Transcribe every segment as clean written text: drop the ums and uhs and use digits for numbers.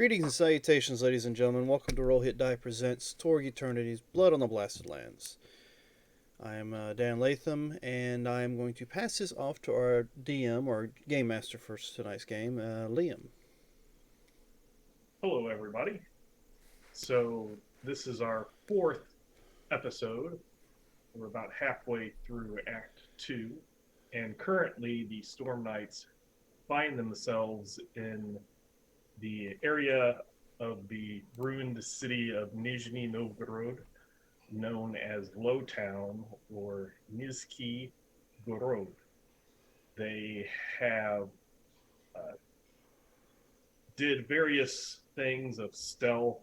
Greetings and salutations, ladies and gentlemen. Welcome to Roll Hit Die Presents TORG Eternity's Blood on the Blasted Lands. I am Dan Latham, and I am going to pass this off to our DM, or Game Master for tonight's game, Liam. Hello, everybody. So, this is our fourth episode. We're about halfway through Act 2, and currently the Storm Knights find themselves in the area of the ruined city of Nizhny Novgorod, known as Lowtown or Nizhny Gorod. They have did various things of stealth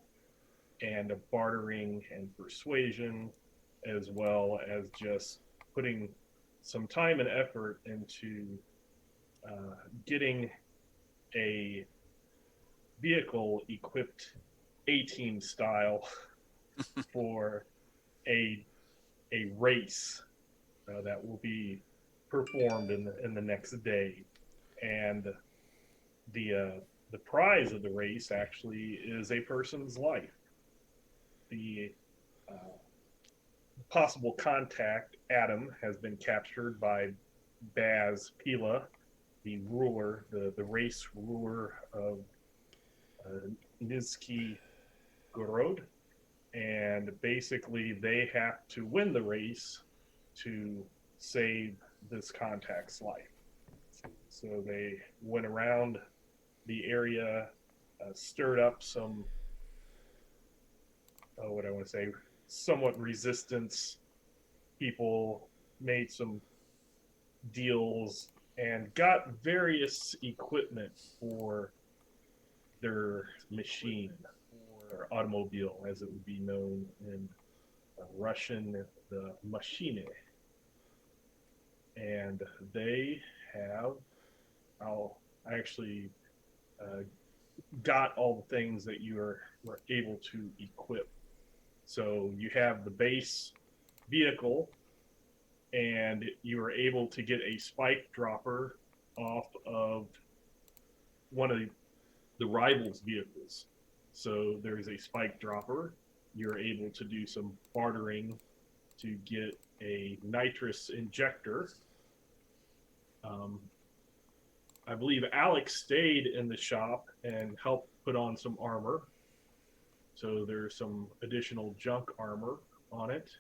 and of bartering and persuasion, as well as just putting some time and effort into getting a vehicle equipped A-team style for a race that will be performed in the next day. And the prize of the race actually is a person's life. The possible contact, Adam, has been captured by Baz Pila, the ruler, the race ruler of Nizhny Gorod. And basically, they have to win the race to save this contact's life. So they went around the area, stirred up some, what I want to say, somewhat resistance. People made some deals and got various equipment for their machine or automobile, as it would be known in Russian, the machine. And they have, I actually got all the things that you were able to equip. So you have the base vehicle, and you were able to get a spike dropper off of one of the rivals' vehicles. So there's a spike dropper. You're able to do some bartering to get a nitrous injector. I believe Alex stayed in the shop and helped put on some armor. So there's some additional junk armor on it.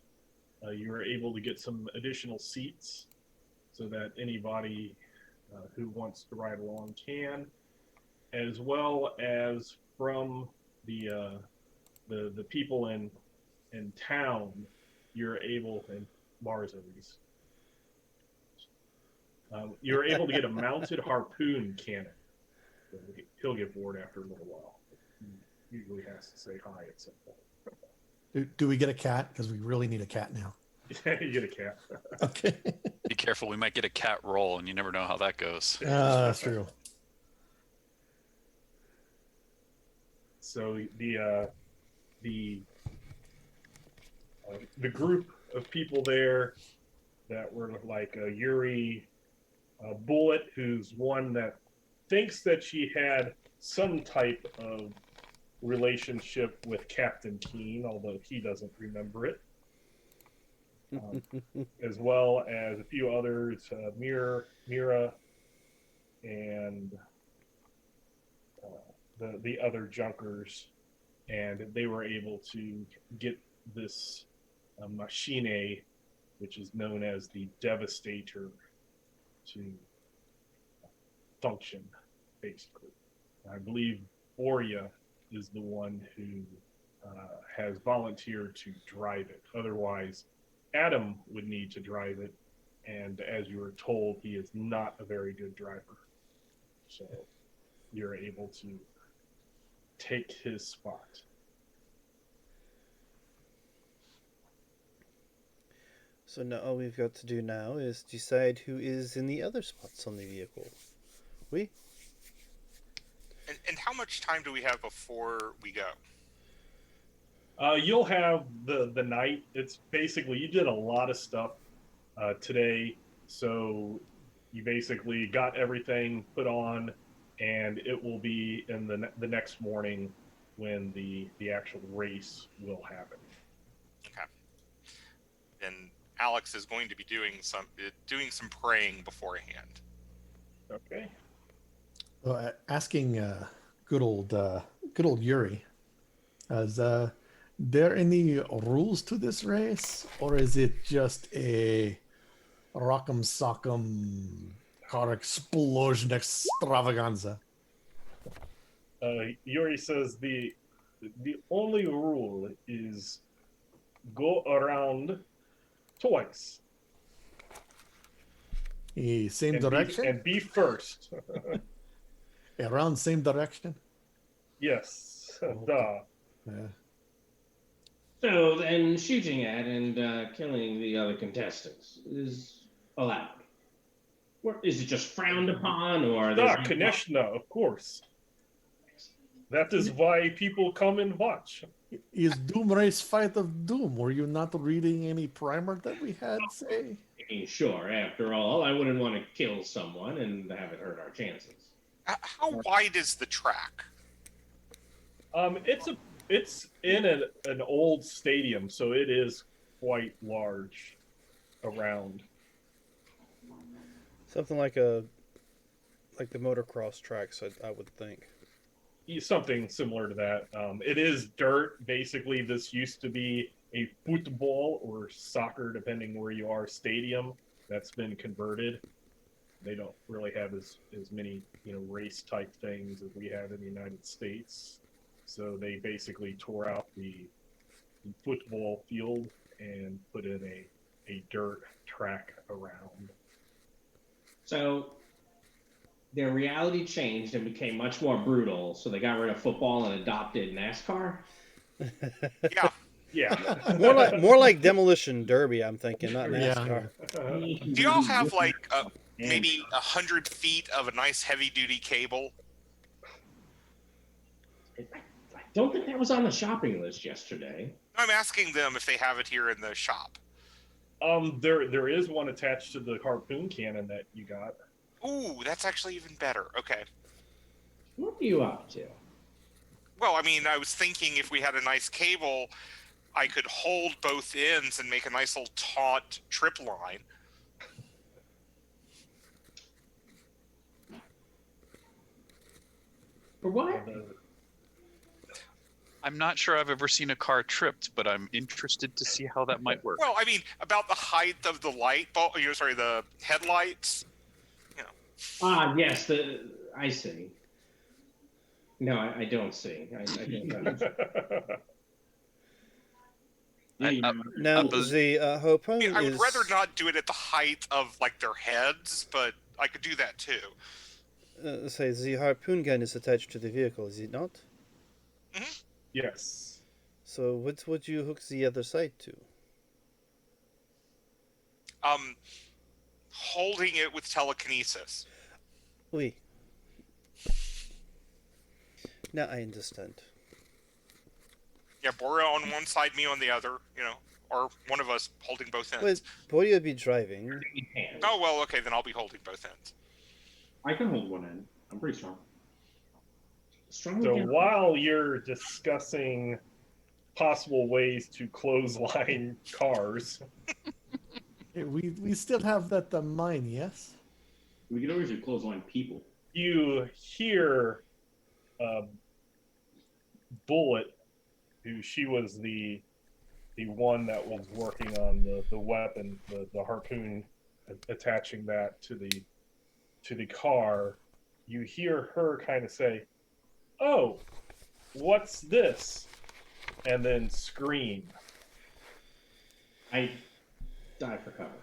You were able to get some additional seats so that anybody who wants to ride along can, as well as from the people in town. You're able, and Mars at least, you're able to get a mounted harpoon cannon. So he'll get bored after a little while. He usually has to say hi at some point. Do we get a cat? Because we really need a cat now. You get a cat. Okay. Be careful, we might get a cat roll, and you never know how that goes. That's true. So the group of people there that were like Yuri Bullet, who's one that thinks that she had some type of relationship with Captain Keen, although he doesn't remember it. As well as a few others, Mira, and the other junkers, and they were able to get this machine, which is known as the Devastator, to function, basically. I believe Boria is the one who has volunteered to drive it. Otherwise, Adam would need to drive it, and as you were told, he is not a very good driver. So you're able to take his spot. So now all we've got to do now is decide who is in the other spots on the vehicle. We? And how much time do we have before we go? You'll have the night. It's basically, you did a lot of stuff today, so you basically got everything put on and it will be in the next morning when the actual race will happen. Okay. And Alex is going to be doing some praying beforehand. Okay. Asking good old Yuri, is there any rules to this race, or is it just a rock'em sock'em car explosion extravaganza? Yuri says the only rule is go around twice Same and direction? be first. Around same direction? Yes. Okay. Duh. Yeah. So then shooting at and killing the other contestants is allowed. Or is it just frowned upon, or Da, there's Konechna, of course. That is why people come and watch. Is Doom Race Fight of Doom? Were you not reading any primer that we had, say? Sure, after all, I wouldn't want to kill someone and have it hurt our chances. How wide is the track? It's in an old stadium, so it is quite large around. Something like the motocross tracks, I would think. Something similar to that. It is dirt. Basically, this used to be a football or soccer, depending where you are, stadium that's been converted. They don't really have as many race type things as we have in the United States. So they basically tore out the football field and put in a dirt track around. So their reality changed and became much more brutal, so they got rid of football and adopted NASCAR. Yeah. Yeah. more like Demolition Derby, I'm thinking, not Yeah. NASCAR. Do y'all have like maybe 100 feet of a nice heavy duty cable? I don't think that was on the shopping list yesterday. I'm asking them if they have it here in the shop. There is one attached to the harpoon cannon that you got. Ooh, that's actually even better. Okay. What are you up to? Well, I mean, I was thinking if we had a nice cable, I could hold both ends and make a nice little taut trip line. For what? I'm not sure I've ever seen a car tripped, but I'm interested to see how that might work. Well, I mean, about the height of the light bulb, the headlights. Ah, yes, I see. No, I don't see. I don't know. Now, Buzz- the I harpoon mean, I would is... rather not do it at the height of like their heads, but I could do that too. Say, the harpoon gun is attached to the vehicle, is it not? Yes. So what would you hook the other side to? Holding it with telekinesis. Oui. Now I understand. Yeah, Bora on one side, me on the other. Or one of us holding both ends. But Boy will be driving. Oh well, okay, then I'll be holding both ends. I can hold one end. I'm pretty strong. Strong So against- while you're discussing possible ways to clothesline cars, We still have that mine, yes? We could always do clothesline people. you hear Bullet, who she was the one that was working on the weapon, the harpoon, attaching that to the car. You hear her kind of say, "Oh, what's this?" and then scream. I die for cover.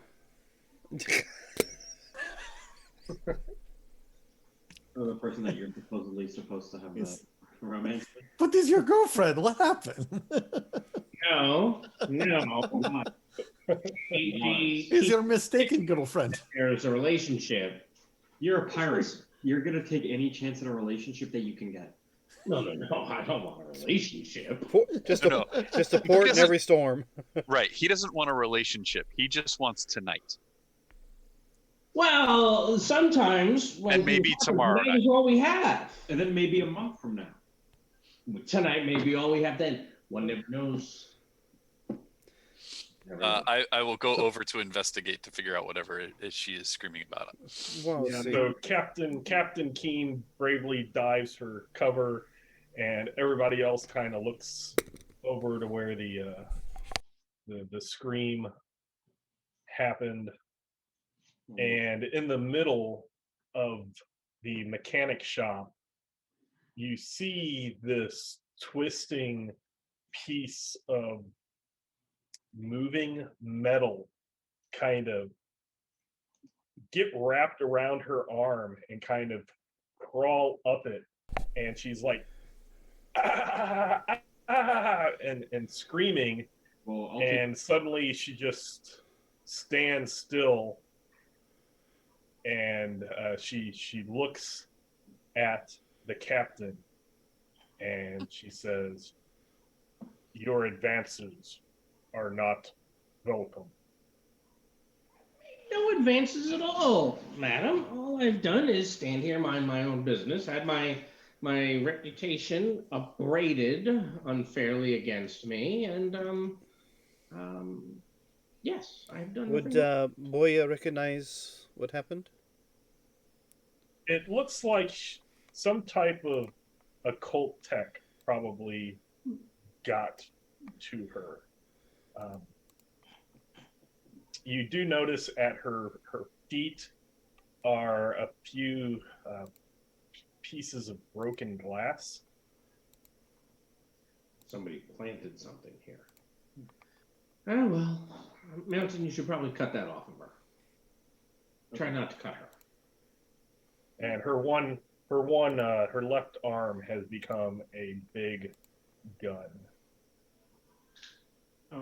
Or the person that you're supposedly supposed to have Yes. the romance with. But this is your girlfriend. What happened? No. Is your mistaken girlfriend? There's a relationship. You're a pirate. You're gonna take any chance at a relationship that you can get. No. I don't want a relationship. Just No, a port in doesn't- every storm. Right. He doesn't want a relationship. He just wants tonight. Well, sometimes when And maybe things happen, tomorrow tonight night. is all we have. And then maybe a month from now. Tonight may be all we have then. One never knows. Never knows. I will go over to investigate to figure out whatever she is screaming about. Well, Yeah, see. So Captain Keen bravely dives for cover, and everybody else kind of looks over to where the scream happened. And in the middle of the mechanic shop, you see this twisting piece of moving metal kind of get wrapped around her arm and kind of crawl up it. And she's like, ah, ah, ah, and screaming. Well, And suddenly she just stands still, and she looks at the captain, and she says, "Your advances are not welcome." No advances at all, madam. All I've done is stand here, mind my own business, had my reputation upbraided unfairly against me, and yes, I've done Would nothing wrong. Boya recognize what happened? It looks like some type of occult tech probably got to her. Um, you do notice at her feet are a few pieces of broken glass. Somebody planted something here. Oh well, Mountain, you should probably cut that off of her. Try not to cut her. And her left arm has become a big gun.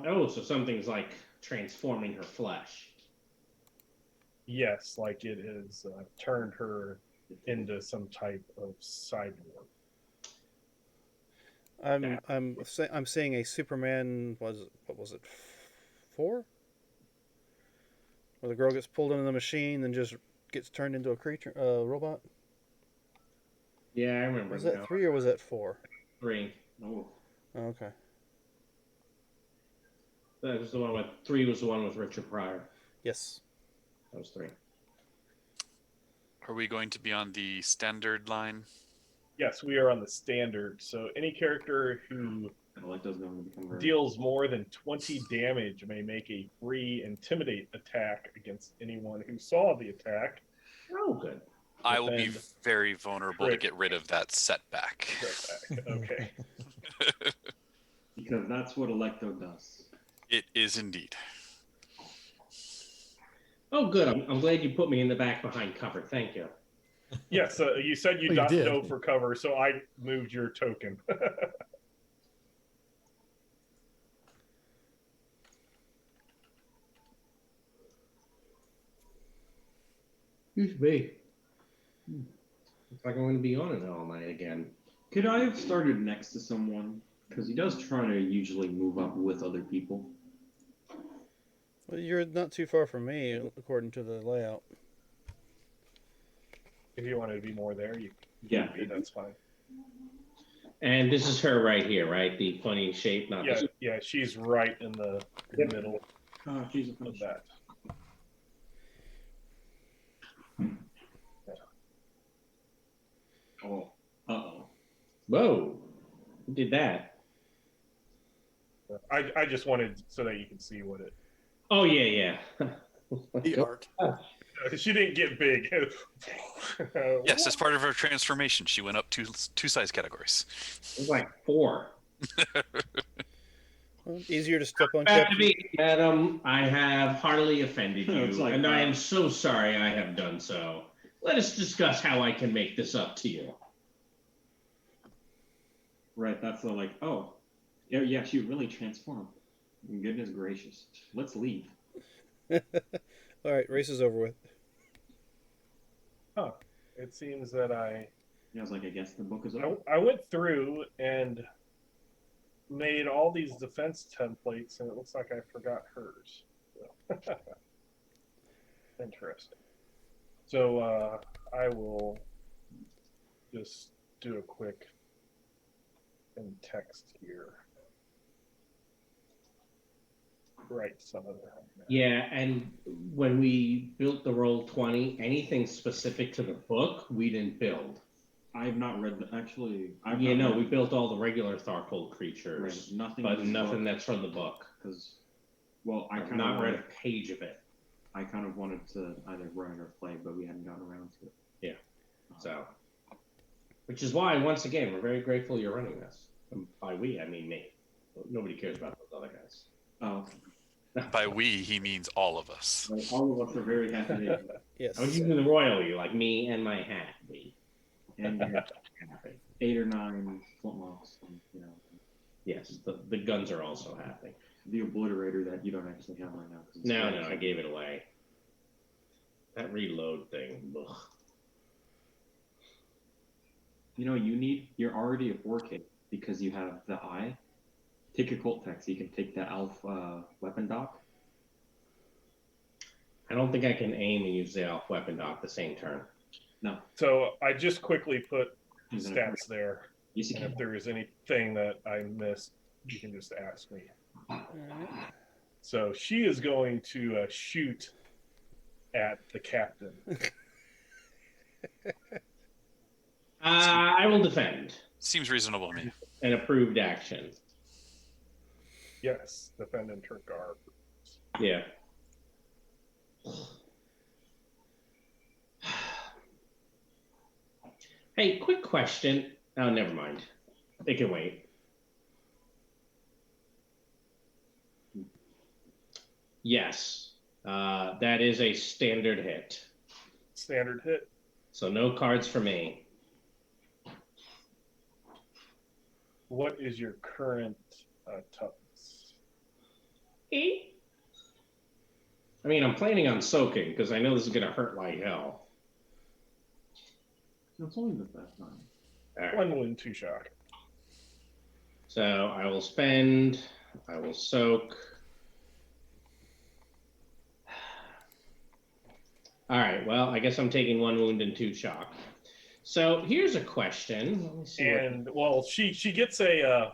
Oh, so something's like transforming her flesh. Yes, like it has turned her into some type of cyborg. I'm seeing a Superman. What was it? 4? Where the girl gets pulled into the machine and just gets turned into a creature, robot. Yeah, I remember. Was that 3 or was that 4? 3. Oh, Okay. That was the one with 3 was the one with Richard Pryor. Yes. That was 3. Are we going to be on the standard line? Yes, we are on the standard. So any character who Electo's going to become very... deals more than 20 damage may make a free intimidate attack against anyone who saw the attack. Oh, good. I will be Defend. very vulnerable to get rid of that setback. Okay. Because that's what Electo does. It is indeed. Oh, good. I'm glad you put me in the back behind cover. Thank you. Yes, you said you Well, you don't did. go for cover, so I moved your token. Excuse me. Looks like I'm going to be on it all night again. Could I have started next to someone? Because he does try to usually move up with other people. Well, you're not too far from me, according to the layout. If you wanted to be more there, you Yeah. that's fine. And this is her right here, right? The funny shape, not Yeah, this. yeah, she's right in the middle Oh, Jesus. of that. Oh. Uh-oh. Whoa. Who did that? I just wanted so that you can see what it. Oh, yeah. The art. She didn't get big. Yes, as part of her transformation, she went up two size categories. It was like 4. Well, easier to step on. Bad to be, madam, I have heartily offended you, It's like and I that. am so sorry I have done so. Let us discuss how I can make this up to you. Right, that's the like, oh. Yeah, she really transformed. Goodness gracious. Let's leave. All right, race is over with. Huh. It seems that I Yeah, I was like, I guess the book is over. I went through and made all these defense templates, and it looks like I forgot hers. So. Interesting. So I will just do a quick in text here. Write some of that. Yeah, and when we built the Roll20, anything specific to the book, we didn't build. I have not read the actually. I've Yeah, not no, read- we built all the regular Tharkold creatures, Right, nothing. but nothing that's from the book. Because, well, I I've kind not of read a page of it. I kind of wanted to either run or play, but we hadn't gotten around to it. Yeah. So, which is why, once again, we're very grateful you're running this. And by we, I mean me. Nobody cares about those other guys. Oh, By we, he means all of us. well, all of us are very happy to Yes. I was using the royal you, like me and my hat. We. and you have 8 or 9 flintlocks, and, you know, Yes, the guns are also happy. the obliterator that you don't actually have right now. 'cause it's No, very- I gave it away. That reload thing. Ugh. You know, you're already a 4K because you have the eye. Take a cult text. You can take the Alf weapon dock. I don't think I can aim and use the elf weapon dock the same turn. So I just quickly put Is that stats there, Yes, you and can. if there is anything that I missed, you can just ask me. Alright. So she is going to shoot at the captain. I will defend. Seems reasonable to me. An approved action. Yes, defendant Turgar. Yeah. Hey, quick question. Oh, never mind. It can wait. Yes, that is a standard hit. Standard hit. So no cards for me. What is your current toughness? 8. I mean, I'm planning on soaking because I know this is going to hurt like hell. It's only the first time. All right. 1 wound, 2 shock. So I will spend, I will soak. All right, well, I guess I'm taking 1 wound and 2 shock. So here's a question. Let me see. And well, she gets a Oh,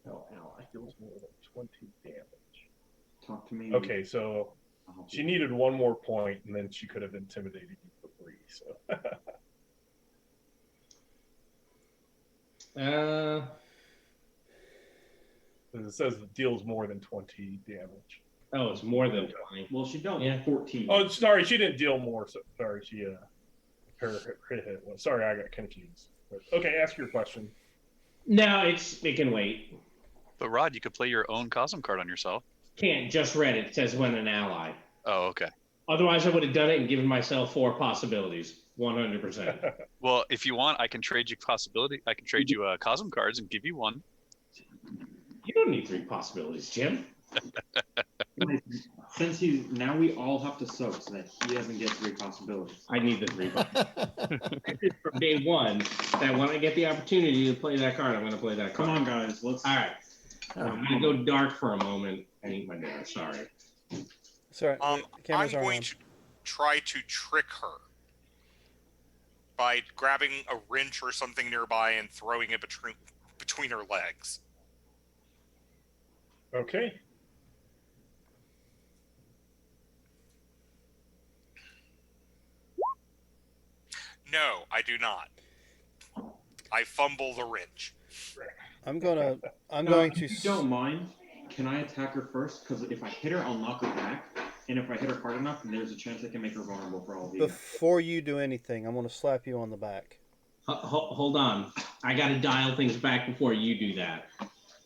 ally. deals more than 20 damage. Talk to me. Okay, so I'll help she you. needed 1 more point, and then she could have intimidated you for 3. So it says it deals more than 20 damage. Oh, it's more than 20. Well, she dealt Yeah. 14. Oh, sorry, she didn't deal more. So, sorry, she her crit hit. Well, sorry, I got confused. But, okay, ask your question. No, it can wait. But Rod, you could play your own Cosm card on yourself. Can't, just read it. It says when an ally. Oh, okay. Otherwise, I would have done it and given myself 4 possibilities. 100%. Well, if you want, I can trade you possibility. I can trade you Cosm cards and give you 1. You don't need 3 possibilities, Jim. Since he's now, we all have to soak so that he doesn't get 3 possibilities. I need the 3 possibilities. From day one, that when I get the opportunity to play that card, I'm going to play that card. Come on, guys. Let's. All right. I'm going to go dark for a moment and eat my dinner. Sorry. Sorry. I'm cameras aren't going on. to try to trick her by grabbing a wrench or something nearby and throwing it between her legs. Okay. No, I do not. I fumble the wrench. I'm going to. If you don't mind, can I attack her first? Because if I hit her, I'll knock her back. And if I hit her hard enough, then there's a chance I can make her vulnerable for all of you. Before you do anything, I'm going to slap you on the back. Hold on. I got to dial things back before you do that.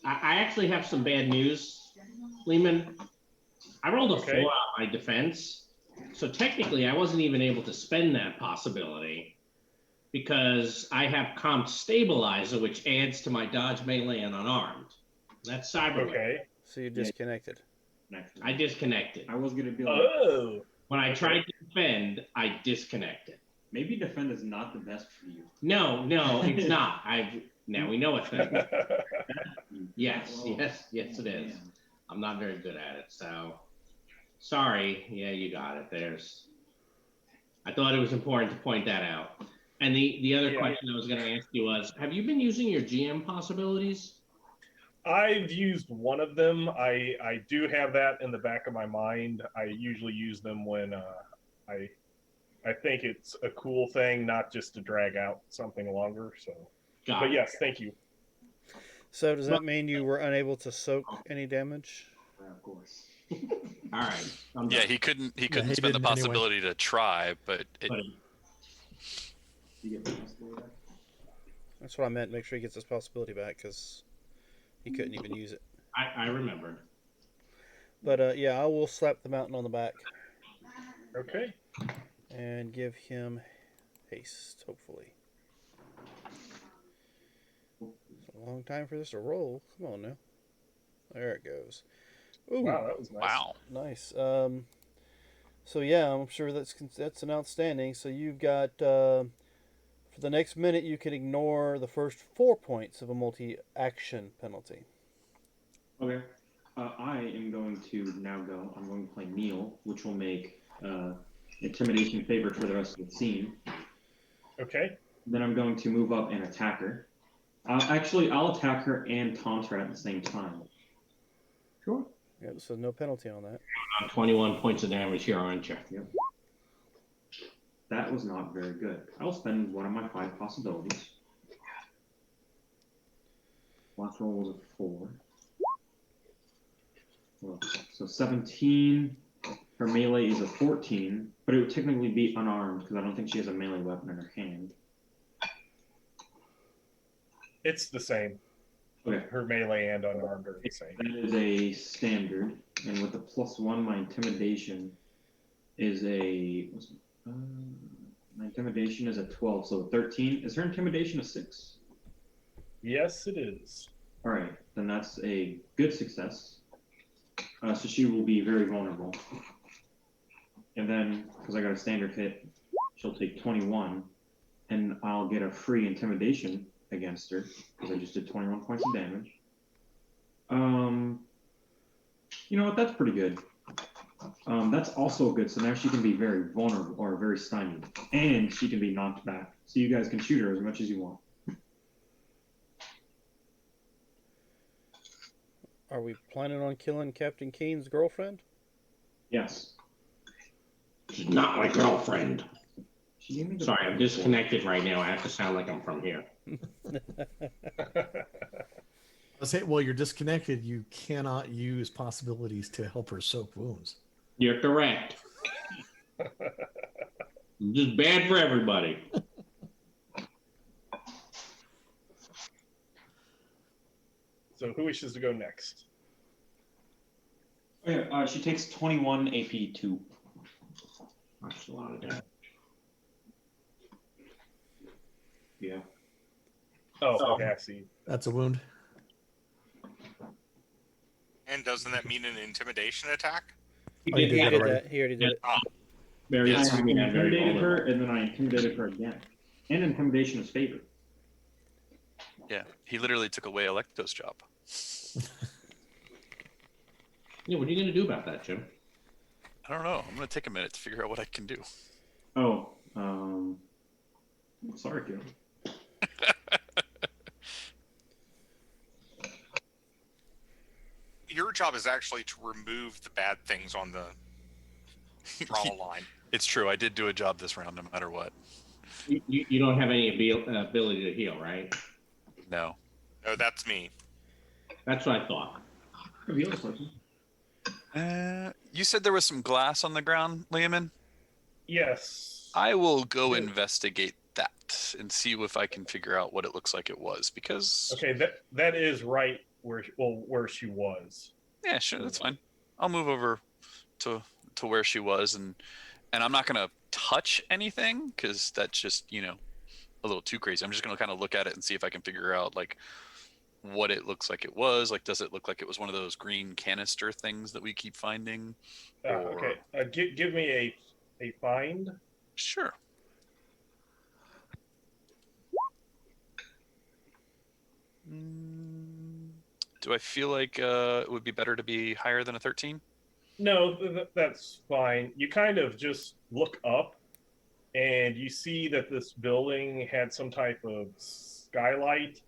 I actually have some bad news, Lehman. I rolled a 4 on my defense. So technically, I wasn't even able to spend that possibility because I have Comp Stabilizer, which adds to my dodge, melee, and unarmed. That's cyber. Okay. So you disconnected. I disconnected. I was gonna be like, Oh. When I tried to defend, I disconnected. maybe defend is not the best for you. No, it's not. Now we know it's not. Yes, it is. I'm not very good at it, so sorry. Yeah, you got it. There's I thought it was important to point that out. And the other Yeah. question I was going to ask you was, have you been using your GM possibilities? I've used one of them. I do have that in the back of my mind. I usually use them when I think it's a cool thing, not just to drag out something longer. So, Got but it. yes, thank you. So does that mean you were unable to soak any damage? Of course. All right. I'm Yeah, done. he couldn't he spend the didn't anyway. possibility to try, but it, Buddy. You get the possibility back? That's what I meant. Make sure he gets his possibility back because he couldn't even use it. I remember. But yeah, I will slap the mountain on the back Okay. and give him haste, hopefully. It's a long time for this to roll. Come on now. There it goes. Ooh, Wow, that was nice. wow. nice. So yeah, I'm sure that's an outstanding. So you've got for the next minute you can ignore the first 4 points of a multi-action penalty. Okay. I am going to now go. I'm going to play Neil, which will make intimidation favored for the rest of the scene. Okay. Then I'm going to move up and attack her. I'll attack her and taunt her at the same time. Sure. Yep, so no penalty on that. 21 points of damage here, aren't you? Yep. That was not very good. I'll spend one of my 5 possibilities. Last roll was a 4. Well, so 17. Her melee is a 14, but it would technically be unarmed because I don't think she has a melee weapon in her hand. It's the same. Okay. Her melee and unarmed are the same. That is a standard, and with the +1, my intimidation is my intimidation is a 12, so 13. Is her intimidation a 6? Yes, it is. All right, then that's a good success. So she will be very vulnerable. And then, because I got a standard hit, she'll take 21, and I'll get a free intimidation against her because I just did 21 points of damage. You know what? That's pretty good. That's also good. So now she can be very vulnerable or very stymied, and she can be knocked back. So you guys can shoot her as much as you want. Are we planning on killing Captain Keen's girlfriend? Yes. She's not my girlfriend. She gave me the Sorry, I'm disconnected right now. I have to sound like I'm from here. I say, well, you're disconnected. You cannot use possibilities to help her soak wounds. You're correct. Just bad for everybody. So who wishes to go next? Okay, she takes 21 AP 2. That's a lot of damage. Yeah. Oh, okay, I see. That's a wound. And doesn't that mean an intimidation attack? Oh, he did already. that. He already did it. Very Yes. I stymied and very intimidated her, vulnerable. and then I intimidated her again. And intimidation is favored. Yeah, he literally took away Electo's job. Yeah, what are you going to do about that, Jim? I don't know. I'm going to take a minute to figure out what I can do. Oh, sorry, Joe. Your job is actually to remove the bad things on the drama line. It's true. I did do a job this round, no matter what. You don't have any ability to heal, right? No. No, that's me. That's what I thought. The other person. You said there was some glass on the ground, Lehman. Yes. I will go Yeah. investigate that and see if I can figure out what it looks like it was. Because Okay, that is right where she was. yeah, sure, that's fine. I'll move over to where she was, and I'm not gonna touch anything because that's just a little too crazy. I'm just gonna kind of look at it and see if I can figure out like what it looks like it was. Like, does it look like it was one of those green canister things that we keep finding? Okay, give me a find. Sure. Do I feel like it would be better to be higher than a 13? No, that's fine. You kind of just look up, and you see that this building had some type of skylight,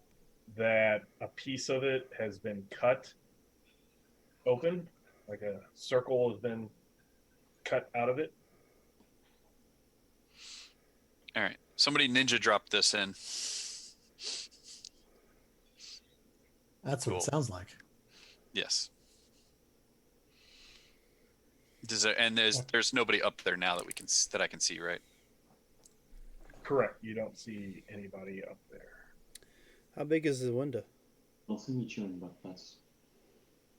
that a piece of it has been cut open, like a circle has been cut out of it. All right. Somebody ninja dropped this in. That's what Cool. it sounds like. Yes. There's nobody up there now that I can see, right? Correct. You don't see anybody up there. How big is the window? I'll send you chewing, but that's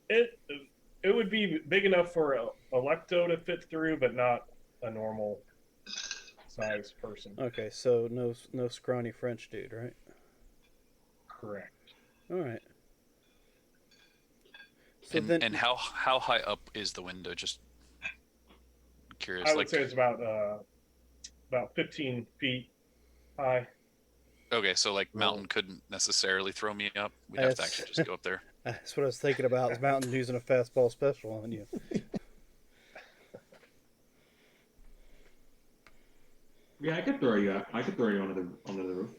It would be big enough for a Electo to fit through, but not a normal size person. Okay, so no scrawny French dude, right? Correct. All right. So And how high up is the window? Just curious. I would say it's about 15 feet high. Okay, so like Mountain couldn't necessarily throw me up. We'd have to actually just go up there. That's what I was thinking about. Is Mountain using a fastball special on you? yeah. I could throw you out. I could throw you onto the roof.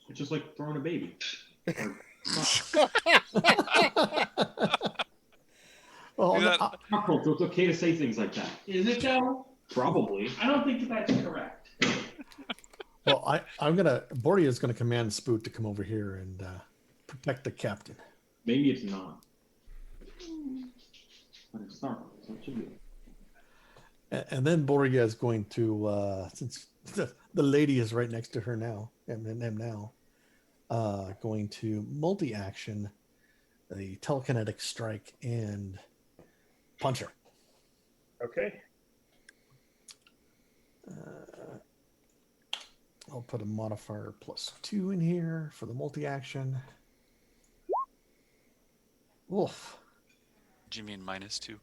It's just like throwing a baby. Well, Do that- So it's okay to say things like that. Is it though? Probably. I don't think that's correct. well, Bordia's gonna command Spoot to come over here and protect the captain. Maybe it's not. But it's not. So it should be. And then Borgia is going to, since the lady is right next to her now, and him now, going to multi-action the telekinetic strike and punch her. Okay. I'll put a modifier +2 in here for the multi-action. Oof. Do you mean -2?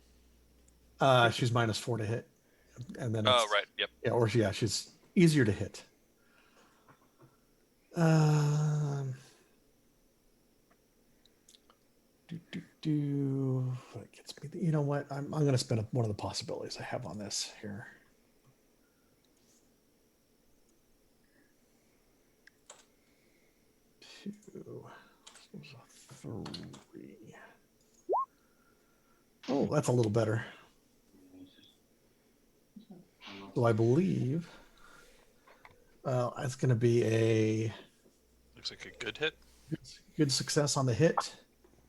She's -4 to hit. And then Oh, right. Yep. Yeah, she's easier to hit. That gets me. You know what? I'm going to spend up one of the possibilities I have on this here. Two. This was a 3. Oh, that's a little better. So I believe it's going to be a Looks like a good hit. good success on the hit,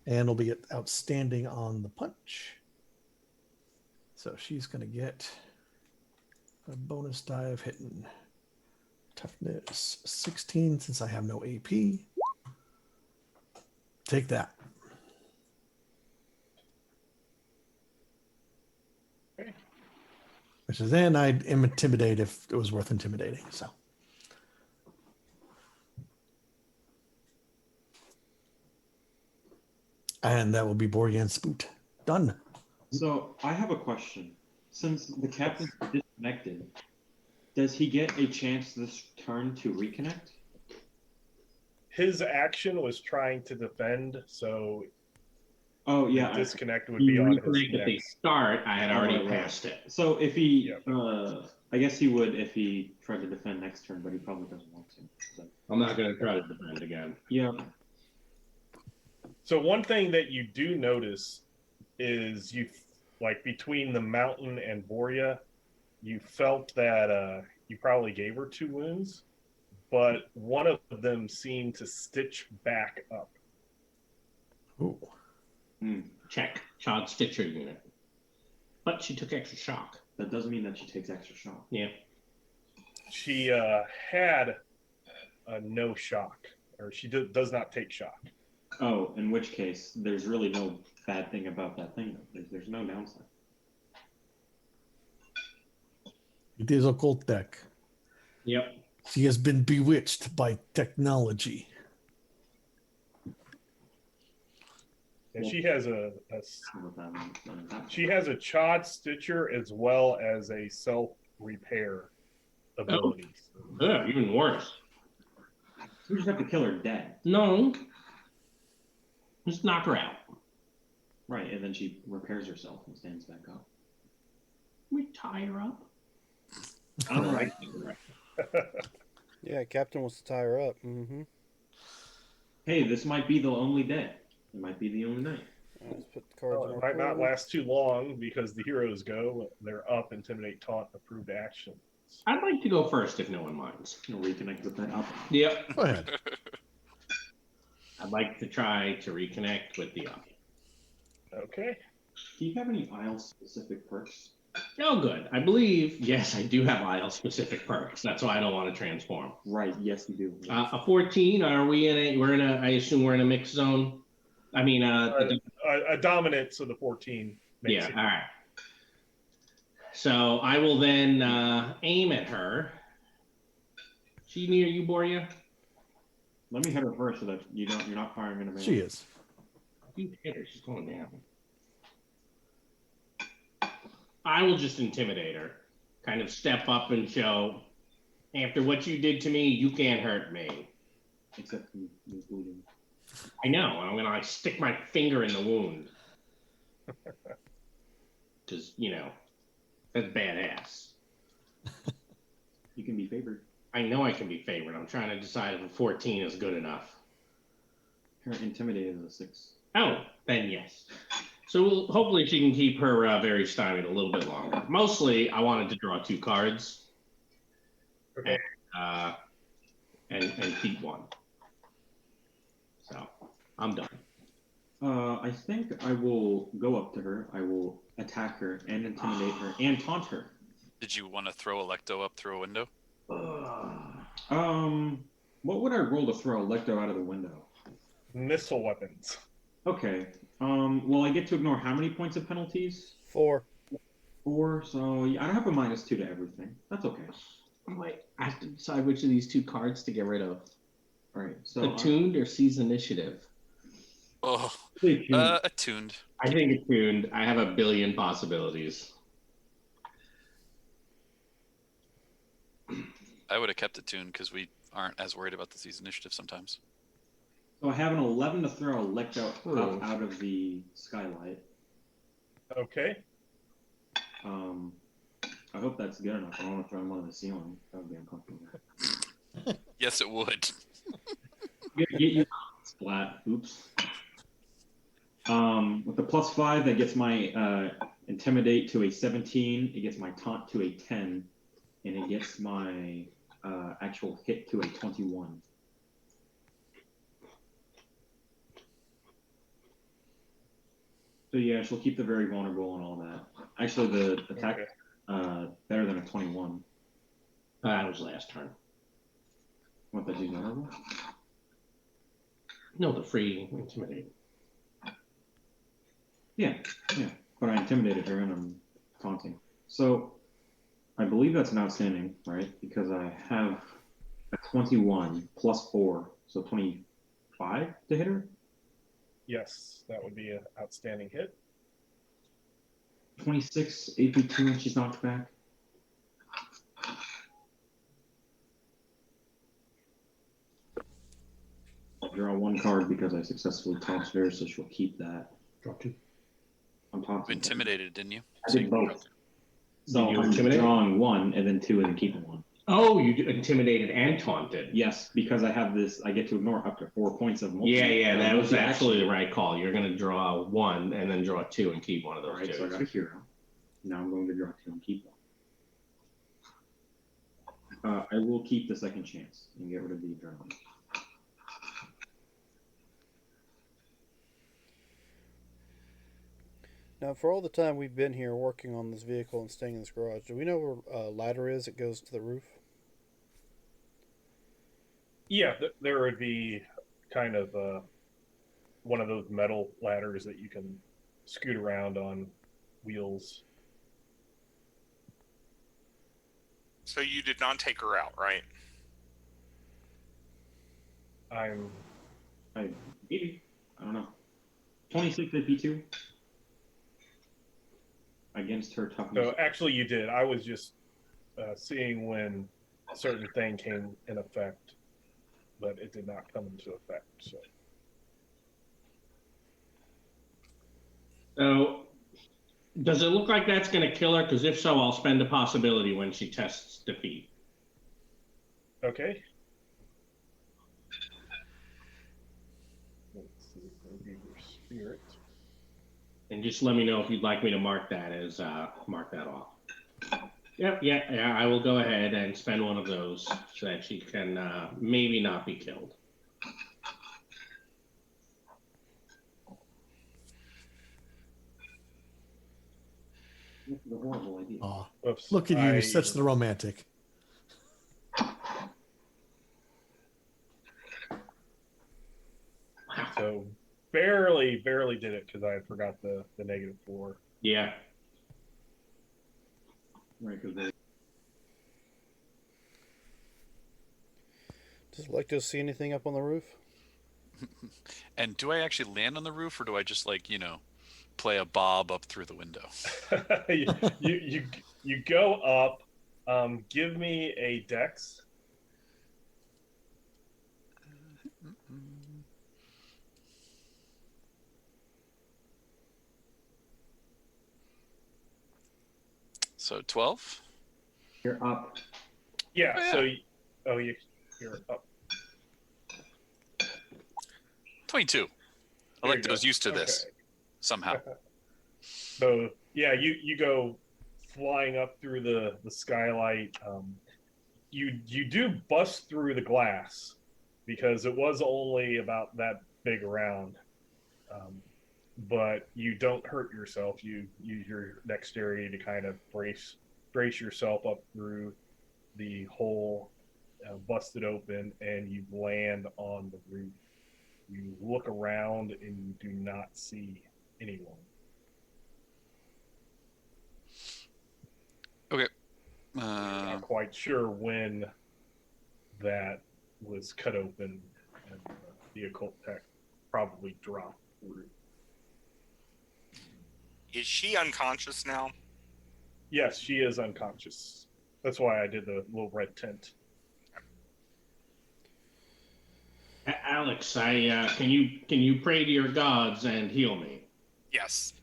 and it'll be outstanding on the punch. So she's going to get a bonus die of hitting. Toughness 16 since I have no AP. Take that. Okay. Which is then I'd intimidate if it was worth intimidating. So. And that will be Borgia and Spoot. Done. So I have a question. Since the captain's disconnected, does he get a chance this turn to reconnect? His action was trying to defend, so Oh yeah, disconnect would You be on his reconnect at the next. start. I had already Right. passed it. So if he, Yep. I guess he would if he tried to defend next turn, but he probably doesn't want to. So, I'm not going to try to defend again. yeah. So one thing that you do notice is like between the Mountain and Boria, you felt that you probably gave her 2 wounds, but one of them seemed to stitch back up. Ooh. Check. Child Stitcher unit. But she took extra shock. That doesn't mean that she takes extra shock. Yeah. She had no shock, or she does not take shock. Oh, in which case, there's really no bad thing about that thing. There's no downside. It is occult tech. Yep. She has been bewitched by technology. And she has That she has a Chod Stitcher as well as a self repair ability. Ugh, even worse. You just have to kill her dead. No. Just knock her out. Right, and then she repairs herself and stands back up. We tie her up. I'm right. Yeah, Captain wants to tie her up. Mm-hmm. Hey, this might be the only day. It might be the only night. Let's put the cards Well, in it our might not pool. last too long because the heroes go. They're up, intimidate, taunt, approved action. I'd like to go first if no one minds. You'll reconnect with that up. Yep. Go ahead. I'd like to try to reconnect with the eye. Okay. Do you have any Isle specific perks? Oh, good. I believe, yes, I do have Isle specific perks. That's why I don't want to transform. Right, yes, you do. A 14. Are we in a? We're in a. I assume we're in a mixed zone. I mean, A dominant, so the 14 makes yeah. it. All right. So I will then aim at her. She near you, Boria? Let me hit her first so that you're not firing in a minute. She is. You hit her. She's going down. I will just intimidate her. Kind of step up and show, after what you did to me, you can't hurt me. Except for you bleeding. I know. I'm going to like stick my finger in the wound. Because, you know, that's badass. You can be favored. I know I can be favored. I'm trying to decide if a 14 is good enough. Her intimidated is a 6. Oh, then yes. So hopefully she can keep her very stymied a little bit longer. Mostly, I wanted to draw 2 cards. Okay. And keep 1. So I'm done. I think I will go up to her. I will attack her and intimidate her and taunt her. Did you want to throw Electo up through a window? What would I roll to throw Electro out of the window? Missile weapons. Okay. Well, I get to ignore how many points of penalties? 4. 4. So I don't have a -2 to everything. That's okay. I'm like, I have to decide which of these 2 cards to get rid of. All right. So Attuned or Seize Initiative? Oh, attuned. attuned. I think attuned. I have a billion possibilities. I would have kept attuned because we aren't as worried about the season initiative sometimes. So I have an 11 to throw Electro Oh. up out of the skylight. Okay. I hope that's good enough. I don't want to throw him on the ceiling. That would be uncomfortable. Yes, it would. Get you splat. Oops. With the +5, that gets my intimidate to a 17. It gets my taunt to a 10, and it gets my actual hit to a 21. So yeah, she'll keep the very vulnerable and all that. Actually, the attack better than a 21. That was last turn. What, that she's vulnerable? No, the free intimidate. Yeah. But I intimidated her and I'm taunting. So I believe that's an outstanding, right? Because I have a 21 +4, so 25 to hit her. Yes, that would be an outstanding hit. 26 AP2 and she's knocked back. I'll draw 1 card because I successfully taunted her, so she'll keep that. Drop 2. I'm You taunting. intimidated, didn't you? I did both. So Did you I'm intimidate? drawing 1 and then 2 and then keeping 1. Oh, you intimidated and taunted. Yes, because I have this, I get to ignore up to 4 points of multi. Yeah, that was multi-action. absolutely the right call. You're going to draw 1 and then draw 2 and keep one of All those right, so I 2. got a hero. Now I'm going to draw 2 and keep 1. I will keep the second chance and get rid of the adrenaline. Now, for all the time we've been here working on this vehicle and staying in this garage, do we know where a ladder is that goes to the roof? Yeah, there would be kind of one of those metal ladders that you can scoot around on wheels. So you did not take her out, right? Maybe. I don't know. 26 AP2 against her toughness. So actually, you did. I was just seeing when a certain thing came in effect, but it did not come into effect. So Does it look like that's going to kill her? Because if so, I'll spend a possibility when she tests defeat. Okay. Let's see. Maybe your spirit. And just let me know if you'd like me to mark that as mark that off. Yep, yeah, I will go ahead and spend one of those so that she can maybe not be killed. This is a horrible idea. Aw, Oops. look at you, such the romantic. So barely did it because I forgot the -4. Yeah. Right, because they Does Electo see anything up on the roof? And do I actually land on the roof, or do I just like, play a bob up through the window? you go up. Give me a dex. So 12? you're up. Yeah. Oh, yeah. So you're up. 22. There you Electo's go. used to this Okay. somehow. So yeah, you go flying up through the skylight. You do bust through the glass because it was only about that big around. But you don't hurt yourself. You use your dexterity to kind of brace yourself up through the hole, bust it open, and you land on the roof. You look around and you do not see anyone. Okay. You're not quite sure when that was cut open, and the occult tech probably dropped through. Is she unconscious now? Yes, she is unconscious. That's why I did the little red tint. Alex, can you pray to your gods and heal me? Yes.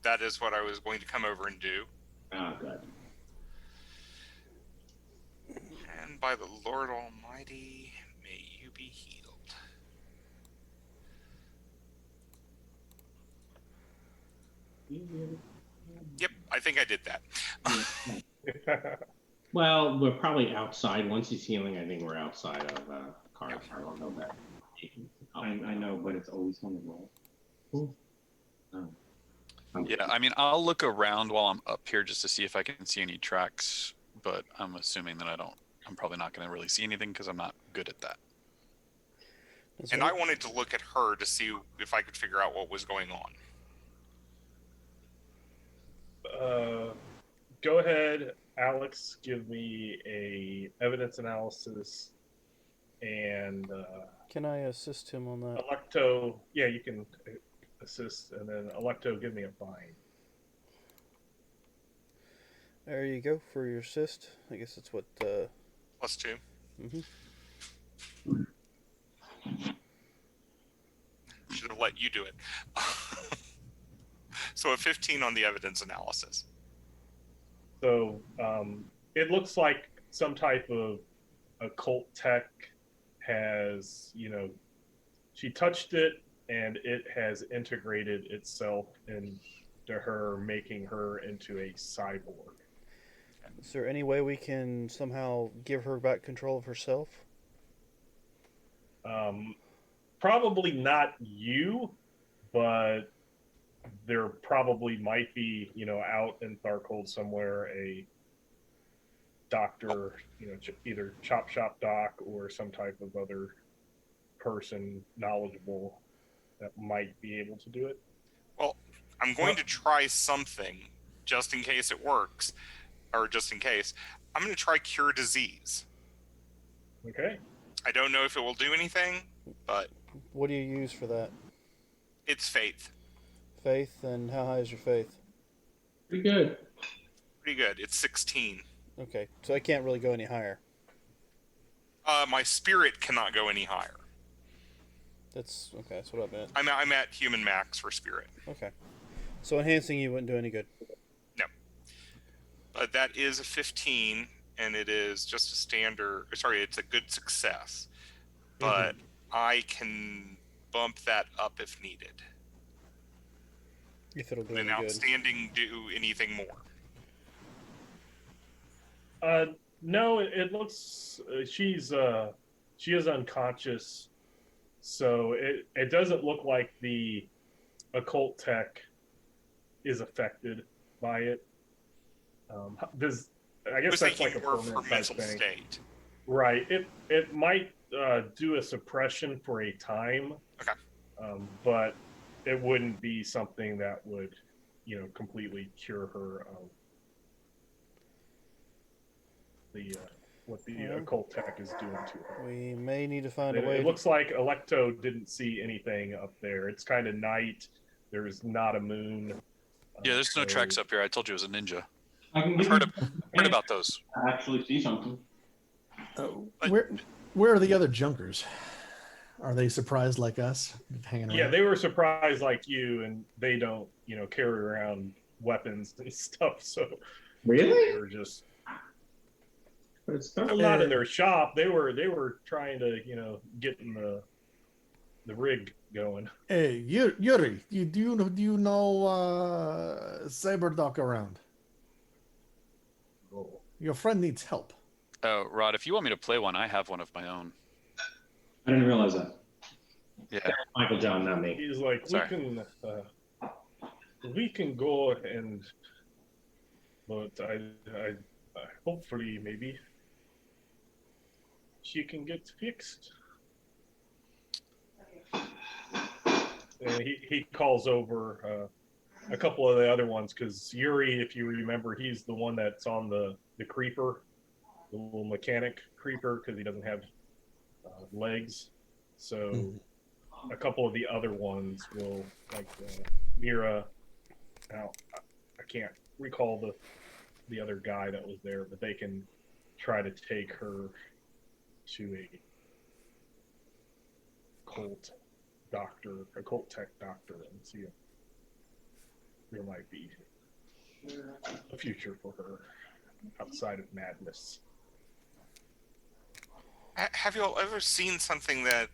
That is what I was going to come over and do. Ah, good. And by the Lord Almighty, may you be healed. Yep, I think I did that. Well, we're probably outside. Once he's healing, I think we're outside of cars. I don't know that. I know, but it's always on the roll. Yeah, I mean, I'll look around while I'm up here just to see if I can see any tracks, but I'm assuming that I'm probably not going to really see anything because I'm not good at that. And I wanted to look at her to see if I could figure out what was going on. Go ahead, Alex. Give me a evidence analysis, and Can I assist him on that? Electo. Yeah, you can assist, and then Electo, give me a find. There you go for your assist. I guess that's what. +2. Mm-hmm. Should have let you do it. So a 15 on the evidence analysis. So it looks like some type of occult tech has, she touched it and it has integrated itself into her, making her into a cyborg. Is there any way we can somehow give her back control of herself? Probably not you, but there probably might be, out in Tharcold somewhere, a doctor, either chop shop doc or some type of other person knowledgeable that might be able to do it. Well, I'm going to try something just in case it works, or just in case. I'm going to try cure disease. Okay. I don't know if it will do anything, but What do you use for that? it's faith. Faith, and how high is your faith? Pretty good. Pretty good. It's 16. Okay, so I can't really go any higher. My spirit cannot go any higher. That's okay. That's what I meant. I'm at human max for spirit. Okay. So enhancing you wouldn't do any good. But that is a 15, and it is just a standard. Sorry, it's a good success. But I can bump that up if needed. If it'll do Would an any good. outstanding do anything more? No, it looks she is unconscious, so it doesn't look like the occult tech is affected by it. Does I I guess was that's thinking like a more for permanent type mental thing, state. right? It might do a suppression for a time, Okay. but it wouldn't be something that would, completely cure her of the what the Well, occult tech is doing to her. We may need to find a way. It looks like Electo didn't see anything up there. It's kind of night. There's not a moon. Yeah, there's no so- tracks up here. I told you it was a ninja. I can I've give heard, you heard about those. I actually see something. Where are the other junkers? Are they surprised like us, hanging around? Yeah, they were surprised like you, and they don't, carry around weapons and stuff. So they Really? were just It's not. well, not in their shop. They were trying to, get in the rig going. Hey, Yuri, do you know Cyberdoc around? Oh. Your friend needs help. Rod, if you want me to play one, I have one of my own. I didn't realize that. Yeah. Michael John, not me. He's like, Sorry. we can go and, but I hopefully maybe she can get fixed. And he calls over a couple of the other ones because Yuri, if you remember, he's the one that's on the creeper, the little mechanic creeper, because he doesn't have legs. So a couple of the other ones will, like Mira. Now I can't recall the other guy that was there, but they can try to take her to a occult tech doctor, and see if there might be a future for her outside of madness. Have you all ever seen something that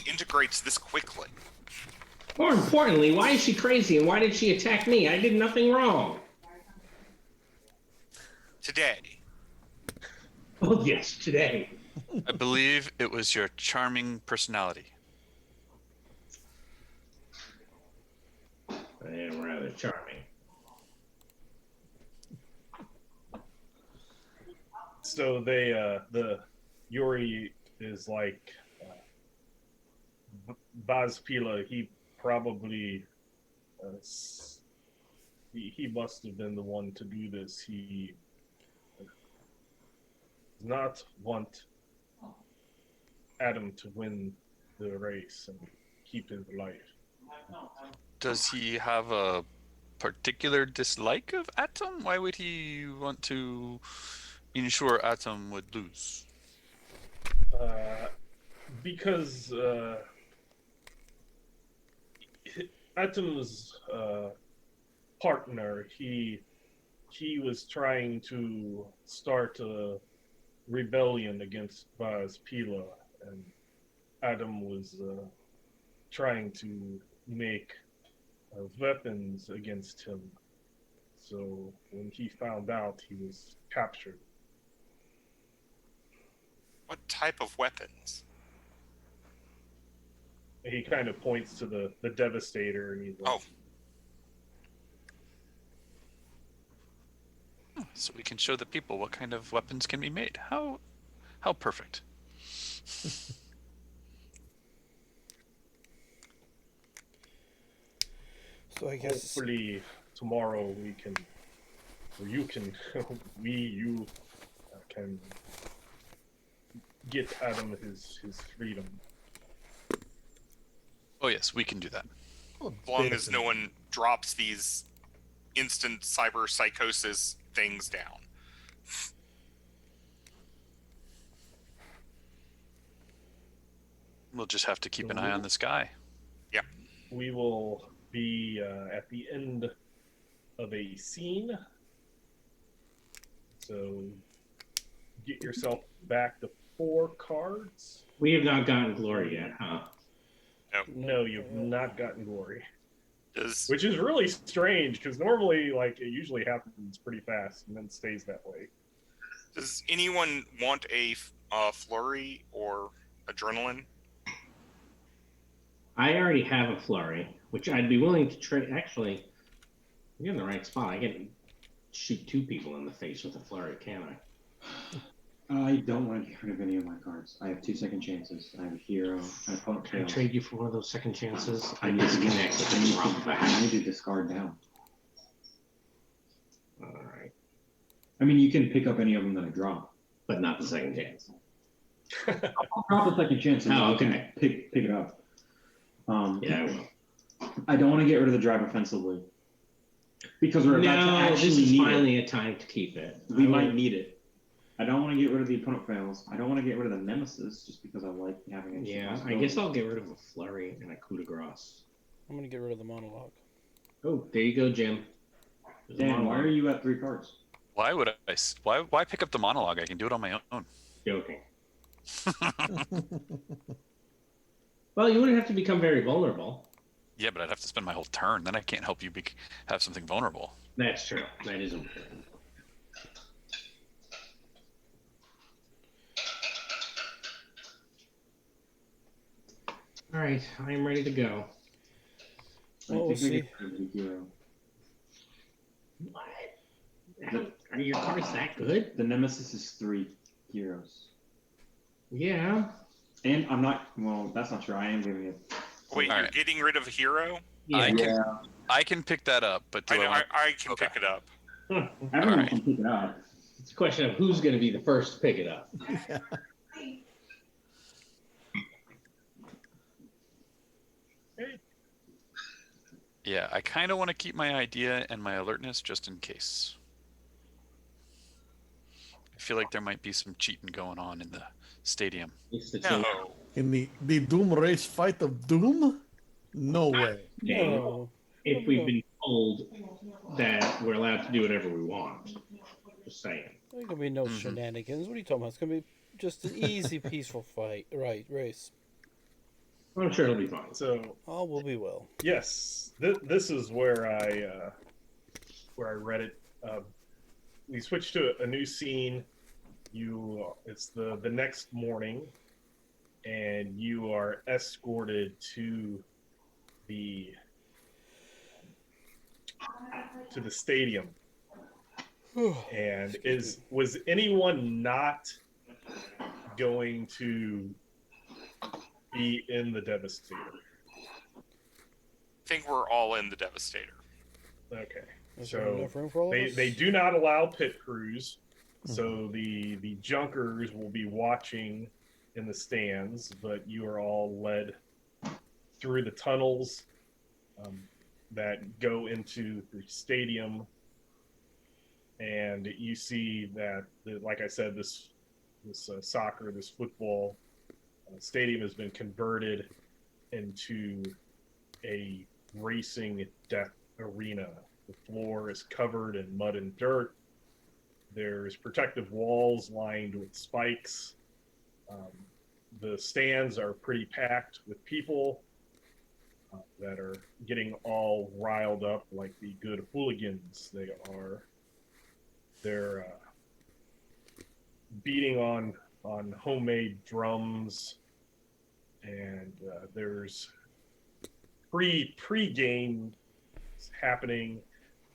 integrates this quickly? More importantly, why is she crazy and why did she attack me? I did nothing wrong. Today. Oh, yes, today. I believe it was your charming personality. I am rather charming. So they the Yuri is like Bazpila. He probably he must have been the one to do this. He does not want Adam to win the race and keep his life. Does he have a particular dislike of Atom? Why would he want to ensure Atom would lose? Because Atom's partner, he was trying to start a rebellion against Baz Pila, and Adam was trying to make weapons against him. So when he found out, he was captured. What type of weapons? He kind of points to the Devastator, and he's like, So we can show the people what kind of weapons can be made. How perfect. So I guess hopefully tomorrow we can, or you can, you can get Adam his freedom. Oh yes, we can do that. Oh, As long as no one drops these instant cyber psychosis things down. We'll just have to keep an eye on the sky. We will be at the end of a scene. So get yourself back to 4 cards. We have not gotten glory yet, huh? No, you've not gotten glory. Does Which is really strange because normally, like, it usually happens pretty fast and then stays that way. Does anyone want a flurry or adrenaline? I already have a flurry, which I'd be willing to trade. Actually, you're in the right spot. I can shoot 2 people in the face with a flurry, can I? I don't want to get rid of any of my cards. I have 2 second chances. I have a hero. I have opponent Can I fails. trade you for one of those second chances? I I need to disconnect with I need, the drop I back. need to discard down. All right, I mean, you can pick up any of them that I drop. but not the second chance. I'll drop a second chance and Oh, you can okay. pick it up. Yeah, I will. I don't want to get rid of the drive offensively because we're about to No, actually this is need finally a time to keep it. it. We I will- might need it. I don't want to get rid of the opponent fails. I don't want to get rid of the nemesis just because I like having it. Yeah, I guess I'll get rid of a flurry and a coup de grace. I'm gonna get rid of the monologue. Oh, there you go, Jim. There's a Dan, why monologue. are you at 3 cards? Why would why pick up the monologue? I can do it on my own. Joking. Well, you wouldn't have to become very vulnerable. Yeah, but I'd have to spend my whole turn. Then I can't help you have something vulnerable. That's true. That is important. All right, I am ready to go. I Well, we'll think I see. get rid of the hero. What? Are your cards that good? The nemesis is 3 heroes. Yeah. And I'm not, well, that's not true. I am giving it. Wait, All you're right. getting rid of a hero? Yeah. I can pick that up, but do I know. want- I can Okay. pick it up. Everyone Alright. can pick it up. It's a question of who's going to be the first to pick it up. Yeah, I kind of want to keep my idea and my alertness just in case. I feel like there might be some cheating going on in the stadium. It's the team. No. In the Doom race fight of Doom? No way. No. If we've been told that we're allowed to do whatever we want. Just saying. There's gonna be no Mhm. shenanigans. What are you talking about? It's gonna be just an easy, peaceful fight. Right, race. I'm sure it'll be fine. So All will be well. yes, this is where I read it. We switched to a new scene. It's the next morning, and you are escorted to the stadium. And was anyone not going to be in the Devastator? I think we're all in the Devastator. Okay. Is there So enough room for all of us? they do not allow pit crews, so the junkers will be watching in the stands, but you are all led through the tunnels that go into the stadium, and you see that, like I said, this soccer, this football stadium has been converted into a racing death arena. The floor is covered in mud and dirt. There's protective walls lined with spikes. The stands are pretty packed with people that are getting all riled up like the good hooligans they are. They're beating on homemade drums, and there's pre-game happening,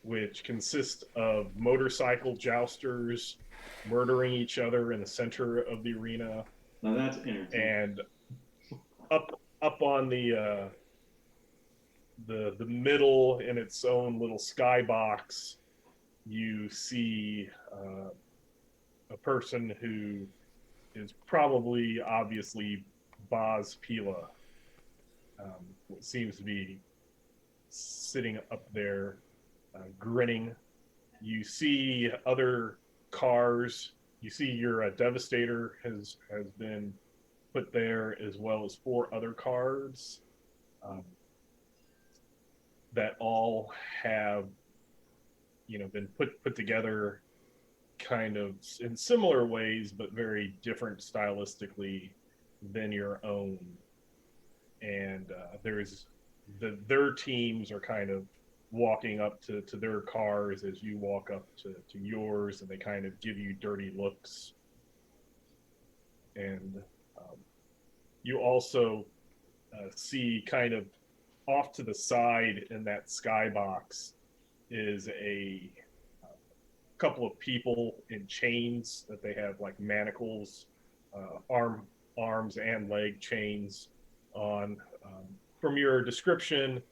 which consist of motorcycle jousters murdering each other in the center of the arena, Now that's entertaining. and up on the middle in its own little skybox, you see a person who is probably obviously Boz Pila. Seems to be sitting up there grinning. You see other cars. You see your Devastator has been put there, as well as 4 other cars. that all have, been put together kind of in similar ways, but very different stylistically than your own. And their teams are kind of walking up to their cars as you walk up to yours, and they kind of give you dirty looks. And you also see kind of off to the side in that skybox is a couple of people in chains that they have like manacles, arms and leg chains on. From your description,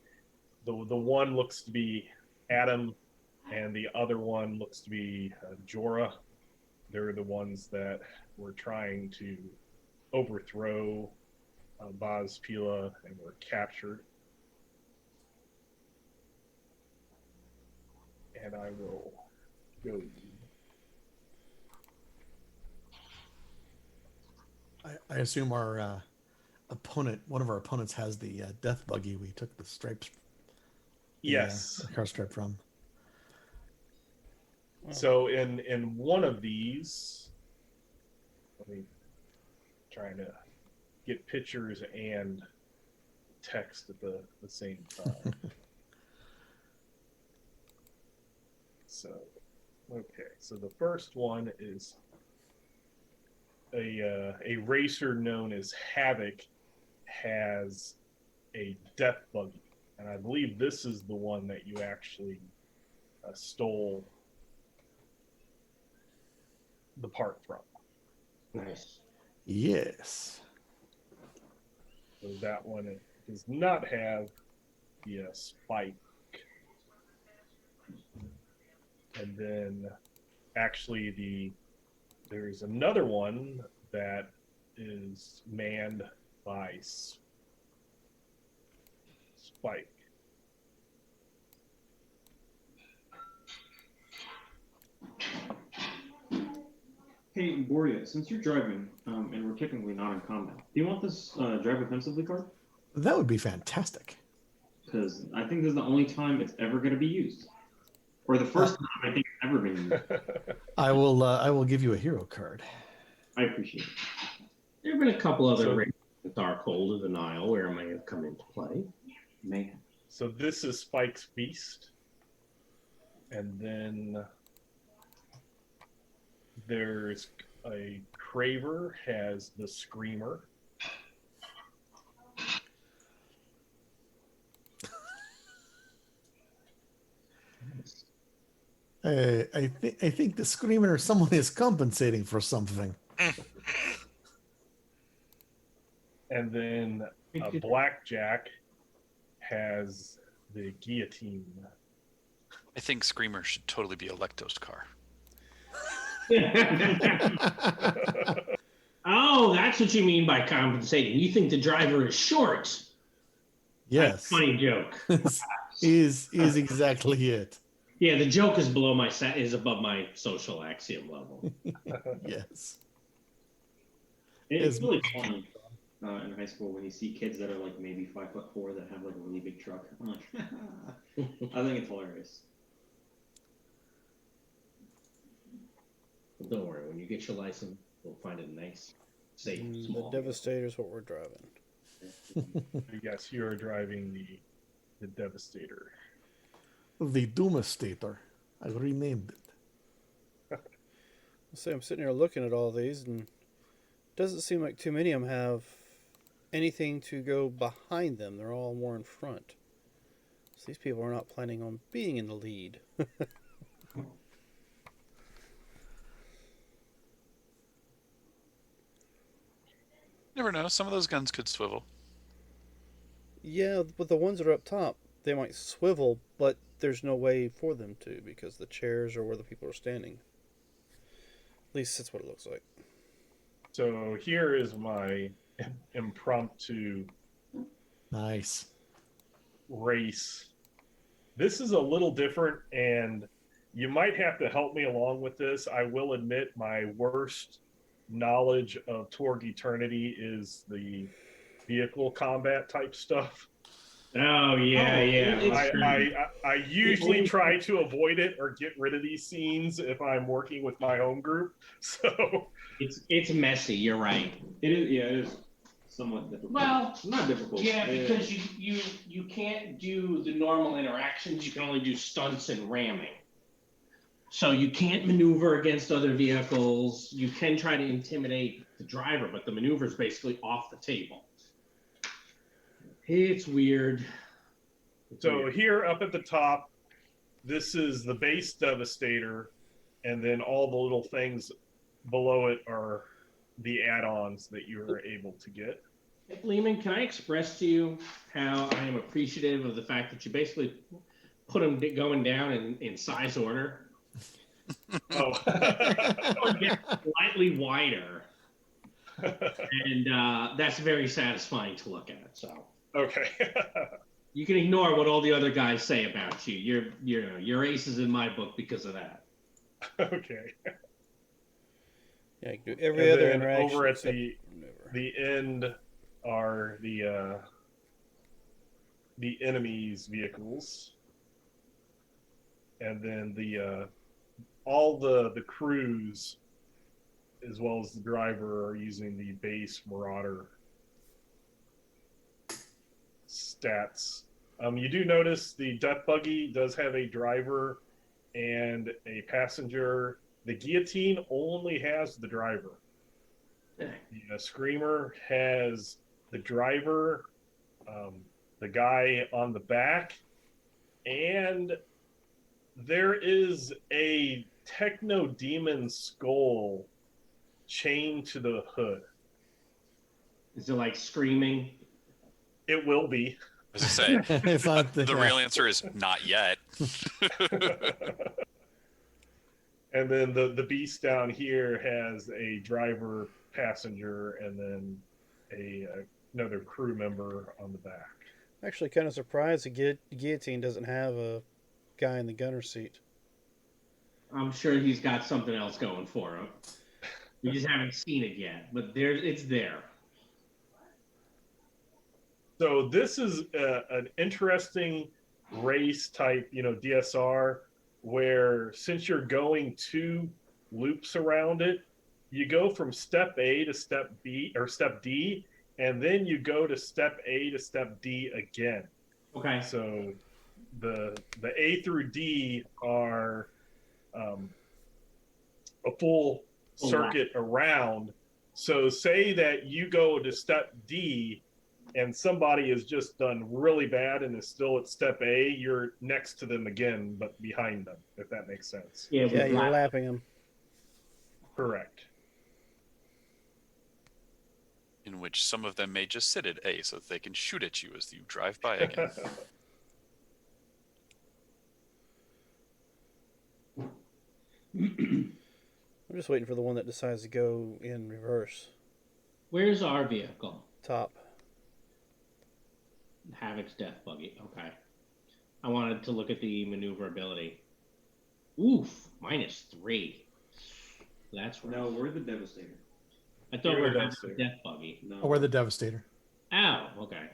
the one looks to be Adam, and the other one looks to be Jorah. They're the ones that were trying to overthrow Baz Pila and were captured. And I will go. I assume our opponent, one of our opponents, has the death buggy we took the stripes. Yes. The car stripe from. So in one of these, let me trying to get pictures and text at the same time. So, okay. So the first one is a racer known as Havoc has a death buggy, and I believe this is the one that you actually stole the part from. Nice. Yes. So that one does not have the spike. And then actually there's another one that is manned by Spike. Hey, Boria, since you're driving, and we're technically not in combat, do you want this drive offensively card? That would be fantastic. Because I think this is the only time it's ever going to be used. Or the first time I think it's ever been used. I will give you a hero card. I appreciate it. There have been a couple other races with Darkhold of the Nile where it may have come into play. Mayhem. So this is Spike's Beast. And then there's a Craver has the Screamer. I think the screamer or someone is compensating for something. And then Blackjack has the Guillotine. I think Screamer should totally be a Lectos car. Oh, that's what you mean by compensating. You think the driver is short. Yes. That's a funny joke. is exactly it. Yeah, the joke is is above my social axiom level. Yes. It's really fun in high school when you see kids that are like maybe 5'4" that have like a really big truck. I'm like, I think it's hilarious. Well, don't worry, when you get your license, we'll find it nice, safe, small. The Devastator is what we're driving. Yes, you're driving the Devastator. The Devastator. I renamed it. So I'm sitting here looking at all these, and it doesn't seem like too many of them have anything to go behind them. They're all more in front. So these people are not planning on being in the lead. Never know. Some of those guns could swivel. Yeah, but the ones that are up top, they might swivel, but there's no way for them to because the chairs are where the people are standing. At least that's what it looks like. So here is my impromptu Nice. race. This is a little different, and you might have to help me along with this. I will admit my worst knowledge of TORG Eternity is the vehicle combat type stuff. Oh yeah, yeah. I usually try to avoid it or get rid of these scenes if I'm working with my home group. So It's messy. You're right. It is. Yeah, it is somewhat difficult. Well, not difficult. yeah, because you can't do the normal interactions. You can only do stunts and ramming. So you can't maneuver against other vehicles. You can try to intimidate the driver, but the maneuver is basically off the table. It's weird. So here up at the top, this is the base Devastator, and then all the little things below it are the add-ons that you are able to get. Lehman, can I express to you how I am appreciative of the fact that you basically put them going down in size order? Oh. Get slightly wider. And that's very satisfying to look at. So Okay. you can ignore what all the other guys say about you. You're aces in my book because of that. Okay. Yeah, you can do every other interaction. Over at except the end are the enemy's vehicles, and then the all the crews as well as the driver are using the base Marauder stats. You do notice the death buggy does have a driver and a passenger. The guillotine only has the driver. The screamer has the driver, the guy on the back, and there is a techno demon skull chained to the hood. Is it like screaming? It will be. As I say, It's not the real answer is not yet. And then the beast down here has a driver, passenger, and then another crew member on the back. Actually, kind of surprised the guillotine doesn't have a guy in the gunner seat. I'm sure he's got something else going for him. We just haven't seen it yet, but it's there. So this is an interesting race type, DSR, where since you're going 2 loops around it, you go from step A to step B or step D, and then you go to step A to step D again. Okay. So the A through D are a full circuit around. So say that you go to step D and somebody has just done really bad and is still at step A, you're next to them again, but behind them, if that makes sense. Yeah, you're lapping him. Correct. In which some of them may just sit at A so that they can shoot at you as you drive by again. I'm just waiting for the one that decides to go in reverse. Where's our vehicle? Top. Havoc's death buggy. Okay. I wanted to look at the maneuverability. Oof, -3. That's right. No, we're the Devastator. I thought we You're were the Havoc's Devastator. death buggy. No. Oh, we're the Devastator. Oh, okay.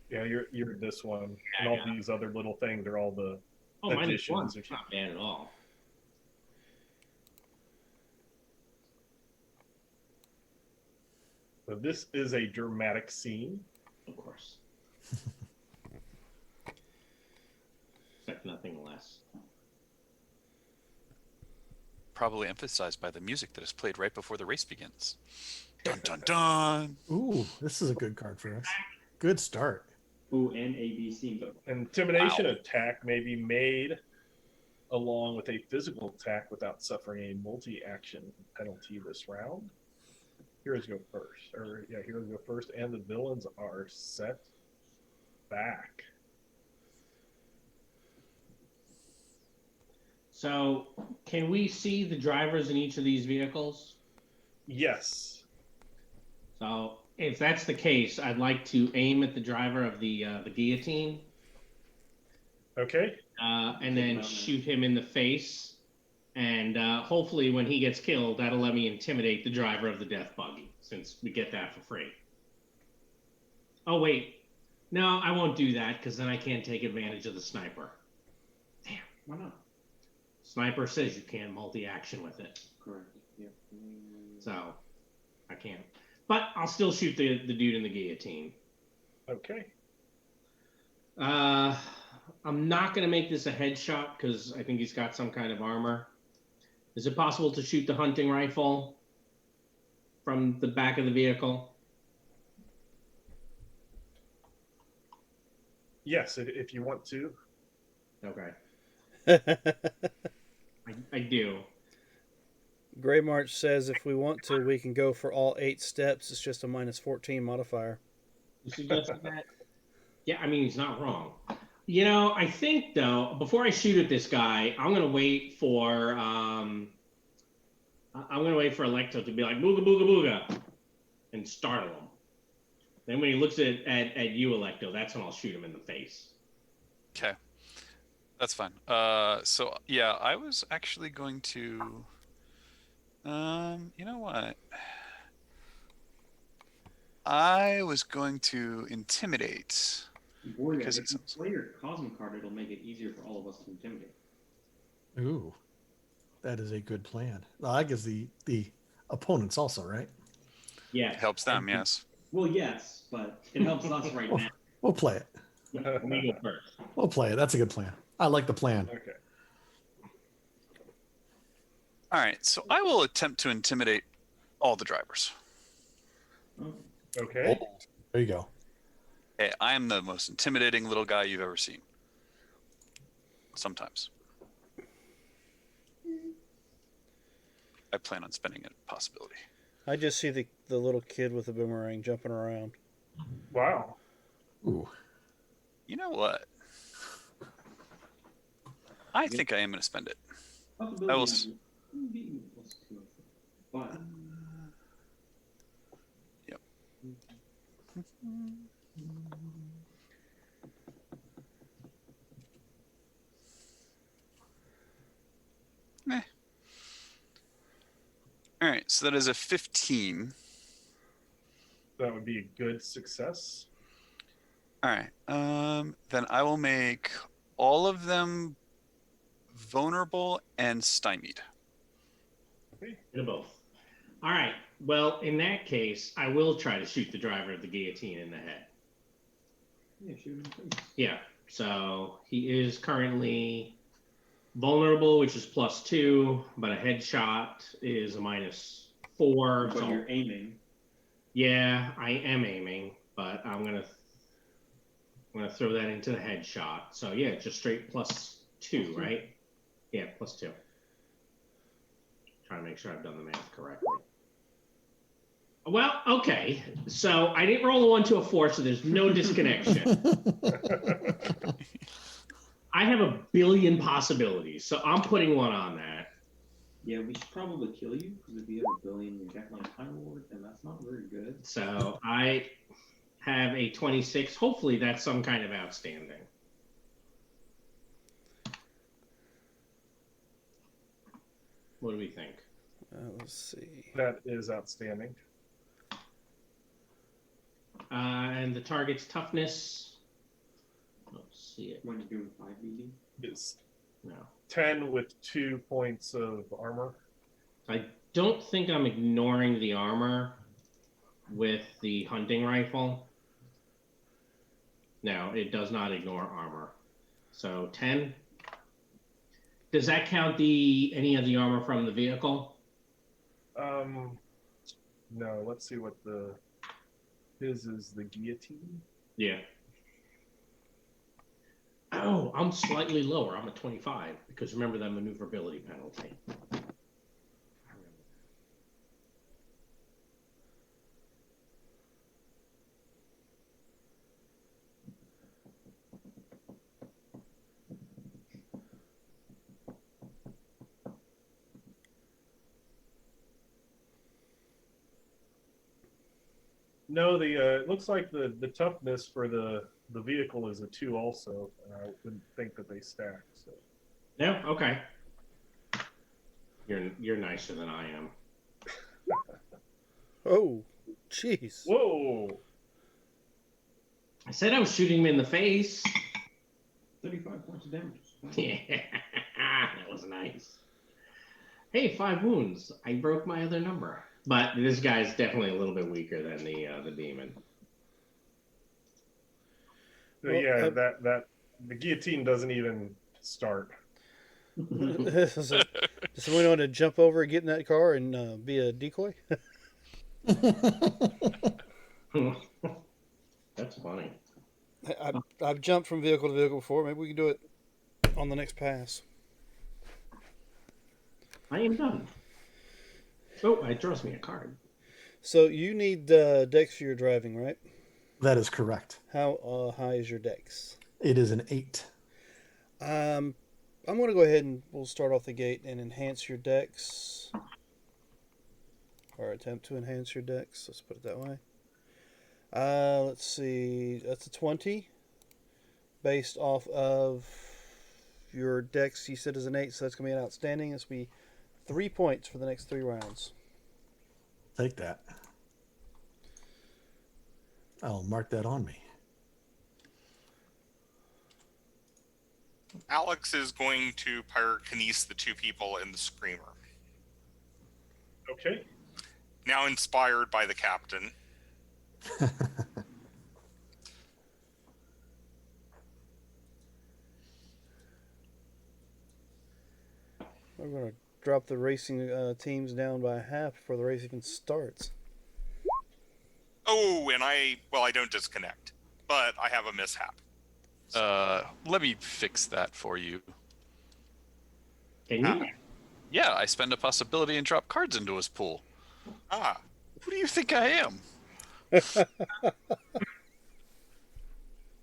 Yeah, you're this one. Yeah, And all these other little things are all the Oh, additions. -1. It's not bad at all. So this is a dramatic scene. Of course. Expect nothing less. Probably emphasized by the music that is played right before the race begins. Dun dun dun. Ooh, this is a good card for us. Good start. Ooh, and ABC. Intimidation Wow. attack may be made along with a physical attack without suffering a multi-action penalty this round. Heroes go first. Heroes go first, and the villains are set back. So, can we see the drivers in each of these vehicles? Yes. So, if that's the case, I'd like to aim at the driver of the guillotine, Okay. and then shoot him in the face. And hopefully, when he gets killed, that'll let me intimidate the driver of the death buggy, since we get that for free. Oh wait, no, I won't do that because then I can't take advantage of the sniper. Damn. Why not? Sniper says you can't multi-action with it, Correct. Yep. so I can't. But I'll still shoot the dude in the guillotine. Okay. I'm not gonna make this a headshot because I think he's got some kind of armor. Is it possible to shoot the hunting rifle from the back of the vehicle? Yes, if you want to. Okay, I do. Gray March says if we want to, we can go for all 8 steps. It's just a -14 modifier. You suggested that? Yeah, I mean, he's not wrong. You know, I think though, before I shoot at this guy, I'm gonna wait for Electo to be like booga booga booga and startle him. Then when he looks at you, Electo, that's when I'll shoot him in the face. Okay, that's fine. So yeah, I was actually going to. You know what? I was going to intimidate. Warrior, Because if it's you play your Cosmo card, it'll make it easier for all of us to intimidate. Ooh, that is a good plan. Well, I guess the opponents also, right? Yeah, It helps them, yes. Well, yes, but it helps us right now. We'll play it. Let me go first. We'll play it. That's a good plan. I like the plan. Okay. All right, so I will attempt to intimidate all the drivers. Okay. There you go. Hey, I am the most intimidating little guy you've ever seen. Sometimes. I plan on spending a possibility. I just see the little kid with the boomerang jumping around. Wow. Ooh. You know what? I think I am going to spend it. I will. But Yep. All right, so that is a 15. That would be a good success. All right. Then I will make all of them vulnerable and stymied. Okay. Do both. All right. Well, in that case, I will try to shoot the driver of the guillotine in the head. yeah, shoot him in the face. Yeah. So he is currently vulnerable, which is +2, but a headshot is a -4. But So you're aiming. yeah, I am aiming, but I'm gonna throw that into the headshot. So yeah, just straight +2, right? Yeah, +2. Trying to make sure I've done the math correctly. Well, okay. So I didn't roll a 1 to a 4, so there's no disconnection. I have a billion possibilities, so I'm putting 1 on that. Yeah, we should probably kill you because if you have a billion, you're definitely a Time Lord, and that's not very good. So I have a 26. Hopefully that's some kind of outstanding. What do we think? Let's see. That is outstanding. And the target's toughness. Let's see it. When you're doing 5 BD. It's No. 10 with 2 points of armor. I don't think I'm ignoring the armor with the hunting rifle. No, it does not ignore armor. So 10. Does that count any of the armor from the vehicle? No, let's see what his is the guillotine. Yeah. Oh, I'm slightly lower. I'm at 25 because remember that maneuverability penalty. No, it looks like the toughness for the vehicle is a 2 also, and I wouldn't think that they stack. So No, okay. You're nicer than I am. Oh, jeez. whoa, I said I was shooting him in the face. 35 points of damage. Yeah, that was nice. Hey, 5 wounds. I broke my other number. But this guy's definitely a little bit weaker than the demon. So, Well, yeah, that the guillotine doesn't even start. So, does someone want to jump over and get in that car and be a decoy? That's funny. I've jumped from vehicle to vehicle before. Maybe we can do it on the next pass. I am done. Oh, it draws me a card. So you need dex for your driving, right? That is correct. How high is your dex? It is an 8. I'm going to go ahead and we'll start off the gate and enhance your dex. Or attempt to enhance your dex. Let's put it that way. Let's see. That's a 20. Based off of your dex, you said is an 8, so that's going to be an outstanding. This will be 3 points for the next 3 rounds. Take that. I'll mark that on me. Alex is going to pyrokinese the 2 people in the screamer. Okay. Now inspired by the captain. We're going to drop the racing teams down by half before the race even starts. Oh, and I don't disconnect, but I have a mishap. Let me fix that for you. Can you? Yeah, I spend a possibility and drop cards into his pool. Ah, Who do you think I am?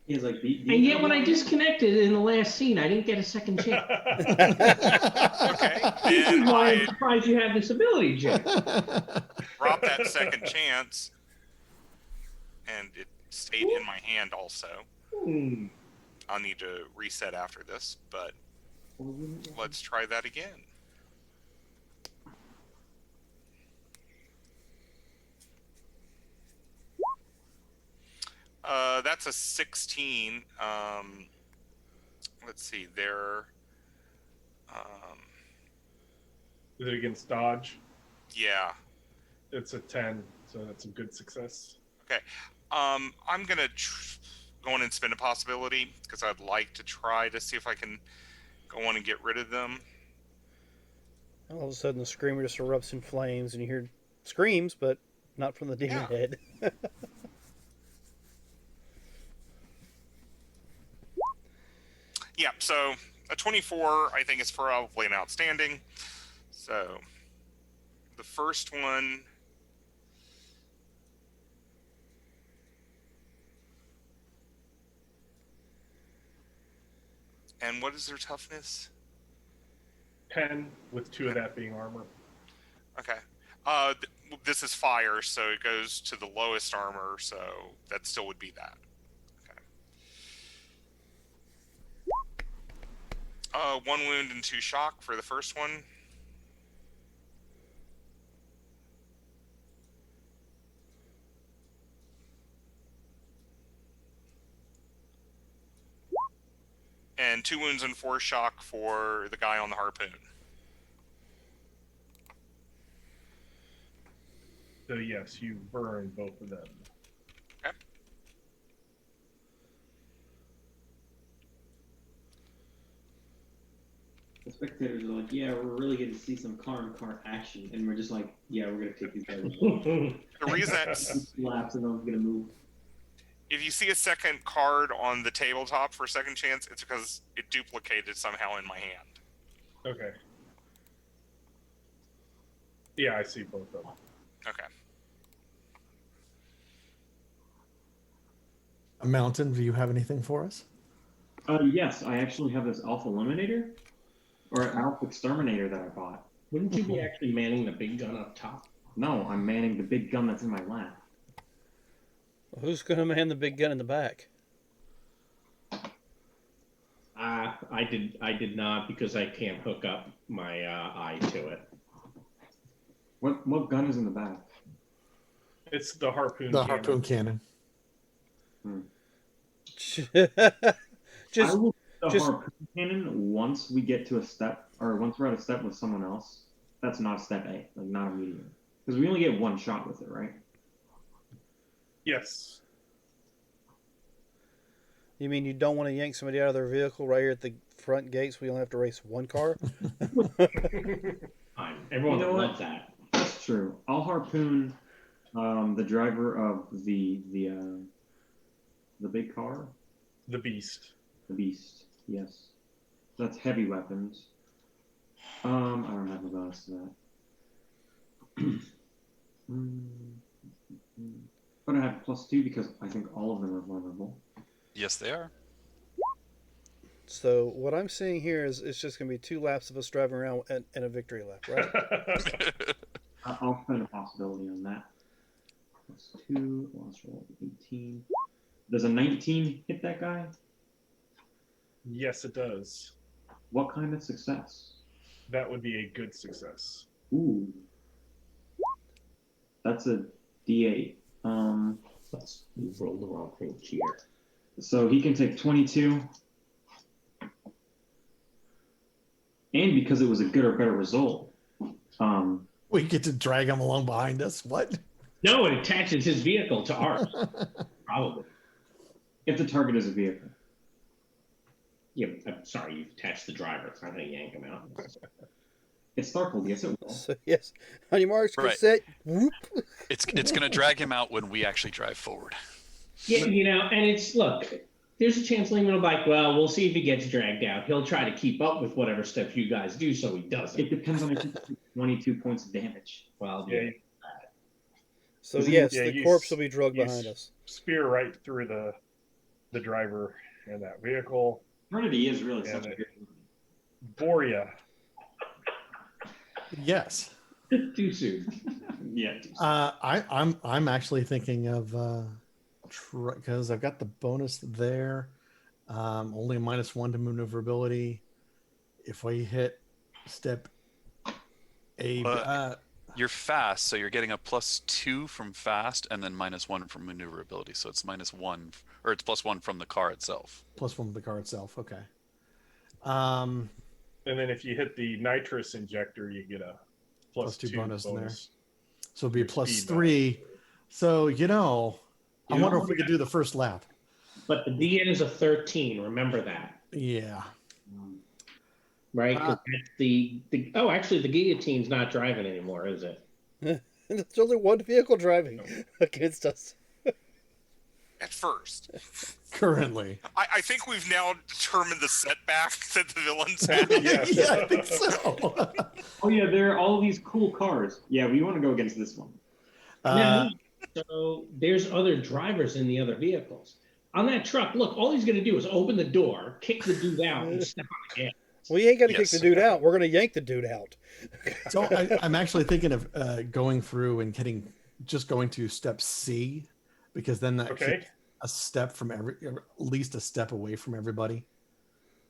He's like, And yet when I disconnected in the last scene, I didn't get a second chance. okay. This is Then why I'm I surprised you have this ability, Jim. drop that second chance, and it stayed in my hand also. I'll need to reset after this, but let's try that again. That's a 16. Let's see, there. Is it against dodge? Yeah. It's a 10, so that's a good success. Okay. I'm gonna go on and spend a possibility because I'd like to try to see if I can go on and get rid of them. All of a sudden, the screamer just erupts in flames, and you hear screams, but not from the demon head. Yeah, so a 24, I think, is probably an outstanding. So the first one. And what is their toughness? 10, with 2 of that being armor. Okay. This is fire, so it goes to the lowest armor, so that still would be that. Okay. 1 wound and 2 shock for the first one. And 2 wounds and 4 shock for the guy on the harpoon. So yes, you burn both of them. Okay. The spectators are like, yeah, we're really going to see some car-on-car action. And we're just like, yeah, we're going to take these guys. The reason Slaps and no one's going to move. if you see a second card on the tabletop for second chance, it's because it duplicated somehow in my hand. Okay. Yeah, I see both of them. Okay. Mountain, do you have anything for us? Yes, I actually have this Alpha Eliminator or Alpha Exterminator that I bought. Wouldn't you be actually manning the big gun up top? No, I'm manning the big gun that's in my lap. Who's going to man the big gun in the back? I did not because I can't hook up my eye to it. What gun is in the back? It's the harpoon. The cannon. harpoon cannon. I just will the just- harpoon cannon once we get to a step, or once we're at a step with someone else. That's not step A, like not immediately, because we only get one shot with it, right? Yes. you mean you don't want to yank somebody out of their vehicle right here at the front gates? We only have to race one car. Fine. Everyone You know would what? love that. That's true. I'll harpoon the driver of the big car, The beast. the beast. Yes, that's heavy weapons. I don't have a bonus to that. But I have +2 because I think all of them are vulnerable. Yes, they are. So what I'm seeing here is it's just going to be 2 laps of us driving around and a victory lap, right? I'll spend a possibility on that. +2, last roll 18. Does a 19 hit that guy? Yes, it does. What kind of success? That would be a good success. Ooh. That's a D8. Let's roll the wrong thing here. So he can take 22. And because it was a good or better result, We get to drag him along behind us. What? No, it attaches his vehicle to ours. Probably. if the target is a vehicle. Yeah, I'm sorry, you've attached the driver. It's not going to yank him out. It's Starkhold, yes it will. So yes, on your marks, get Right. set, whoop. It's gonna drag him out when we actually drive forward. Yeah, you know, and it's, look, there's a chance Lehman will be like, well, we'll see if he gets dragged out. He'll try to keep up with whatever stuff you guys do so he doesn't. It depends on if you take 22 points of damage. Well, Yeah, So Isn't yes, yeah, the you corpse s- will be drugged you behind s- us. spear right through the driver and that vehicle. Eternity is really Yeah, such a that- good Boria. Yes. too soon. Yeah. I'm actually thinking of because I've got the bonus there. Only a -1 to maneuverability. If we hit step A, But- You're fast, so you're getting a +2 from fast, and then -1 from maneuverability. So it's -1, or it's +1 from the car itself. +1 with the car itself. Okay. And then if you hit the nitrous injector, you get a +2 bonus in there. bonus. So it'd be a Speed +3. So I You wonder know, if we could do the first lap. But the DN is a 13. Remember that, Yeah. right? 'Cause that's the oh, actually, the guillotine's not driving anymore, is it? There's only one vehicle driving against us. At first, Currently. I think we've now determined the setback that the villains have. Yes. Yeah, I think so. Oh yeah, there are all these cool cars. Yeah, we want to go against this one. Uh, So there's other drivers in the other vehicles. On that truck, look, all he's going to do is open the door, kick the dude out, and step on the gas. Well, you ain't got to Yes. kick the dude out. We're going to yank the dude out. so I'm actually thinking of going through and going to step C, because then that Okay. keeps a step from at least a step away from everybody.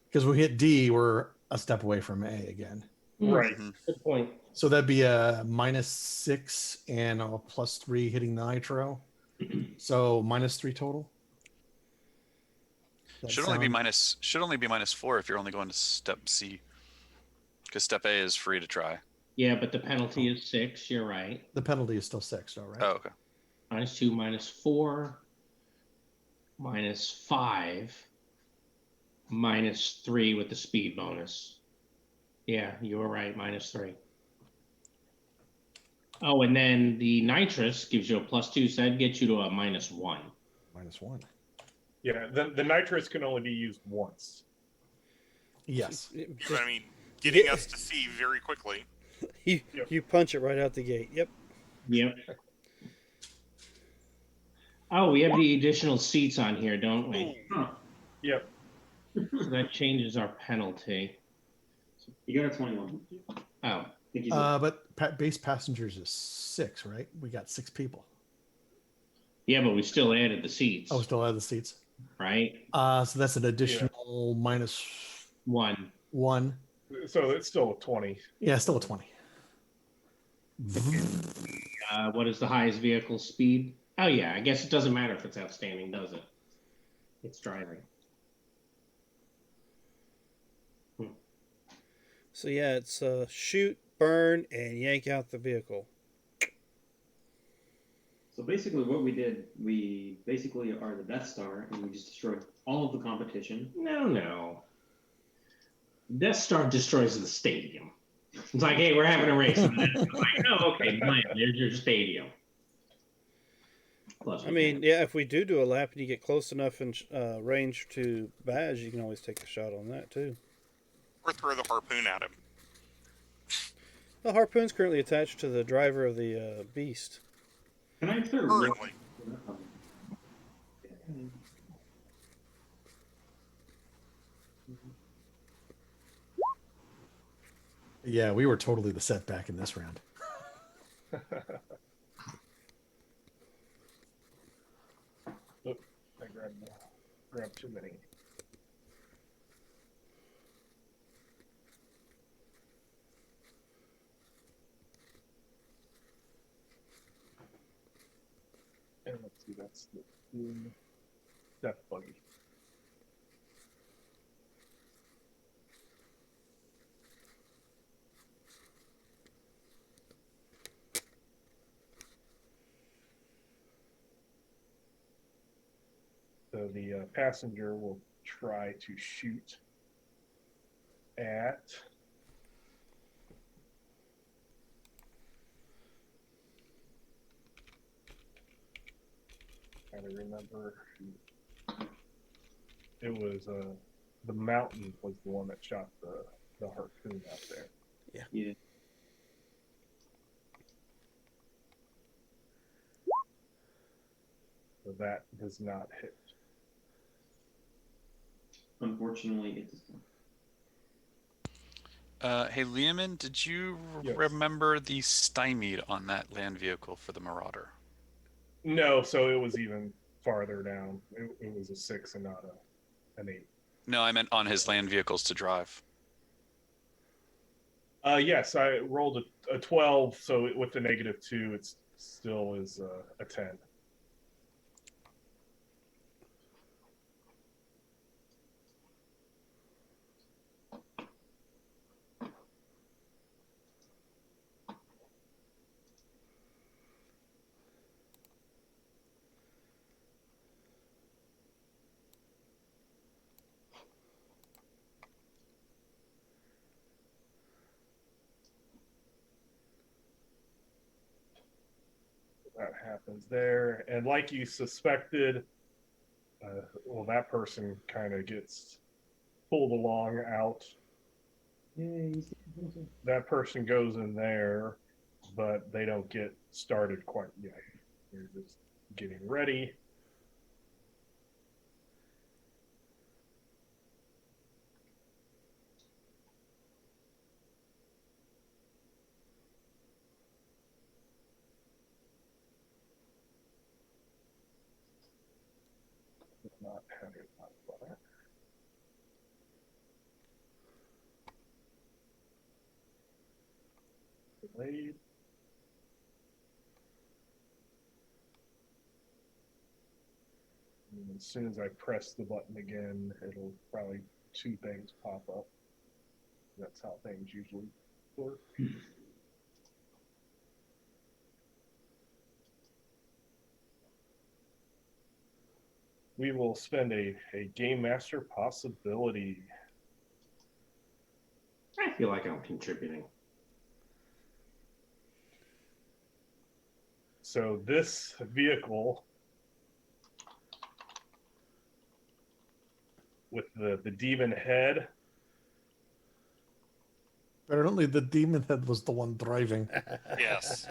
Because we hit D, we're a step away from A again. Right. Good point. So that'd be a -6 and a +3 hitting the nitro. So -3 total. That Should only be sound- -4 if you're only going to step C, because step A is free to try. Yeah, but the penalty is 6. You're right. The penalty is still 6, though, right? Oh, okay. -2, -4, -5, -3 with the speed bonus. Yeah, you were right. -3. Oh, and then the nitrous gives you a +2, so that gets you to a -1. -1. Yeah, the nitrous can only be used once. Yes. But, I mean, getting us to see very quickly. You punch it right out the gate. Yep. Yep. Oh, we have the additional seats on here, don't we? Yep. So that changes our penalty. You got a 21. Oh, I think he's But base passengers is 6, right? We got 6 people. yeah, but we still added the seats, Oh, still have the seats. right? So that's an additional One. -1. So it's still a 20. Yeah, still a 20. What is the highest vehicle speed? Oh yeah, I guess it doesn't matter if it's outstanding, does it? It's driving. So yeah, it's shoot, burn, and yank out the vehicle. So basically, what we did, we basically are the Death Star, and we just destroyed all of the competition. No. Death Star destroys the stadium. It's like, hey, we're having a race. I'm like, oh, okay, fine. There's your stadium. Plus, I mean, yeah, if we do a lap and you get close enough in range to Badge, you can always take a shot on that too. Or throw the harpoon at him. The harpoon's currently attached to the driver of the beast. Can I throw? Currently. Yeah, we were totally the setback in this round. Oop, I grabbed too many. And let's see, that's the Death Buggy. So the passenger will try to shoot at trying to remember. It was the mountain was the one that shot the harpoon out there. Yeah. So that does not hit. Unfortunately, it does not. Hey, Lehman, did you Yes. remember the stymied on that land vehicle for the Marauder? No, so it was even farther down. It was a 6 and not an 8. No, I meant on his land vehicles to drive. Yes, I rolled a 12, so with the -2, it still is a 10. That happens there, and like you suspected, well, that person kind of gets pulled along out. That person goes in there, but they don't get started quite yet. They're just getting ready. Not having fire. Delayed. And as soon as I press the button again, it'll probably 2 things pop up. That's how things usually work. We will spend a Game Master possibility. I feel like I'm contributing. So this vehicle with the demon head. Apparently, the demon head was the one driving. Yes.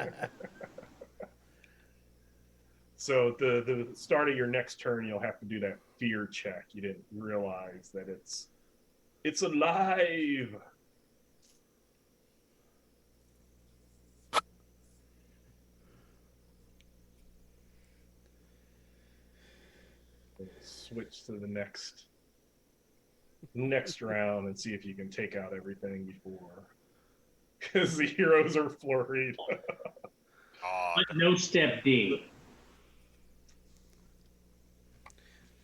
So the start of your next turn, you'll have to do that fear check. You didn't realize that it's alive. Switch to the next round and see if you can take out everything before, because the heroes are flurried. God. No step D.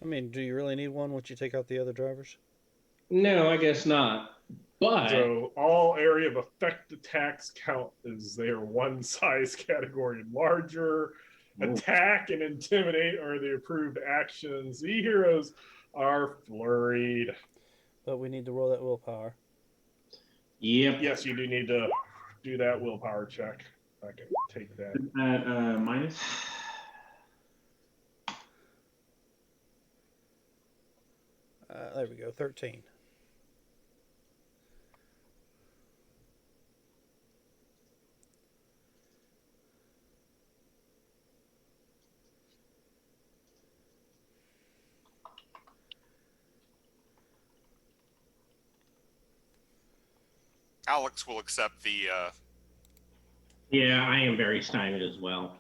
I mean, do you really need one once you take out the other drivers? No, I guess not. But So all area of effect attacks count as they are one size category larger. Oh. Attack and intimidate are the approved actions. The heroes are flurried. But we need to roll that willpower. yep. Yes, you do need to do that willpower check. I can take that. At minus. There we go, 13. Alex will accept the. Yeah, I am very stymied as well.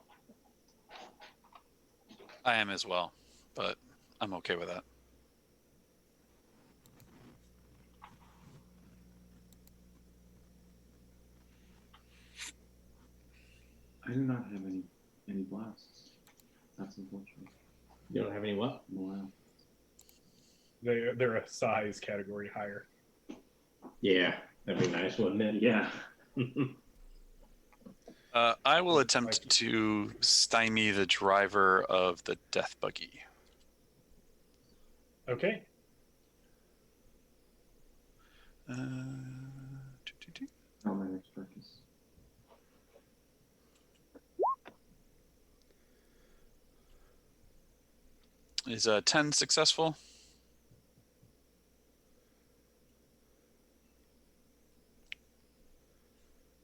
I am as well, but I'm okay with that. I do not have any blasts. That's unfortunate. You don't have any what? Wow. They're a size category higher. Yeah, that'd be nice, wouldn't it? Yeah. I will attempt to stymie the driver of the death buggy. Okay. Not my next purchase. Is 10 successful?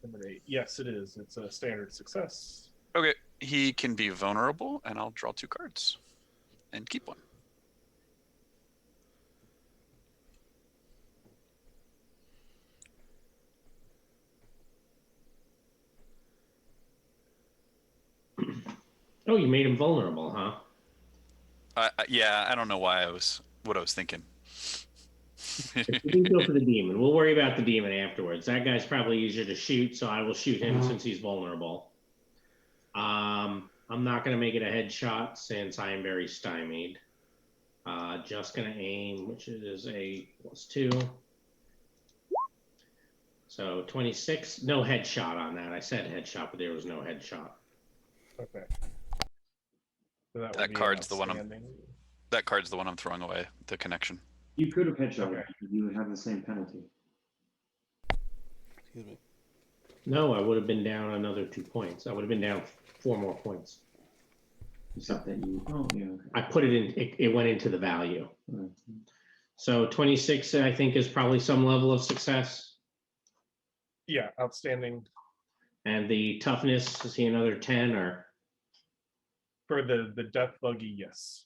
Number 8. Yes, it is. It's a standard success. Okay, he can be vulnerable, and I'll draw 2 cards and keep one. Oh, you made him vulnerable, huh? Yeah, I don't know what I was thinking. You can go for the demon. We'll worry about the demon afterwards. That guy's probably easier to shoot, so I will shoot him since he's vulnerable. I'm not going to make it a headshot since I am very stymied. Just going to aim, which is a +2. So 26. No headshot on that. I said headshot, but there was no headshot. Okay. So That would be card's the one outstanding. That card's the one I'm throwing away. The connection. You could have headshot. Okay. You would have the same penalty. Excuse me. No, I would have been down another 2 points. I would have been down 4 more points. Except that you. Oh yeah. Okay. I put it in. It went into the value. Right. So 26, I think, is probably some level of success. Yeah, outstanding. And the toughness, is he another 10 or? For the death buggy, yes.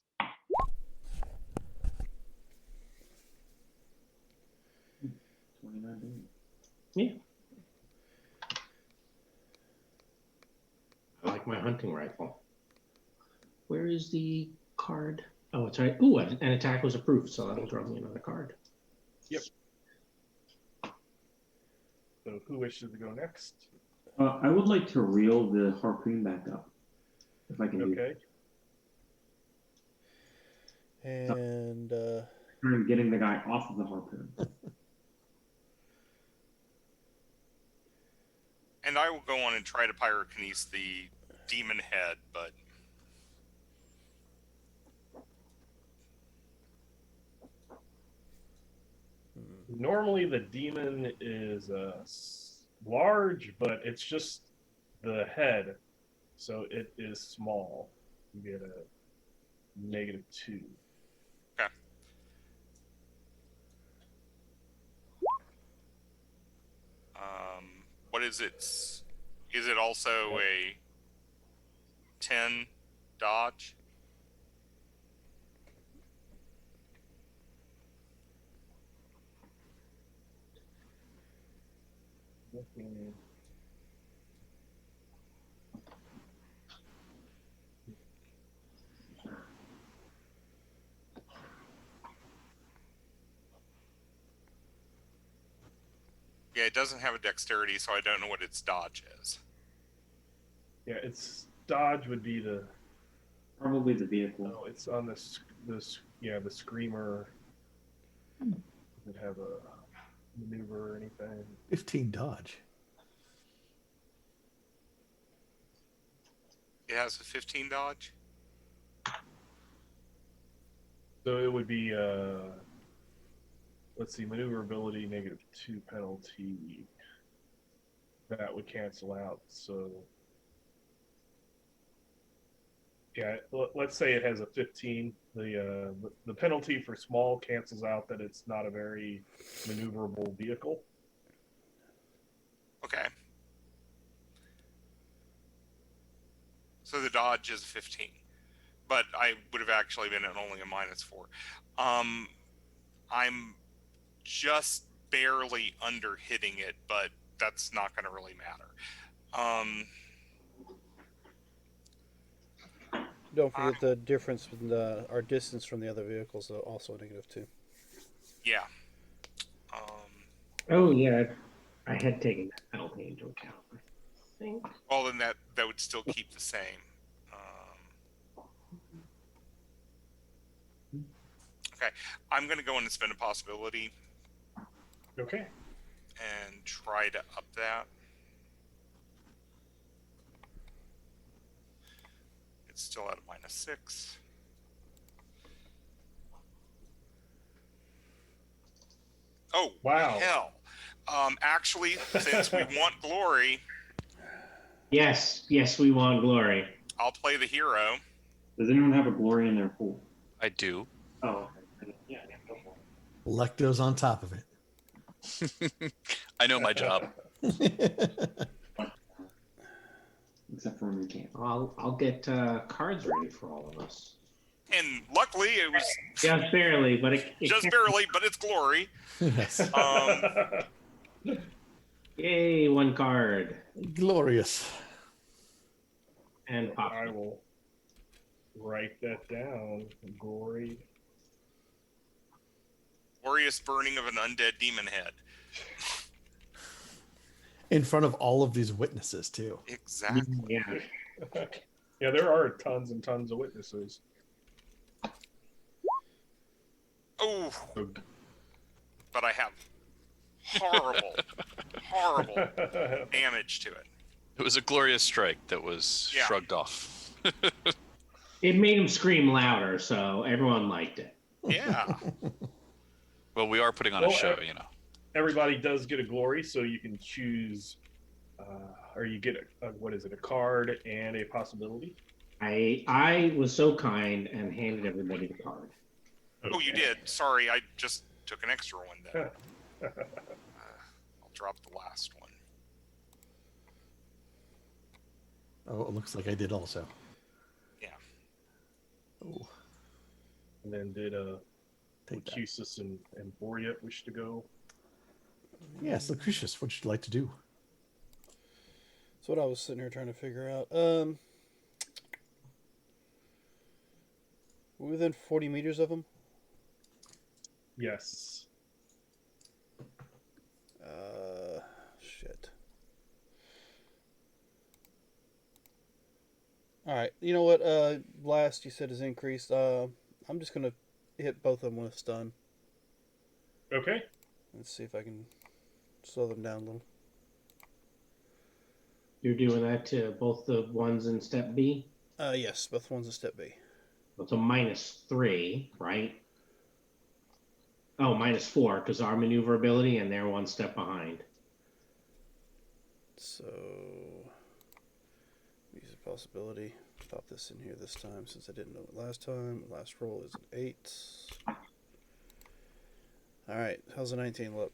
Yeah. I like my hunting rifle. Where is the card? Oh, it's right. Ooh, an attack was approved, so that'll draw me another card. Yep. So who wishes to go next? I would like to reel the harpoon back up, if I can do. Okay. And I'm getting the guy off of the harpoon. And I will go on and try to pyrokinese the demon head, but Normally the demon is large, but it's just the head, so it is small. You get a -2. okay. What is it? Is it also a 10 dodge? Yeah, it doesn't have a dexterity, so I don't know what its dodge is. Yeah, its dodge would be the. Probably the vehicle. No, it's on this yeah, the screamer doesn't have a maneuver or anything. 15 dodge. It has a 15 dodge. So it would be let's see, maneuverability -2 penalty. That would cancel out. So yeah, let's say it has a 15. The penalty for small cancels out that it's not a very maneuverable vehicle. Okay. So the dodge is 15, but I would have actually been at only a -4. I'm just barely under hitting it, but that's not going to really matter. Don't forget the difference with our distance from the other vehicles, also -2. Yeah. Oh yeah, I had taken that penalty into account. I think. Well, then that would still keep the same. Okay, I'm going to go in and spend a possibility Okay. and try to up that. It's still at a -6. Oh, Wow. hell. Actually, since we want glory, Yes, we want glory. I'll play the hero. Does anyone have a glory in their pool? I do. Oh, okay. Yeah, go for Lecto's on top of I know my job. it. Except for when we can't. I'll get cards ready for all of us. And luckily, it was Just barely, but it just can't- barely, but it's glory. Yes. Yay, one card Glorious. and pop. I will write that down. Glory. Glorious burning of an undead demon head. In front of all of these witnesses, too. Exactly. Yeah. Yeah, there are tons and tons of witnesses. Oh, So- but I have horrible damage to it. It was a glorious strike that was Yeah. shrugged off. It made him scream louder, so everyone liked it. Yeah. Well, we are putting on a Well, show, you know. Everybody does get a glory, so you can choose, or you get a card and a possibility. I was so kind and handed everybody the card. Oh, you did. Sorry, I just took an extra one then. I'll drop the last one. Oh, it looks like I did also. Yeah. Oh, And then did take that. Lucusus and Boreat wish to go? Yes, Lucretius, what would you like to do? That's what I was sitting here trying to figure out. We're within 40 meters of them. Yes. Shit. All right. You know what? Blast you said is increased. I'm just gonna hit both of them with a stun. Okay. Let's see if I can slow them down a little. You're doing that to both the ones in step B? Yes, both ones in step B. It's a -3, right? Oh, -4, because our maneuverability and they're one step behind. So, use a possibility. Pop this in here this time since I didn't know it last time. Last roll is an 8. All right, how's the 19 look?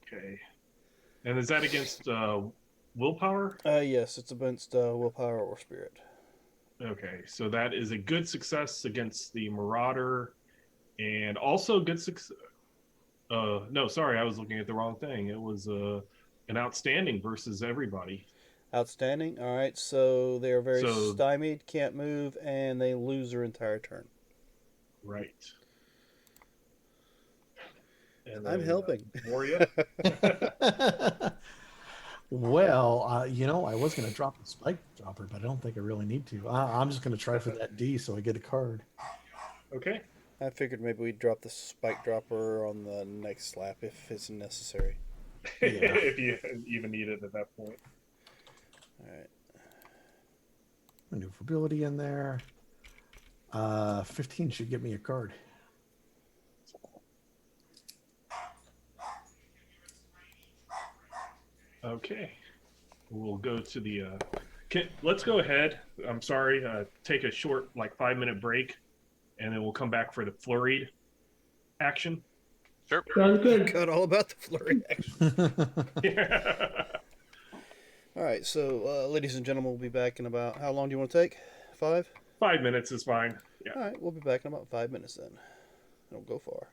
Okay. And is that against willpower? Yes, it's against willpower or spirit. Okay, so that is a good success against the Marauder, and also good success. No, sorry, I was looking at the wrong thing. It was an outstanding versus everybody. Outstanding. All right, so they are very So- stymied, can't move, and they lose their entire turn. Right. And I'm then, helping. Moria. Well, I was going to drop the spike dropper, but I don't think I really need to. I'm just going to try for that D so I get a card. Okay. I figured maybe we'd drop the spike dropper on the next slap if it's necessary. Yeah. If you even need it at that point. All right. Maneuverability in there. 15 should give me a card. Okay. We'll go to the. Let's go ahead. I'm sorry. Take a short, like 5-minute break, and then we'll come back for the flurried action. Sure. Sounds good. Forgot all about the flurry action. Yeah. All right, so ladies and gentlemen, we'll be back in about, how long do you want to take? 5? 5 minutes is fine. Yeah. All right, we'll be back in about 5 minutes then. Don't go far.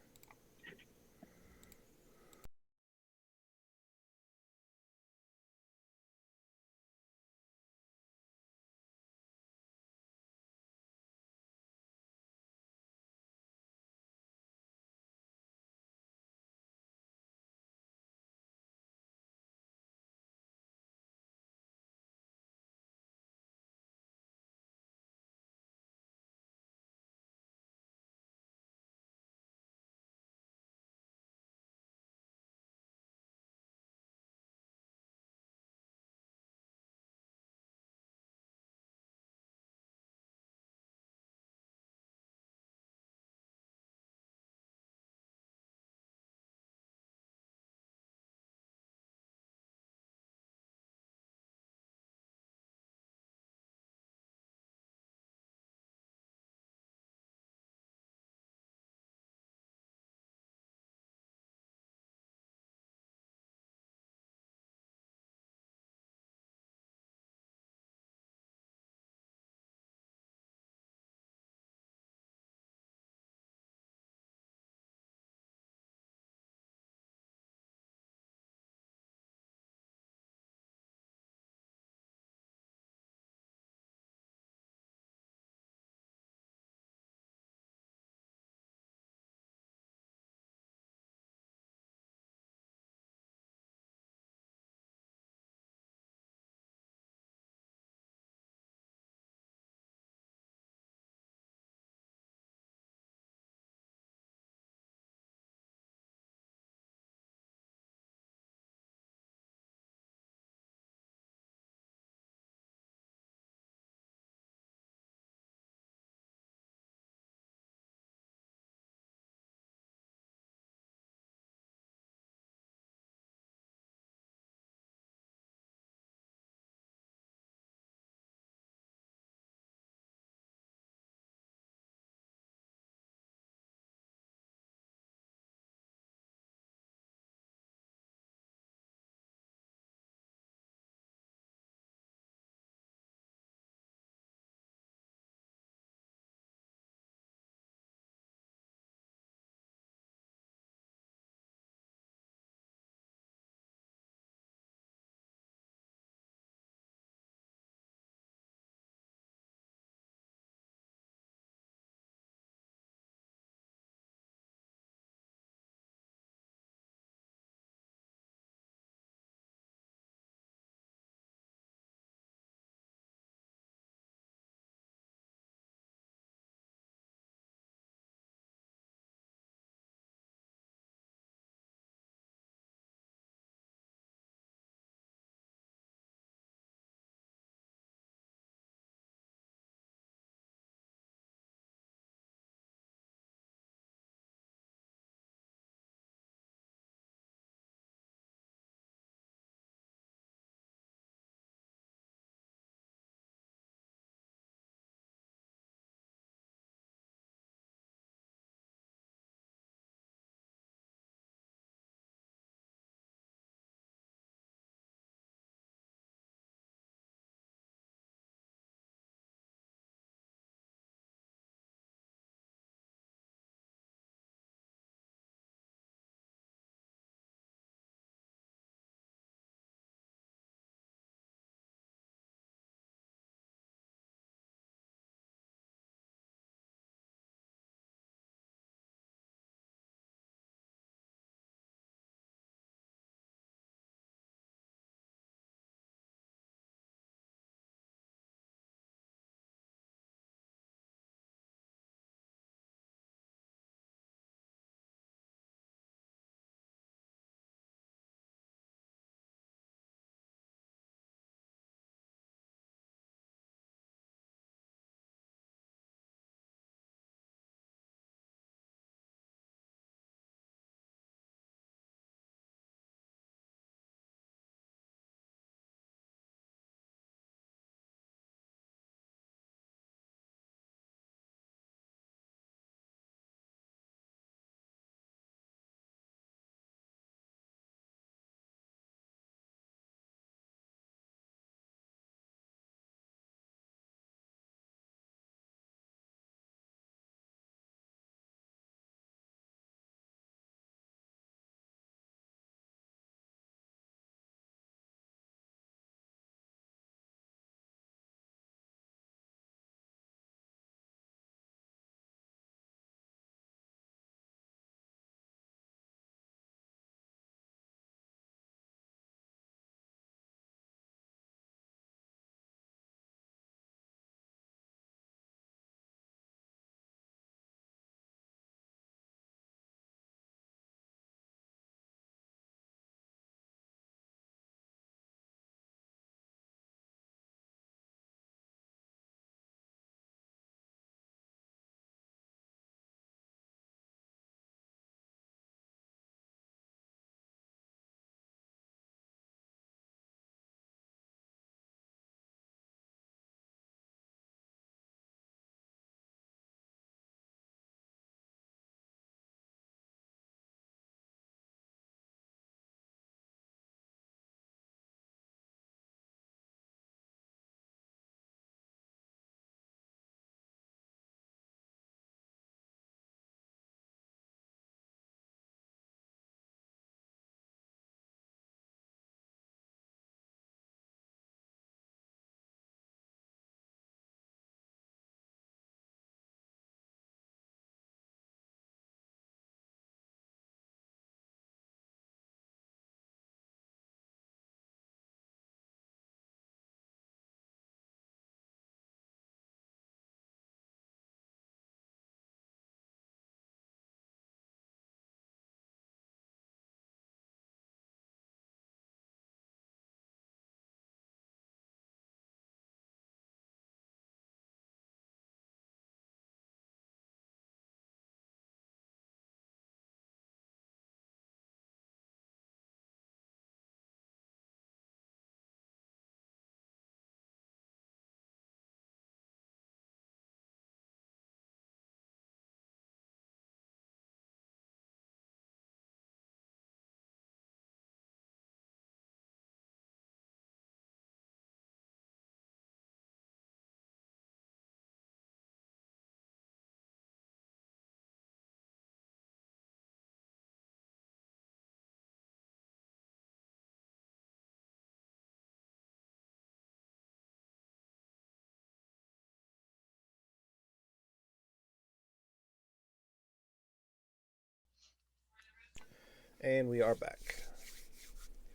And we are back.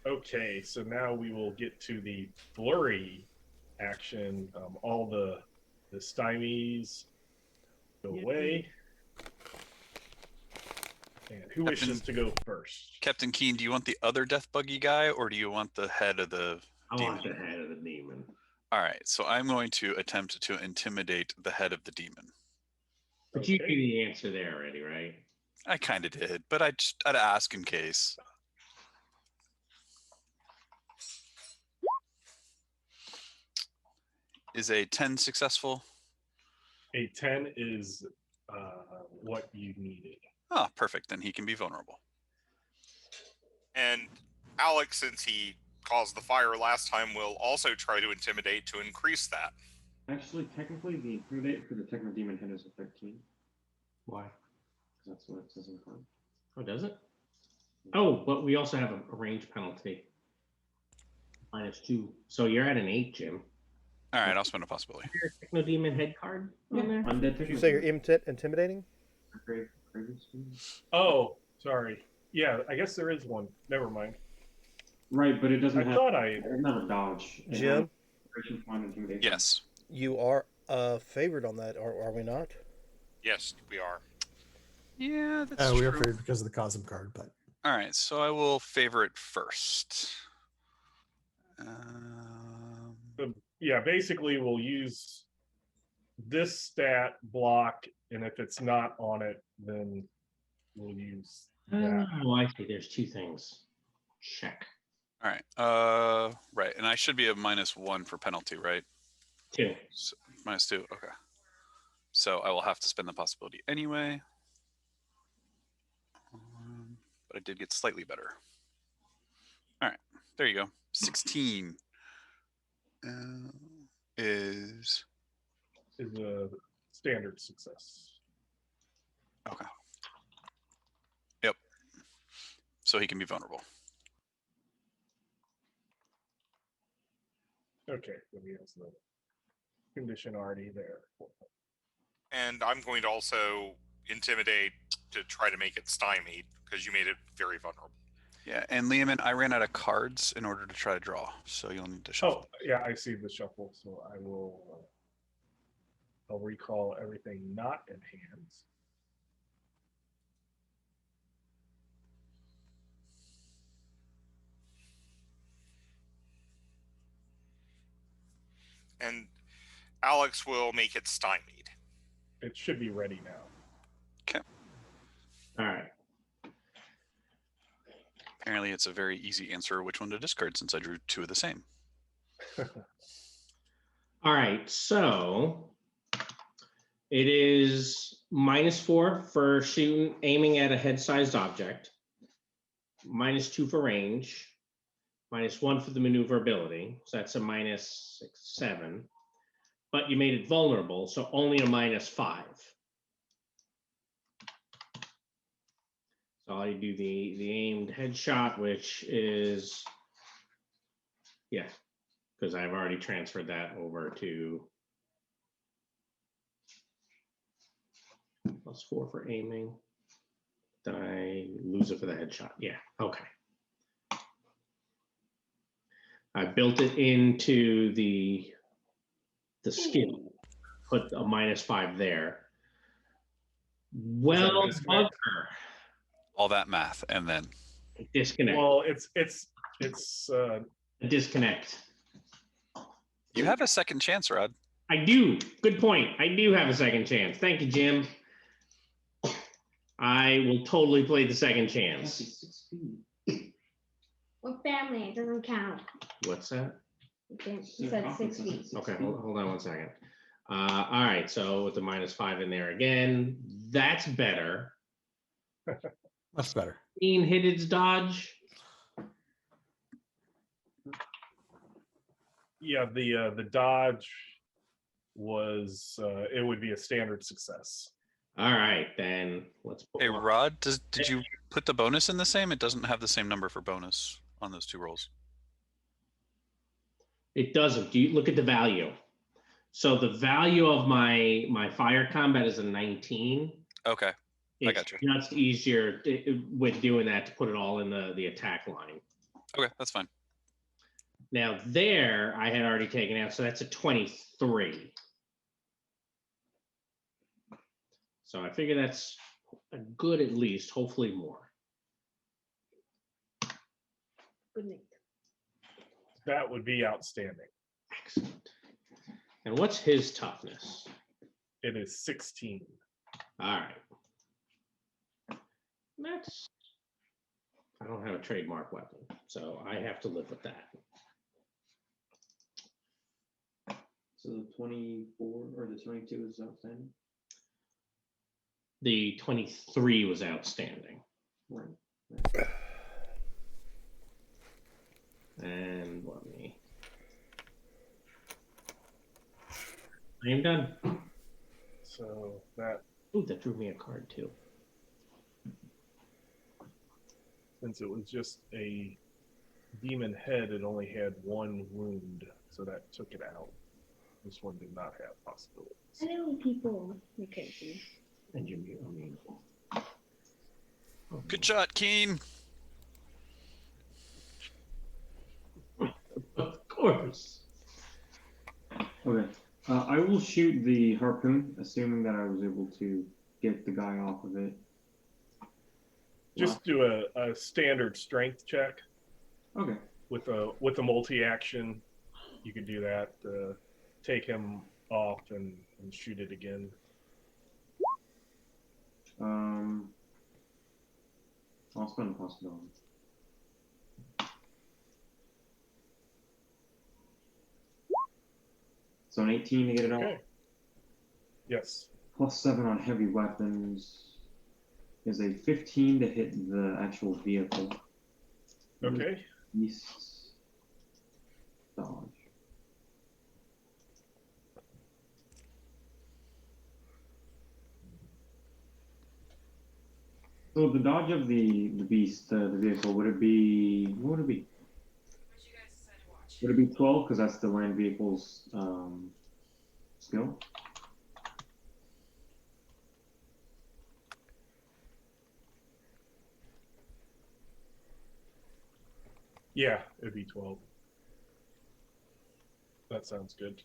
Okay, so now we will get to the flurry action. All the stymies go away. And who wishes to go first? Captain Keen, do you want the other death buggy guy, or do you want the head of the I demon? want the head of the demon. All right, so I'm going to attempt to intimidate the head of the demon. But you knew the answer there already, right? I kind of did, but I'd ask in case. Is a 10 successful? A 10 is what you needed. Oh, perfect. Then he can be vulnerable. And Alex, since he caused the fire last time, will also try to intimidate to increase that. Actually, technically, the intimidate for the Techno Demon head is a 13. Why? Because that's what it says in the card. Oh, does it? Oh, but we also have a range penalty. -2. So you're at an 8, Jim. All right, I'll spend a possibility. Your Techno Demon head card on there? Undead Did you say you're intimidating? Oh, sorry. Yeah, I guess there is one. Never mind. Right, but it doesn't I have. thought It doesn't have a dodge. It Jim? has concentration, point, intimidation. Yes. You are favored on that, are we not? Yes, we are. Yeah, that's We true. are favored because of the Cosm card, but All right, so I will favor it first. Yeah, basically we'll use this stat block, and if it's not on it, then we'll use that. Oh, I see. There's two things. Check. All right. Right, and I should be a -1 for penalty, right? 2. So, -2. Okay. So I will have to spend the possibility anyway. But I did get slightly better. All right, there you go. 16 is a standard success. okay. Yep. So he can be vulnerable. Okay, so he has the condition already there. And I'm going to also intimidate to try to make it stymied, because you made it very vulnerable. Yeah, and Lehman, I ran out of cards in order to try to draw, so you'll need to shuffle. Oh, yeah, I see the shuffle, so I will. I'll recall everything not in hands. And Alex will make it stymied. It should be ready now. Okay. All right. Apparently, it's a very easy answer which one to discard since I drew 2 of the same. All right. So it is -4 for shooting, aiming at a head-sized object. -2 for range. -1 for the maneuverability. So that's a -6, 7. But you made it vulnerable, so only a -5. So I do the aimed headshot, which is, yeah, because I've already transferred that over to +4 for aiming. Did I lose it for the headshot? Yeah, okay. I built it into the skill, put a -5 there. Well, disconnect? bugger. All that math, and then Disconnect. Well, it's A disconnect. you have a second chance, Rod. I do. Good point. I do have a second chance. Thank you, Jim. I will totally play the second chance. 6 feet. We're family. It doesn't count. What's that? He said 6 feet. Okay, hold on one second. All right, so with the -5 in there again, that's better. that's better. Hit its dodge. yeah, the dodge was it would be a standard success. All right, then let's put Hey, Rod, did you put the bonus in the same? It doesn't have the same number for bonus on those 2 rolls. It doesn't. Do you look at the value? So the value of my fire combat is a 19. Okay. It's got you. just easier with doing that to put it all in the attack line. Okay, that's fine. Now there, I had already taken out, so that's a 23. So I figure that's a good at least, hopefully more. Good night. That would be outstanding. Excellent. And what's his toughness? It is 16. All right. That's. I don't have a trademark weapon, so I have to live with that. So the 24 or the 22 is outstanding. The 23 was outstanding. Right. And let me. I am done. So that, Ooh, that drew me a card too. since it was just a demon head, it only had one wound, so that took it out. This one did not have possibilities. Hello, people. You can't see. And you, I mean. Good shot, Keen. Of course. Okay. I will shoot the harpoon, assuming that I was able to get the guy off of it. Just do a standard strength check Okay. with a multi-action. You could do that. Take him off and shoot it again. I'll spend a possibility. So an 18 to get it off. Okay. Yes. Plus 7 on heavy weapons is a 15 to hit the actual vehicle. Okay. East dodge. So the dodge of the beast, the vehicle, would it be, what would it be? Would it be 12? Because that's the land vehicle's skill. Yeah, it'd be 12. That sounds good.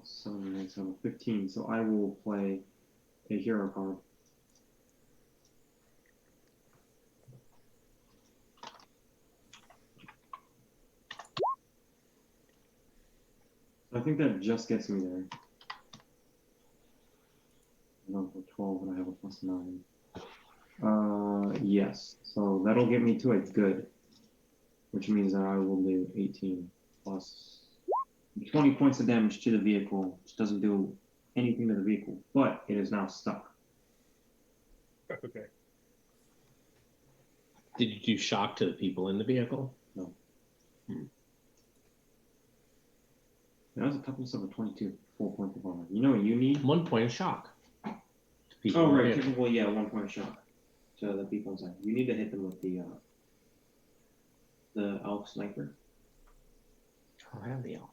7 and 8, so 15. So I will play a hero card. I think that just gets me there. I don't have 12 and I have a plus 9. Yes. So that'll get me to a good, which means that I will do 18 plus 20 points of damage to the vehicle, which doesn't do anything to the vehicle, but it is now stuck. Okay. Did you do shock to the people in the vehicle? No. That was a toughness of a 22, 4 points of armor. You know what you need? 1 point of shock. to people Oh, in the right. vehicle. Capable, yeah, 1 point of shock to the people inside. You need to hit them with the elf sniper. I don't have the elf.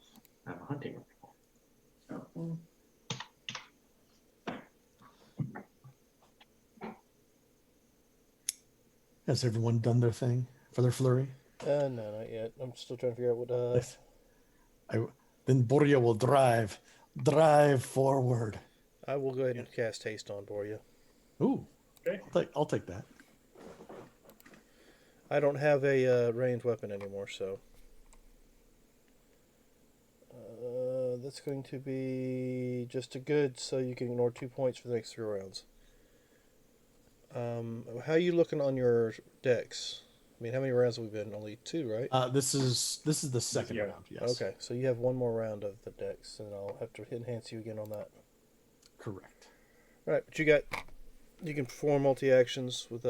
I have a hunting rifle. Oh. Has everyone done their thing for their flurry? No, not yet. I'm still trying to figure out what. Yes. Then Borya will drive forward. I will go ahead and cast haste on Borya. Ooh, Okay. I'll take that. I don't have a ranged weapon anymore, so that's going to be just a good. So you can ignore 2 points for the next 3 rounds. How are you looking on your decks? I mean, how many rounds have we been? Only 2, right? This is the second Yeah. round. Yes. Okay, so you have 1 more round of the decks, and I'll have to enhance you again on that. Correct. All right, but you can perform multi actions with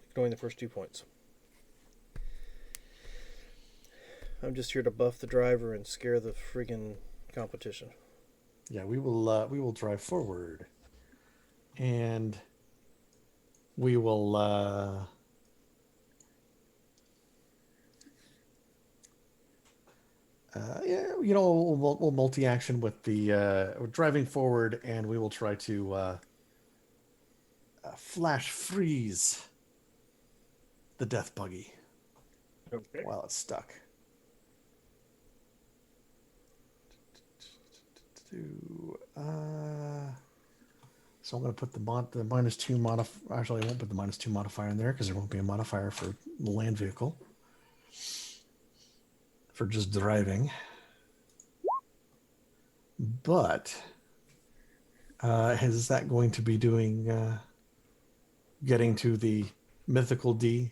ignoring the first 2 points. I'm just here to buff the driver and scare the friggin' competition. Yeah, we will drive forward, and we will. Yeah, we'll multi-action with the we're driving forward, and we will try to flash freeze the death buggy Okay. while it's stuck. So I'm going to put the -2 modifier. Actually, I won't put the -2 modifier in there because there won't be a modifier for the land vehicle for just driving. But is that going to be doing getting to the mythical D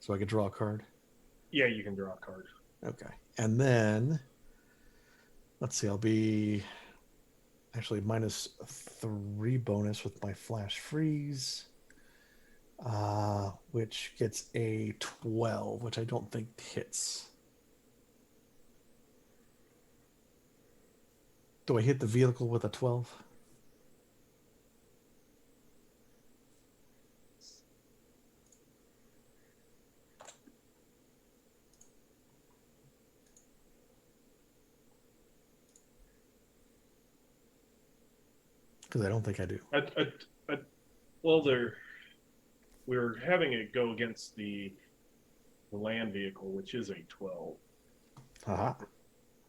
so I could draw a card? Yeah, you can draw a card. Okay. And then let's see, I'll be actually -3 bonus with my flash freeze, which gets a 12, which I don't think hits. Do I hit the vehicle with a 12? Because I don't think I do. Well, we're having it go against the land vehicle, which is a 12. Haha.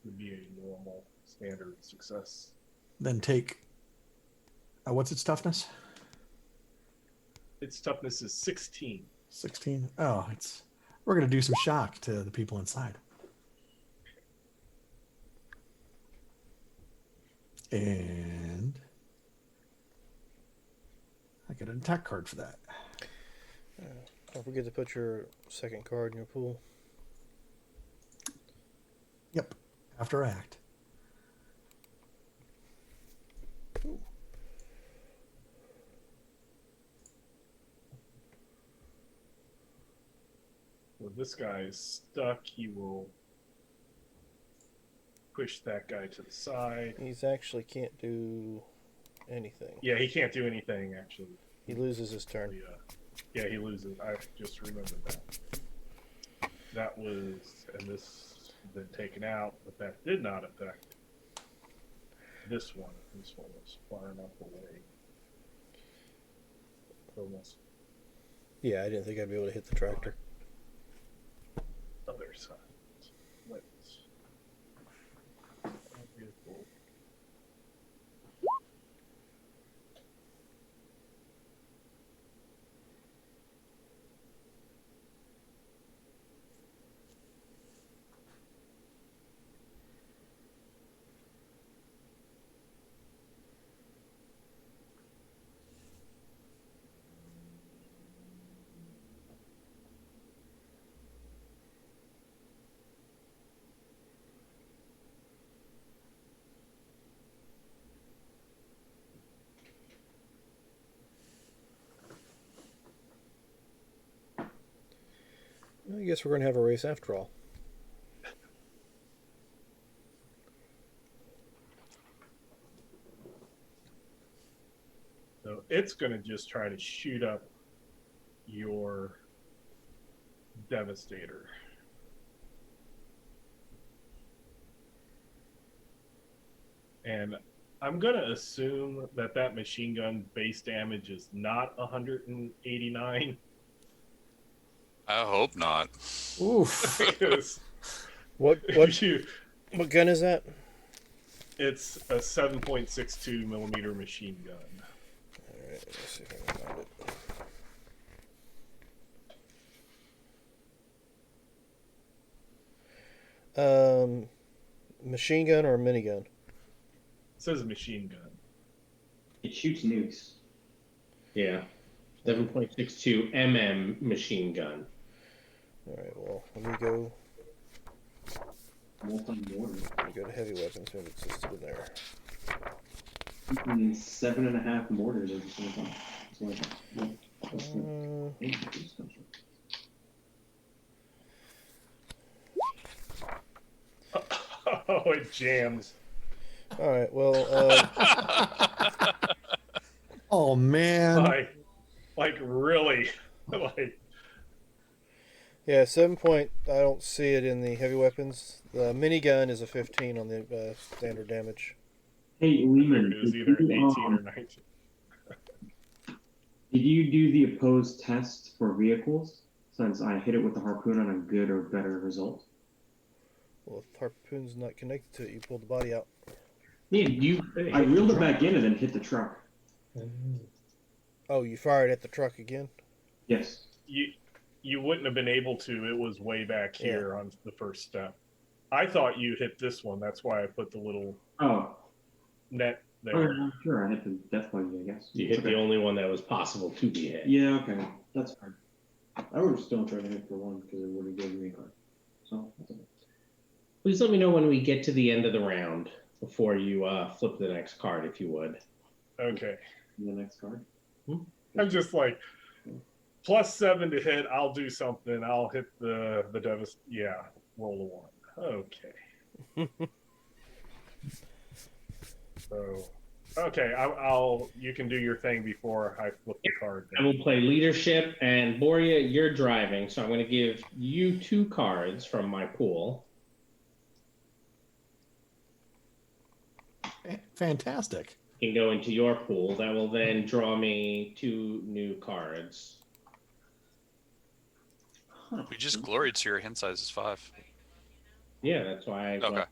Would be a normal standard success. Then take. What's its toughness? Its toughness is 16. 16. Oh, we're gonna do some shock to the people inside. And I get an attack card for that. Don't forget to put your second card in your pool. Yep. After act. When this guy is stuck, he will push that guy to the side. He's actually can't do anything. Yeah, he can't do anything, actually. He loses his turn. Yeah, he loses. I just remembered that. That was, and this has been taken out, but that did not affect this one. This one was far enough away. Almost Yeah, I didn't think I'd be able to hit the tractor. other side. Let's. Vehicle. I guess we're going to have a race after all. So it's going to just try to shoot up your Devastator. And I'm going to assume that machine gun base damage is not 189. I hope not. Oof. What gun is that? It's a 7.62 millimeter machine gun. Alright, let's see if I can find it. Machine gun or a minigun? It says machine gun. It shoots nukes. Yeah. 7.62 mm machine gun. Alright, well, let me go Multi-mortar. to heavy weapons and it's listed in there. Shooting 7.5 mortars every single time. It's like, what's the Uh, aim for this country? Oh, it jams. Alright, well, Oh man. Like really. Like, Yeah, 7 point. I don't see it in the heavy weapons. The minigun is a 15 on the standard damage. Hey, There Lehman, it is, either 18 or 19. did you do the opposed test for vehicles? Since I hit it with the harpoon on a good or better result. Well, if harpoon's not connected to it, you pull the body out. Yeah, you. I reeled it back in and then hit the truck. Oh, you fired at the truck again? Yes. You wouldn't have been able to. It was way back here on the first step. I thought you hit this one. That's why I put the little net there. Oh, sure. I hit the death buggy, I guess. You hit the only one that was possible to be hit. Yeah, okay. That's fine. I would have still tried to hit for one because it would have given me a card. So, that's okay. Please let me know when we get to the end of the round before you flip the next card, if you would. Okay. The next card? I'm just like, +7 to hit. I'll do something. I'll hit the Devastator. Yeah, roll a 1. Okay. So, okay, I'll. You can do your thing before I flip the card. I will play leadership, and Boria, you're driving, so I'm going to give you 2 cards from my pool. Fantastic. Can go into your pool. That will then draw me 2 new cards. We just gloried, so your hand size is 5. Yeah, that's why. Okay.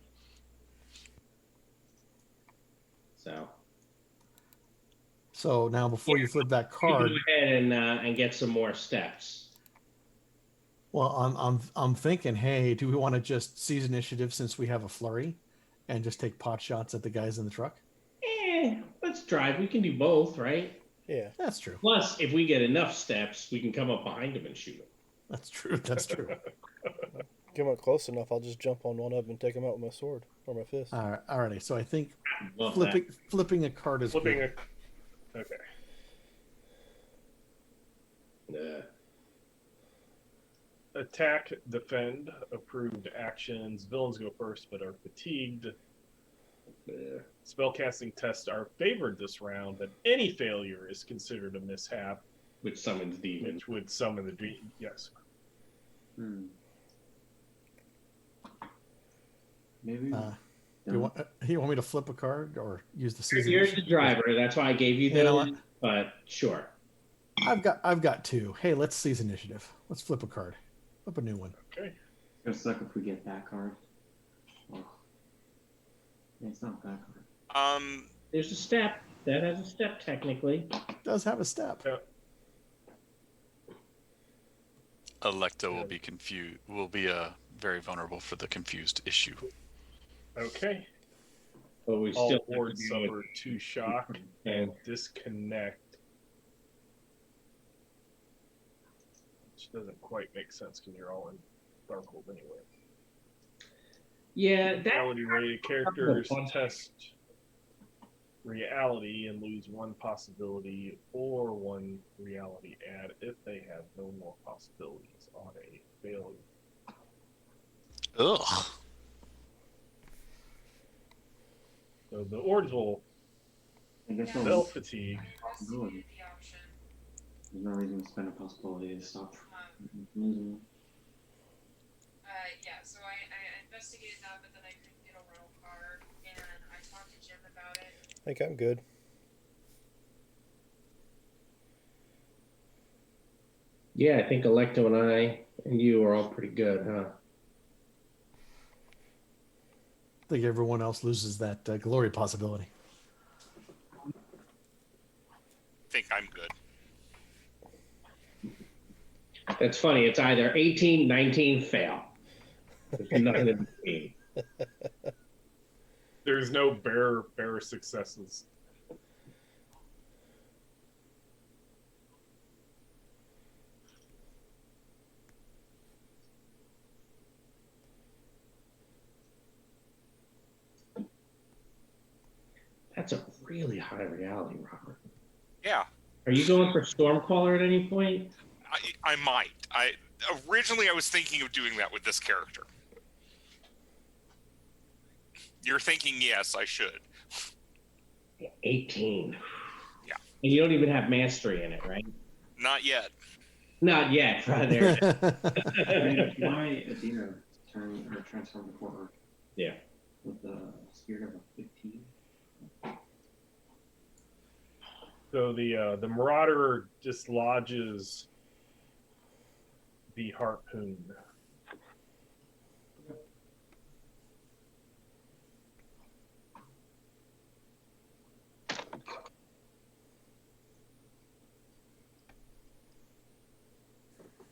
So now, before you flip that You card, go ahead and get some more steps. well, I'm thinking, hey, do we want to just seize initiative since we have a flurry, and just take pot shots at the guys in the truck? Let's drive. We can do both, right? Yeah. That's true. Plus, if we get enough steps, we can come up behind him and shoot him. That's true. That's true. Get them up close enough, I'll just jump on one of them and take them out with my sword or my fist. Alrighty. So I think Love flipping a card is Flipping good. Okay. Attack, defend, approved actions. Villains go first, but are fatigued. Spellcasting tests are favored this round, but any failure is considered a mishap, Which summons demons. which would summon the demon. Yes. Maybe. You want me to flip a card or use the season? You're the driver. That's why I gave you You know those. what? But sure. I've got 2. Hey, let's seize initiative. Let's flip a card. Flip a new one. Okay. It's gonna suck if we get that card. Oh. Yeah, it's not that card. There's a step. That has a step, technically. It does have a step. Electo will be confused. Will be very vulnerable for the confused issue. Okay. But we All still wards suffer 2 shock and disconnect. Which doesn't quite make sense because you're all in Darkhold anyway. Yeah, that Reality rated characters test reality and lose 1 possibility or 1 reality add if they have no more possibilities on a failure. Ugh. So the Ords will I guess they'll fatigue. possibility. There's no reason to spend a possibility to stop losing. Yeah, so I investigated that, but then I couldn't get a rental car, and I talked to Jim about it. I think I'm good. Yeah, I think Electo and I and you are all pretty good, huh? I think everyone else loses that glory possibility. I think I'm good. That's funny. It's either 18, 19, fail. There's nothing in between. There's no bare successes. That's a really high reality, Robert. Yeah, Are you going for Stormcaller at any point? I might. Originally I was thinking of doing that with this character. You're thinking yes, I should. 18. Yeah. And you don't even have mastery in it, right? Not yet. Not yet, brother. Why Adina turn or transform the horror? Yeah. With the spirit of a 15. So the Marauder dislodges the harpoon.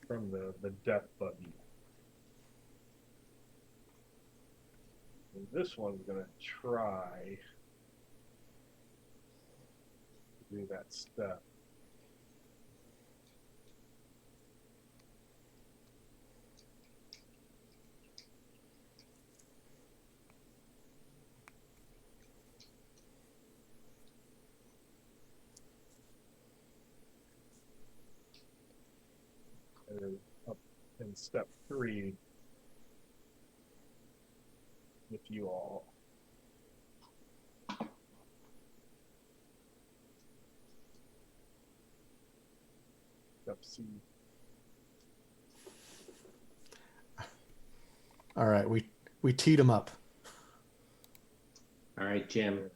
From the death buggy. And this one's gonna try to do that step. And then up in step 3 with you all. Step C. All right, we teed him up. All right, Jim.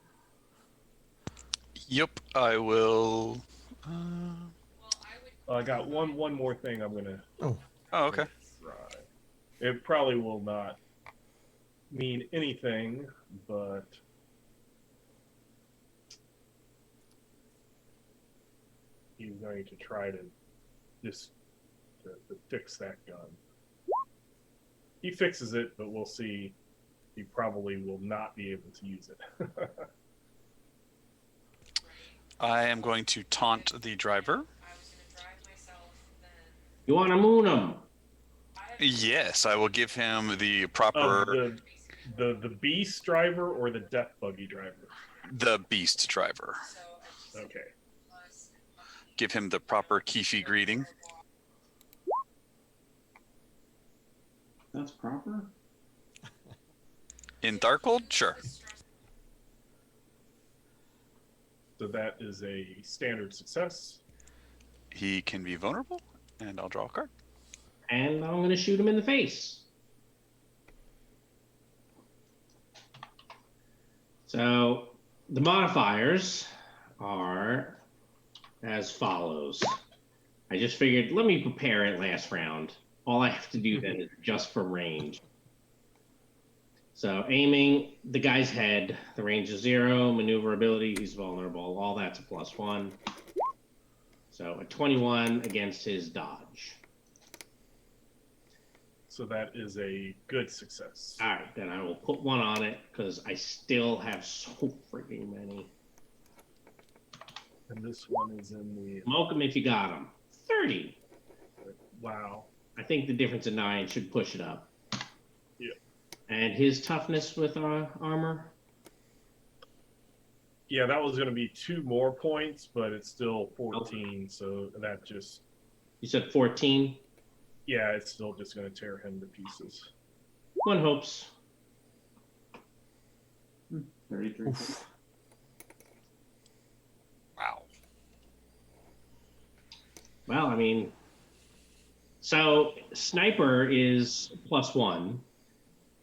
Yep, I will. I got one more thing I'm gonna Oh, okay. try. It probably will not mean anything, but he's going to try to just to fix that gun. He fixes it, but we'll see. He probably will not be able to use it. I am going to taunt the driver. You want to moon him? Yes, I will give him the proper. The beast driver or the death buggy driver? The beast driver. Okay. Give him the proper Kifi greeting. That's proper? In Darkhold? Sure. So that is a standard success. He can be vulnerable, and I'll draw a card. And I'm going to shoot him in the face. So the modifiers are as follows. I just figured, let me prepare it last round. All I have to do then is just from range. So aiming the guy's head, the range is 0, maneuverability, he's vulnerable. All that's a +1. So a 21 against his dodge. So that is a good success. All right, then I will put 1 on it because I still have so freaking many. And this one is in the... Smoke him if you got him. 30. Wow. I think the difference in 9 should push it up. Yeah. And his toughness with armor? Yeah, that was going to be 2 more points, but it's still 14, so that just... You said 14? Yeah, it's still just going to tear him to pieces. One hopes. 33. Oof. Wow. Well, I mean, so sniper is +1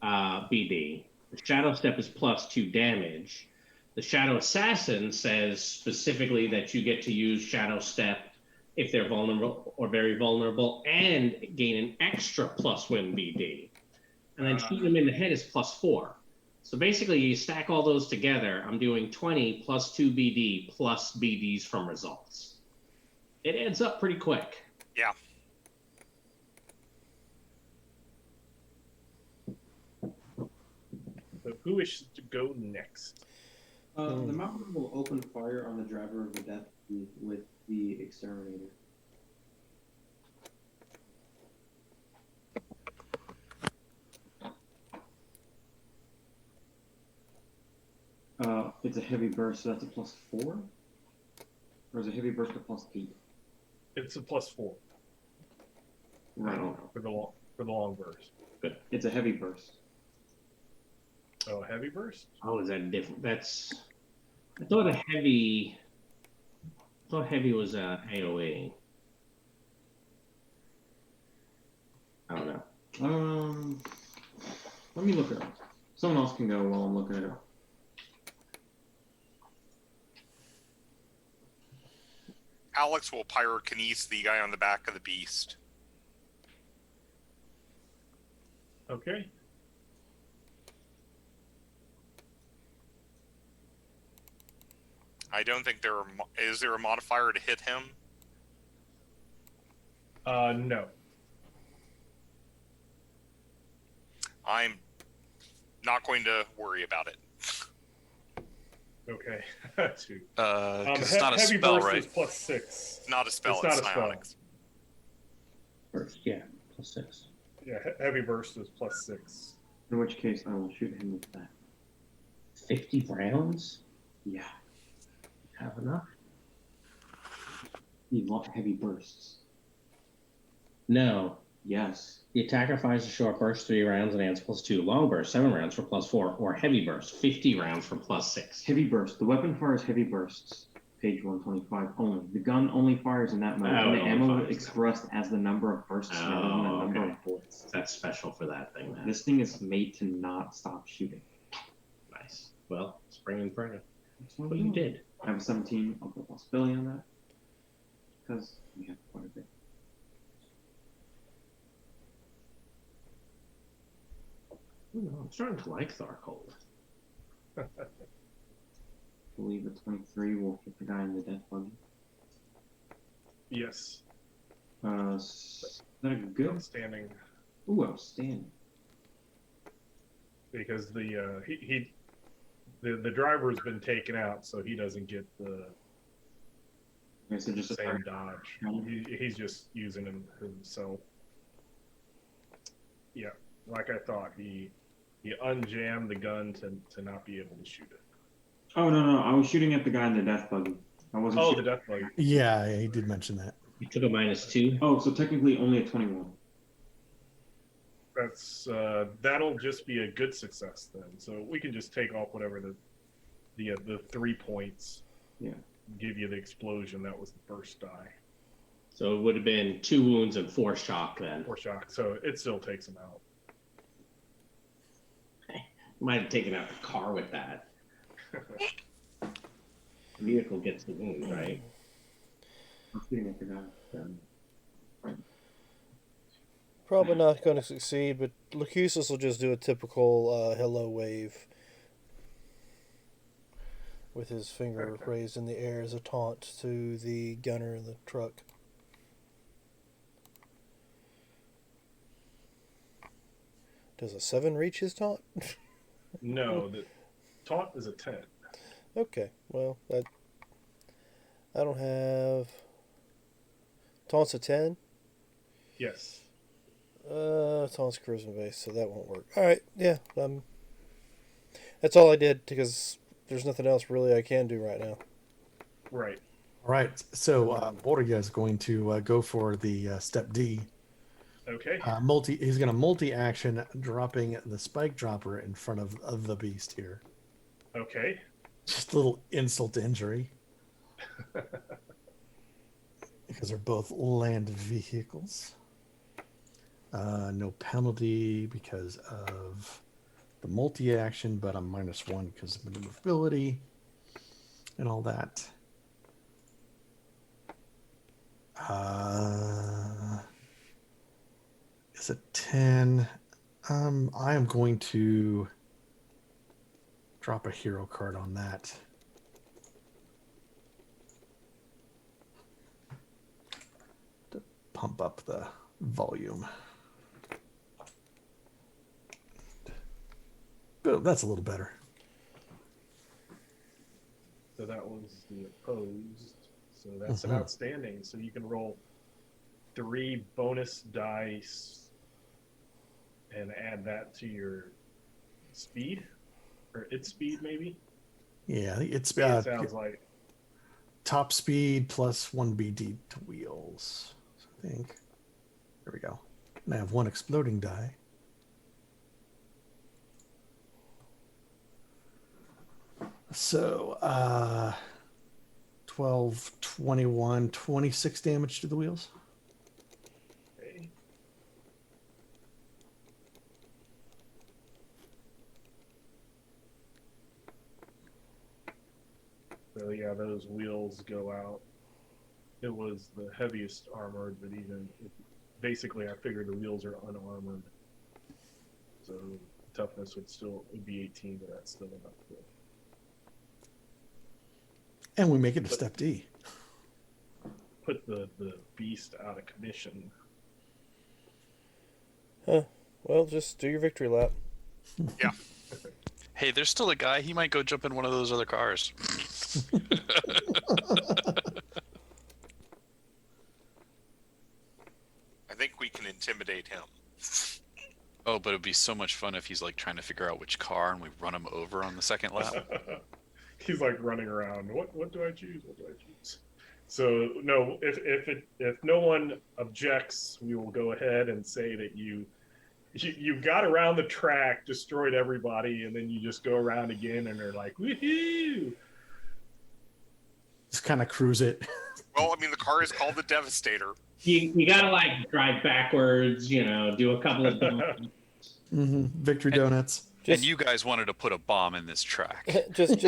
BD. The shadow step is +2 damage. The shadow assassin says specifically that you get to use shadow step if they're vulnerable or very vulnerable and gain an extra +1 BD. And then shoot them in the head is +4. So basically you stack all those together. I'm doing 20 +2 BD plus BDs from results. It adds up pretty quick. Yeah. So who wishes to go next? The mountain will open fire on the driver of the death with the exterminator. It's a heavy burst, so that's a +4? Or is a heavy burst a +8? It's a +4. Right. For the long burst. Good. It's a heavy burst. Oh, heavy burst? Oh, is that different? That's. I thought heavy was AOE. Let me look it up. Someone else can go while I'm looking it up. Alex will pyrokinese the guy on the back of the beast. Okay. I don't think is there a modifier to hit him? No. I'm not going to worry about it. Okay. Two. Because it's not a heavy spell, burst right? is +6. Not a spell, It's not it's a spell. psionics. First, yeah, +6. Yeah, heavy burst is +6. In which case, I will shoot him with that. 50 rounds? Yeah. Have enough? You want heavy bursts. No. Yes. The attacker fires a short burst 3 rounds and adds +2. Long burst 7 rounds for +4. Or heavy burst 50 rounds for +6. Heavy burst. The weapon fires heavy bursts. Page 125 only. The gun only fires in that mode, Oh, and the it only ammo fires expressed as the number of bursts rather than the number okay. of bullets. That's special for that thing, man. This thing is made to not stop shooting. Nice. Well, spring and pray. That's what But you did. I have a 17 of the possibility on that. Because we have quite a bit. Ooh, I'm starting to like Tharcold. I believe a 23 will hit the guy in the death buggy. Yes. Is that a good? Outstanding. Ooh, outstanding. Because the driver's been taken out, so he doesn't get the Okay, so just a same target. dodge. He's just using himself. Yeah, like I thought, he unjammed the gun to not be able to shoot it. Oh no, I was shooting at the guy in the death buggy. I wasn't. Oh, shooting. the death buggy. Yeah, he did mention that. You took a -2. Oh, so technically only a 21. That's that'll just be a good success then. So we can just take off whatever the 3 points. Yeah. Give you the explosion. That was the first die. So it would have been 2 wounds and 4 shock then. 4 shock. So it still takes him out. Might have taken out the car with that. The vehicle gets the wound, right? I'm shooting at the guy. Probably not going to succeed, but Lucusus will just do a typical hello wave with his finger raised in the air as a taunt to the gunner in the truck. Does a 7 reach his taunt? No, the taunt is a 10. Okay, well, I don't have... Taunt's a 10? Yes. Taunt's charisma based, so that won't work. Alright, yeah. That's all I did, because there's nothing else really I can do right now. Right. All right. So, what are you guys going to go for the step D? Okay. He's going to multi-action, dropping the spike dropper in front of the beast here. Okay. Just a little insult to injury. Because they're both land vehicles. No penalty because of the multi-action, but I'm -1 because of maneuverability and all that. Is it 10? I am going to drop a hero card on that. To pump up the volume. But that's a little better. So that was the opposed. So that's an outstanding. So you can roll 3 bonus dice and add that to your speed, or its speed maybe. Yeah, it's It sounds like top speed plus 1 BD to wheels. I think. There we go. And I have 1 exploding die. So 12, 21, 26 damage to the wheels. okay. those wheels go out. It was the heaviest armored, but basically I figured the wheels are unarmored. So toughness would be 18, but that's still enough to. And we make it a step D. Put the beast out of commission. Huh. Well, just do your victory lap. Yeah. Hey, there's still a guy. He might go jump in one of those other cars. I think we can intimidate him. Oh, but it'd be so much fun if he's like trying to figure out which car and we run him over on the second lap. He's like running around. What do I choose? What do I choose? So no, if no one objects, we will go ahead and say that you got around the track, destroyed everybody, and then you just go around again, and they're like, woohoo! Just kind of cruise it. Well, I mean, the car is called the Devastator. You gotta like drive backwards, do a couple of Victory donuts. And you guys wanted to put a bomb in this track. just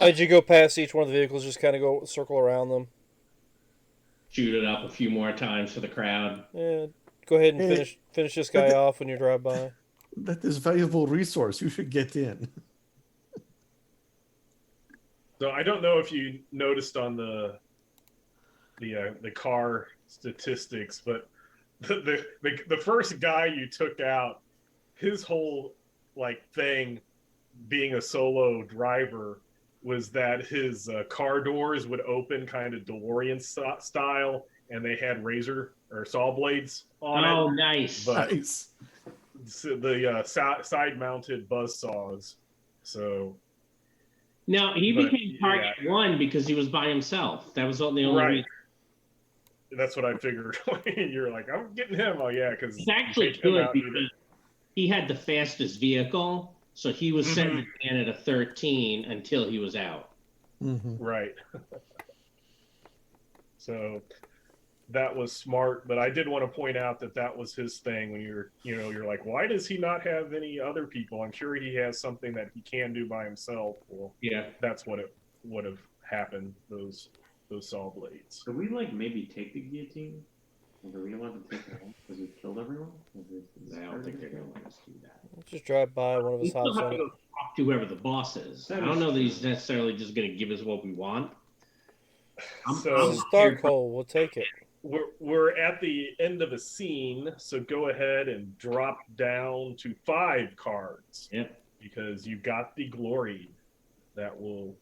as you go past each one of the vehicles, just kind of go circle around them. shoot it up a few more times for the crowd. Yeah, go ahead and finish this guy off when you drive by. That is valuable resource. You should get in. So I don't know if you noticed on the car statistics, but the first guy you took out, his whole thing, being a solo driver, was that his car doors would open kind of DeLorean style, and they had razor or saw blades on it. Oh, nice! But Nice. the side-mounted buzz saws. So. No, he became target one because he was by himself. That was the only reason. That's what I figured. You're like, I'm getting him. Oh yeah, because it's actually good because he had the fastest vehicle, so he was setting the man at a 13 until he was out. Right. So that was smart, but I did want to point out that was his thing. When you're like, why does he not have any other people? I'm sure he has something that he can do by himself. Well, yeah, that's what it would have happened. Those saw blades. Could we maybe take the guillotine? Are we allowed to take it home because we've killed everyone? I don't think they're gonna let us do that. Just drive by one of his houses. We still have to go talk to whoever the boss is. I don't know that he's necessarily just gonna give us what we want. Starcoal, we'll take it. We're at the end of a scene, so go ahead and drop down to 5 cards. Yep. Because you got the glory that will.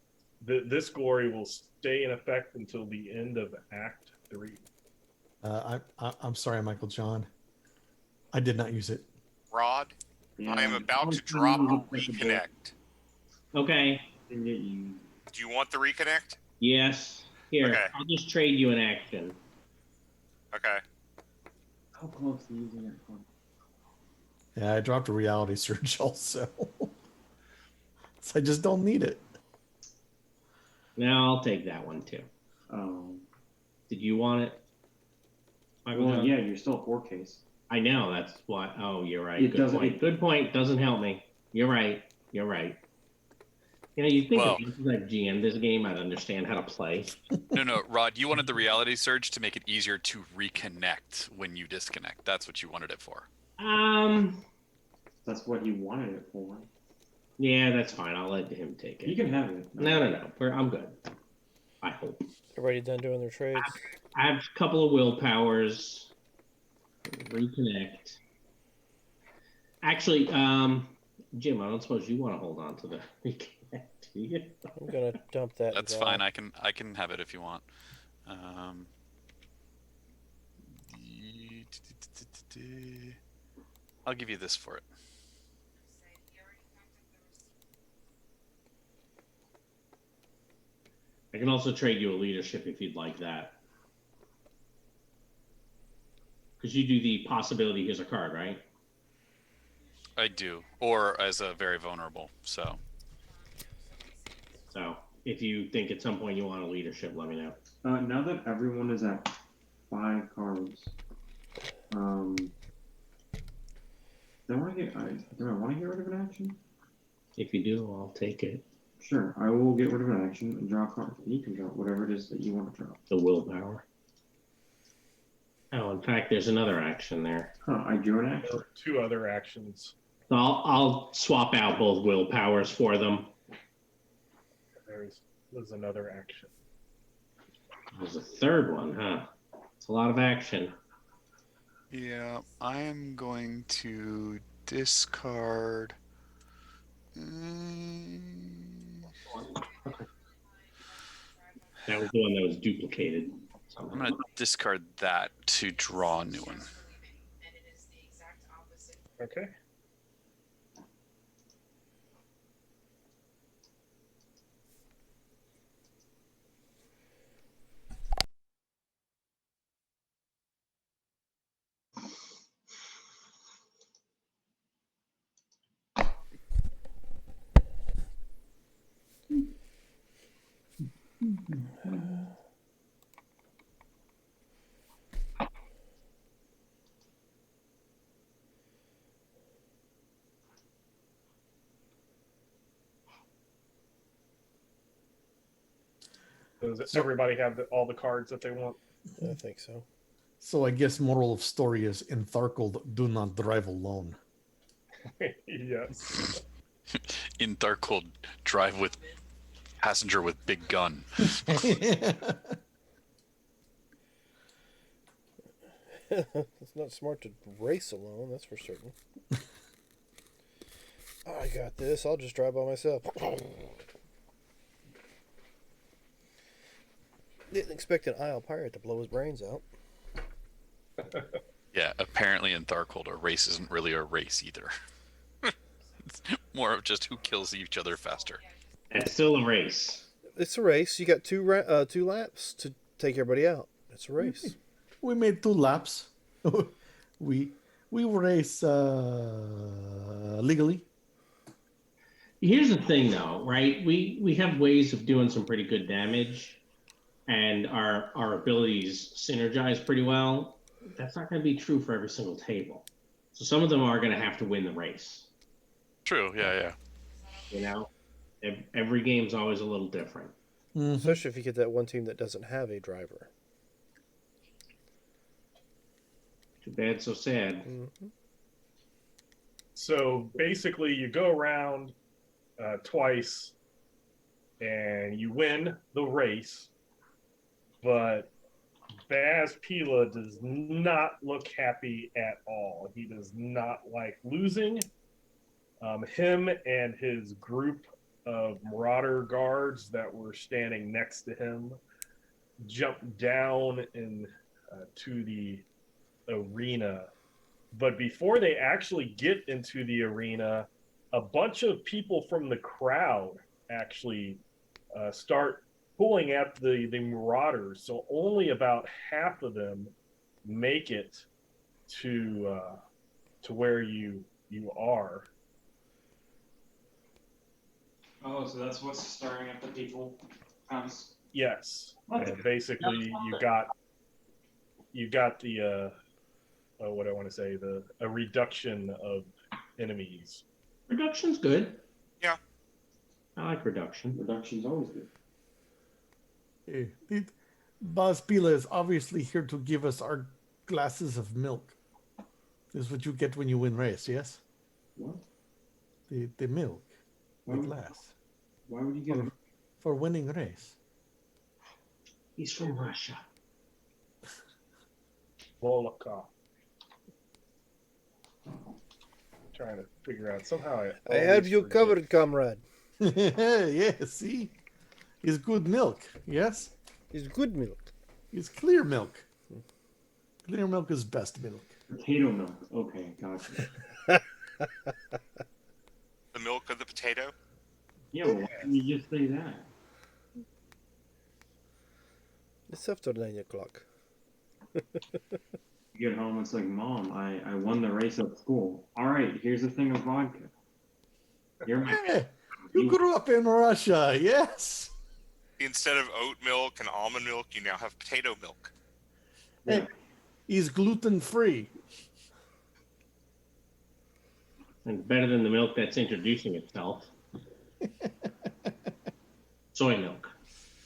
This glory will stay in effect until the end of Act 3. I'm sorry, Michael John. I did not use it. Rod, I am about to drop a reconnect. Okay. Do you want the reconnect? Yes. Here, okay. I'll just trade you an action. Okay. How close to using it for? Yeah, I dropped a reality surge also. So I just don't need it. Now I'll take that one too. Oh. Did you want it? Well, yeah, you're still a 4 case. I know, that's why. Oh, you're right. It Good point. Good point. Doesn't help me. You're right. You're right. You think if I GM this game, I'd understand how to play. No, Rod, you wanted the reality surge to make it easier to reconnect when you disconnect. That's what you wanted it for. That's what he wanted it for. Yeah, that's fine. I'll let him take it. You can have it. No. I'm good. I hope. Everybody done doing their trades? I have a couple of willpowers. Reconnect. Actually, Jim, I don't suppose you want to hold on to the reconnect, do you? I'm gonna dump that. That's fine. I can have it if you want. I'll give you this for it. I can also trade you a leadership if you'd like that. Because you do the possibility here's a card, right? I do, or as a very vulnerable. So if you think at some point you want a leadership, let me know. Now that everyone is at 5 cards, do I want to get rid of an action? If you do, I'll take it. Sure, I will get rid of an action and draw a card. You can draw whatever it is that you want to draw. The willpower. Oh, in fact, there's another action there. Huh, I drew an There action. are 2 other actions. So I'll swap out both willpowers for them. There's another action. There's a third one, huh? It's a lot of action. Yeah, I am going to discard. That was the one that was duplicated. I'm going to discard that to draw a new one. Okay. Does everybody have all the cards that they want? I think so. So I guess moral of story is in Tharkle, do not drive alone. Yes. In Darkhold, drive with passenger with big gun. It's not smart to race alone, that's for certain. I got this. I'll just drive by myself. Didn't expect an Isle pirate to blow his brains out. Yeah, apparently in Darkhold, a race isn't really a race either. It's more of just who kills each other faster. It's still a race. It's a race. You got two laps to take everybody out. It's a race. We made 2 laps. we race legally. Here's the thing, though, right? We have ways of doing some pretty good damage, and our abilities synergize pretty well. That's not going to be true for every single table. So some of them are going to have to win the race. True, yeah. You know, every game's always a little different. Mm-hmm. Especially if you get that one team that doesn't have a driver. Too bad, so sad. Mm-hmm. So basically, you go around twice, and you win the race, but Baz Pila does not look happy at all. He does not like losing. Him and his group of Marauder guards that were standing next to him jumped down to the arena. But before they actually get into the arena, a bunch of people from the crowd actually start pulling at the Marauders. So only about half of them make it to where you are. Oh, so that's what's stirring up the people. Yes, and basically you got the what I want to say, a reduction of enemies. Reduction's good. Yeah. I like reduction. Reduction's always good. Baz Pila is obviously here to give us our glasses of milk. This is what you get when you win race, yes? What? The milk. The Why would- glass. Why would you give him? For winning race. He's from Russia. Volokov. Trying to figure out somehow. I have you forget. covered, comrade. Yeah, see? It's good milk, yes? It's good milk. It's clear milk. Clear milk is best milk. Potato milk. Okay, gotcha. The milk of the potato. Yeah, well, why didn't you just say that? It's after 9 o'clock. You get home, it's like, Mom, I won the race at school. All right, here's a thing of vodka. You're my Hey, you grew up in Russia, yes? Instead of oat milk and almond milk, you now have potato milk. Hey, he's gluten free. And better than the milk that's introducing itself. Soy milk.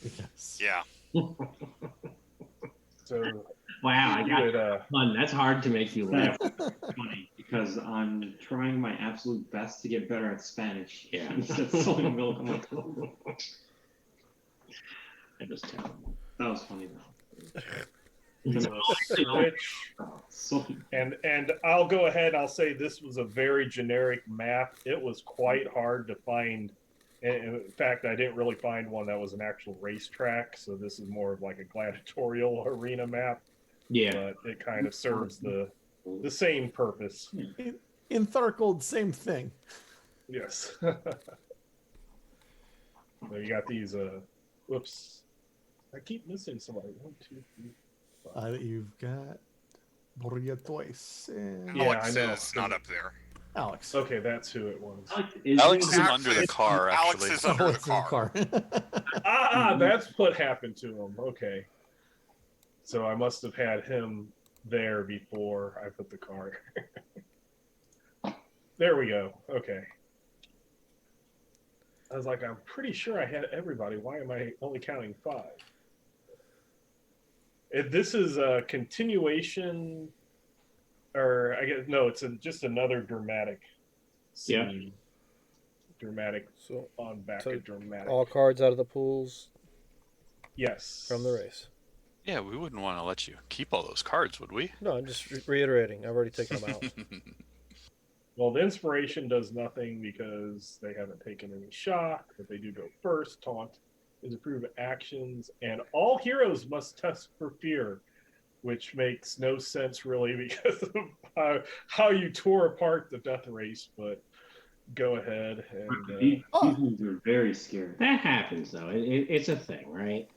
Yes. Yeah. So Wow, I you got would, fun. That's hard to make you laugh. That's funny because I'm trying my absolute best to get better at Spanish. Yeah. You said soy milk. I'm like, That was terrible. that was funny though. switch, and I'll go ahead. I'll say this was a very generic map. It was quite hard to find. In fact, I didn't really find one that was an actual racetrack. So this is more of like a gladiatorial arena map. Yeah. But it kind of serves the same purpose. In Tharkold, same thing. Yes. So you got these. Whoops. I keep missing somebody. 1, 2, 3, 5. You've got Borgia twice. And Yeah, Alex I know. is not up there. Alex. Okay, that's who it was. Alex is under the car, Alex actually. is under Oh, the it's in the car. That's what happened to him. Okay. So I must have had him there before I put the car. There we go. Okay. I was like, I'm pretty sure I had everybody. Why am I only counting 5? This is a continuation, or I guess, no, it's just another dramatic scene. Yeah. Dramatic So, on back so of dramatic. all cards out of the pools Yes. from the race. Yeah, we wouldn't want to let you keep all those cards, would we? No, I'm just reiterating. I've already taken them out. Well, the inspiration does nothing because they haven't taken any shock, but they do go first. Taunt is approved actions, and all heroes must test for fear, which makes no sense really because of how you tore apart the death race. But go ahead and These ones are very scary. That happens, though. It's a thing, right?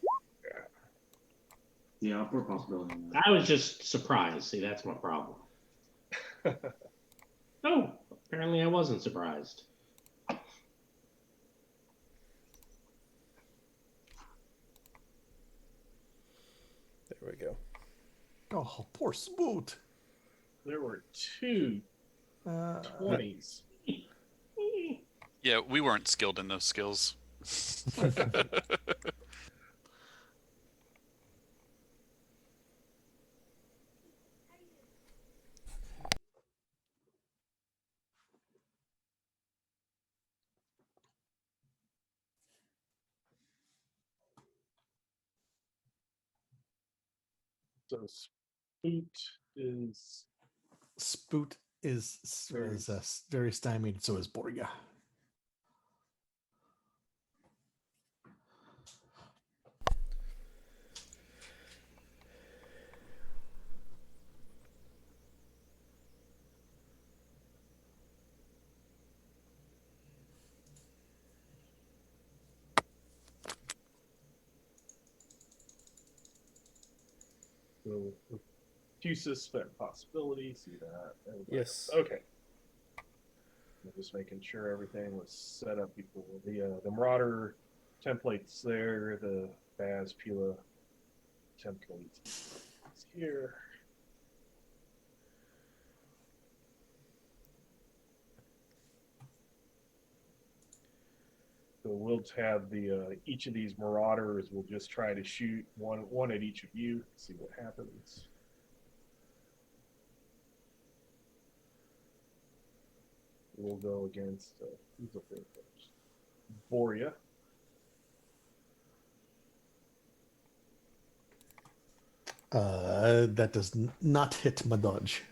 Yeah, upward possibility. I was just surprised. See, that's my problem. Oh, apparently I wasn't surprised. There we go. Oh, poor Smoot. there were 2 20s. Yeah, we weren't skilled in those skills. So Spoot is very stymied, so is Borgia. so few suspect possibilities. See that? Everybody Yes. else. Okay. I'm just making sure everything was set up before the Marauder templates there. The Baz Pila template is here. So we'll have the each of these Marauders. We'll just try to shoot one at each of you. See what happens. We'll go against who's up there first? Boria. That does not hit my dodge.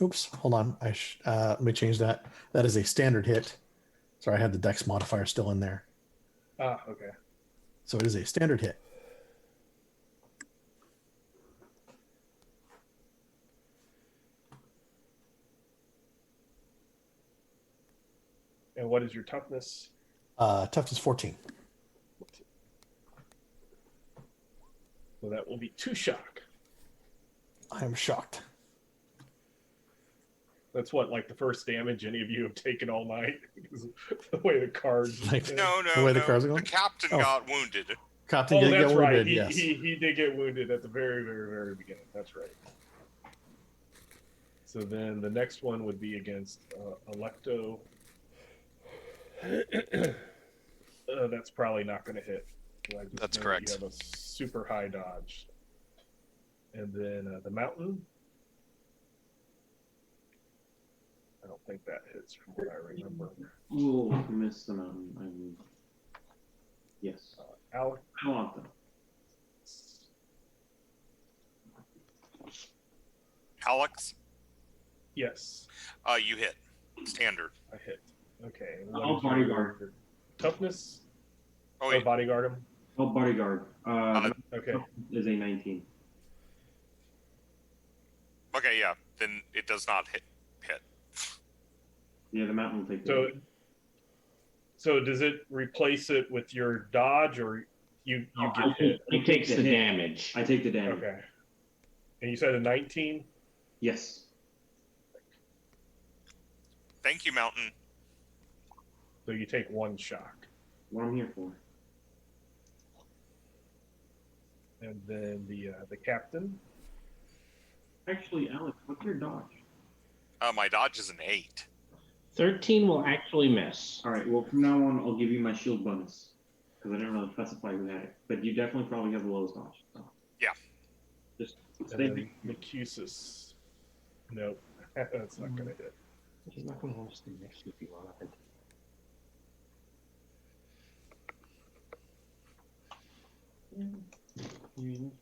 Oops, hold on. Let me change that. That is a standard hit. Sorry, I had the dex modifier still in there. Ah, okay. So it is a standard hit. And what is your toughness? Toughness 14. So that will be 2 shock. I am shocked. That's what, like the first damage any of you have taken all night? Because the way the cards. No, The way the no. cards are The going? captain Oh. got wounded. Captain Oh, did that's get right. wounded, He, yes. he did get wounded at the very, very, very beginning. That's right. So then the next one would be against Electo. That's probably not going to hit. I just That's know that correct. You have a super high dodge. And then the mountain. I don't think that hits from what I remember. We'll miss the mountain. I mean, yes. Alex. I want them. Alex, Yes, you hit. Standard. I hit. Okay. I'll is your bodyguard. toughness? Oh, Or wait. bodyguard him? I'll bodyguard. Okay. Is a 19. Okay, yeah. Then it does not hit. Yeah, the mountain will take So, it. so does it replace it with your dodge, or you get hit? He takes the damage. I take the damage. Okay. And you said a 19? Yes. Thank you, Mountain. So you take one shock. What I'm here for. And then the captain. Actually, Alex, what's your dodge? My dodge is an 8. 13 will actually miss. All right. Well, from now on, I'll give you my shield bonus because I didn't really specify who had it. But you definitely probably have the lowest dodge. So. Yeah. Just And stay. then Mercusus. Nope. That's not going to hit. He's not going to want to stay next to you long enough.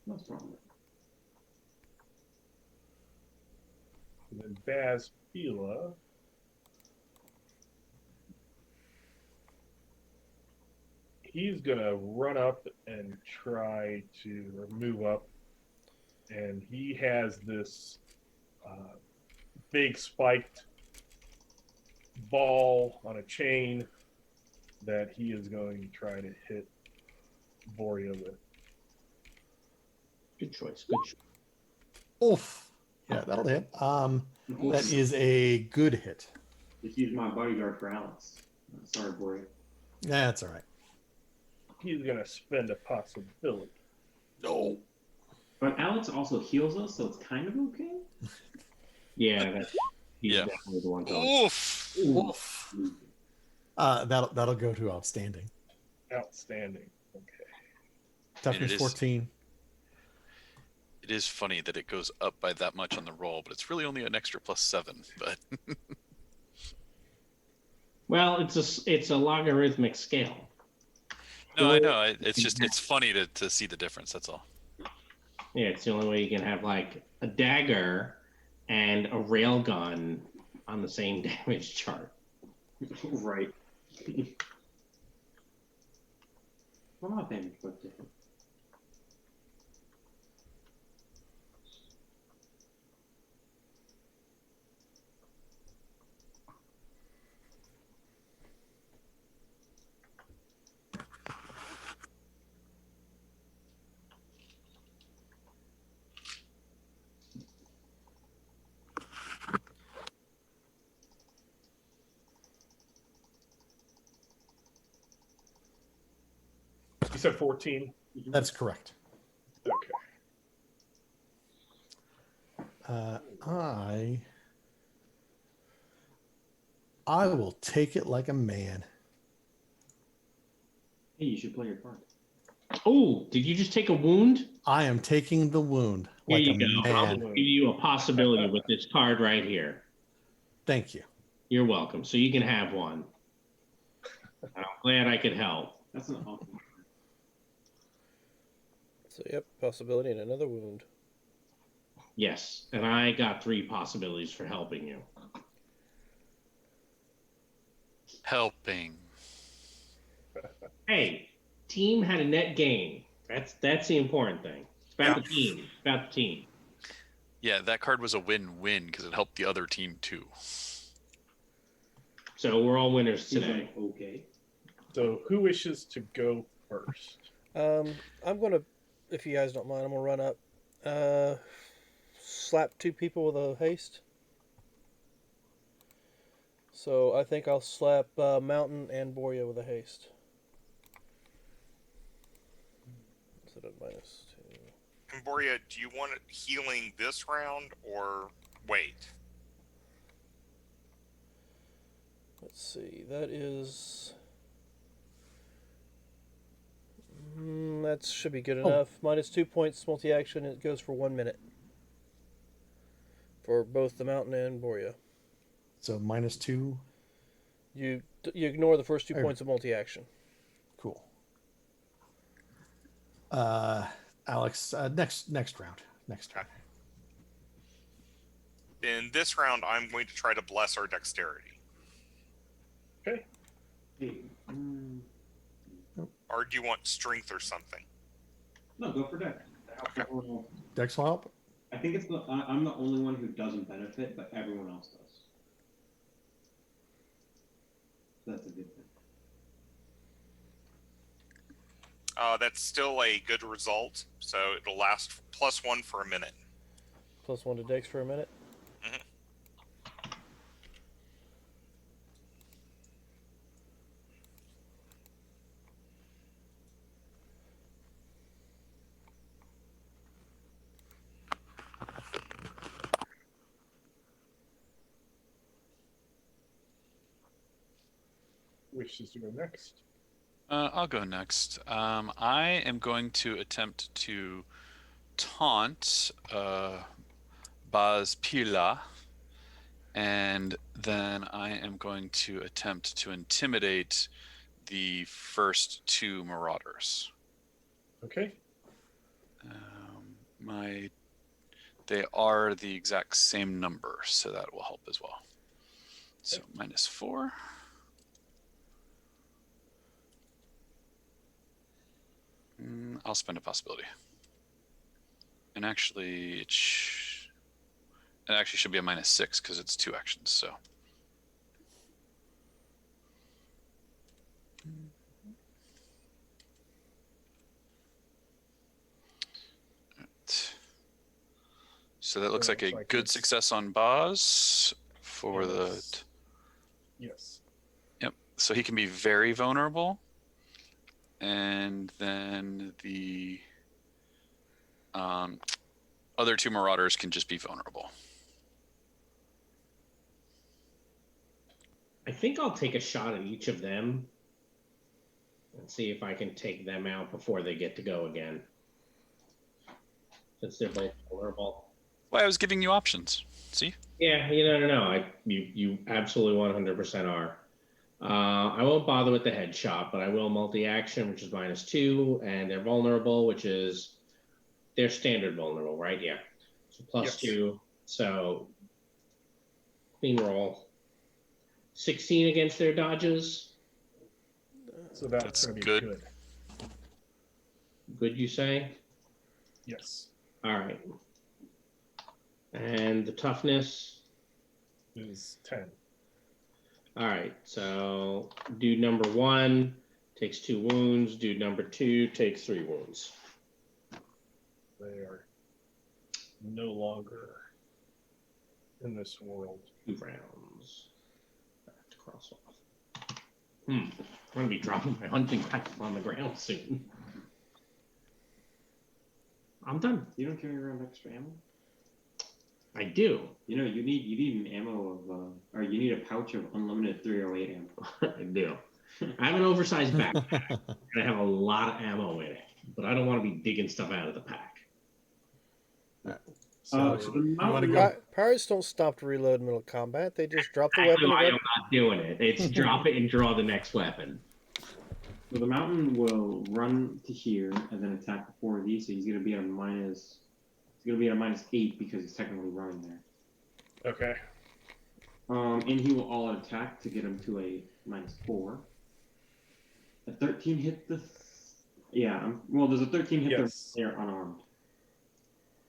No problem. And then Baz Pila. He's going to run up and try to move up. And he has this big spiked ball on a chain that he is going to try to hit Boria with. Good choice. Good choice. Oof. Yeah, that'll hit. That is a good hit. Just use my bodyguard for Alex. Sorry, Boria. Yeah, that's all right. He's going to spend a possibility. No. But Alex also heals us, so it's kind of okay. Yeah, he's Yeah. definitely the one to Oof. Oof. That'll go to outstanding. Outstanding. Okay. Toughness is- 14. It is funny that it goes up by that much on the roll, but it's really only an extra +7. But Well, it's a logarithmic scale. no, I know. It's funny to see the difference. That's all. Yeah, it's the only way you can have like a dagger and a railgun on the same damage chart. Right. Well, not damage, but different. You said 14? That's correct. Okay. I will take it like a man. Hey, you should play your card. Oh, did you just take a wound? I am taking the wound Here like you a go. I'll man. give you a possibility with this card right here. Thank you. You're welcome. So you can have one. I'm glad I could help. That's not awful. So, yep, possibility and another wound. Yes, and I got 3 possibilities for helping you. Helping. Hey, team had a net gain. That's the important thing. It's about the team. It's about the team. Yeah, that card was a win-win because it helped the other team too. So we're all winners today. Okay. So who wishes to go first? I'm going to, if you guys don't mind, I'm going to run up. Slap 2 people with a haste. So I think I'll slap Mountain and Boria with a haste. Is it a -2? And Boria, do you want it healing this round or wait? Let's see. That is. That should be good enough. Minus 2 points multi-action. It goes for 1 minute for both the mountain and Borea. So -2. You ignore the first 2 Oh. points of multi-action. Cool. Alex, next round. Next round. In this round, I'm going to try to bless our dexterity. Okay. Or do you want strength or something? No, go for dex. Dex will help. I think it's I'm the only one who doesn't benefit, but everyone else does. That's a good thing. That's still a good result, so it'll last +1 for a minute. +1 to Dex for a minute. Mhm. Wishes to go next. I'll go next. I am going to attempt to taunt Baz Pila, and then I am going to attempt to intimidate the first 2 marauders. Okay. They are the exact same number, so that will help as well. So -4. I'll spend a possibility. And actually, it actually should be a -6 because it's 2 actions. So. So that looks like a good success on Boz for the. Yes. Yep. So he can be very vulnerable. And then the other 2 marauders can just be vulnerable. I think I'll take a shot at each of them and see if I can take them out before they get to go again. Since they're both vulnerable. Well, I was giving you options. See? Yeah, no. You absolutely 100% are. I won't bother with the headshot, but I will multi-action, which is -2, and they're vulnerable, which is they're standard vulnerable, right? Yeah. So +2. So clean roll. 16 against their dodges. So that's going to be good. Good, you say? Yes. All right. And the toughness is 10. All right. So dude number 1 takes 2 wounds. Dude number 2 takes 3 wounds. They are no longer in this world. 2 rounds. I have to cross off. I'm going to be dropping my hunting rifle on the ground soon. I'm done. You don't carry around extra ammo? I do. You need an ammo of, or you need a pouch of unlimited 308 ammo. I do. I have an oversized backpack, and I have a lot of ammo in it, but I don't want to be digging stuff out of the pack. Pirates don't stop to reload in the middle of combat. They just drop the weapon. I'm not doing it. It's drop it and draw the next weapon. So the mountain will run to here and then attack the 4 of these. So he's going to be at a minus. He's going to be at a -8 because he's technically running there. Okay. And he will all attack to get him to a -4. A 13 hit the. Well, there's a 13 hit the player unarmed.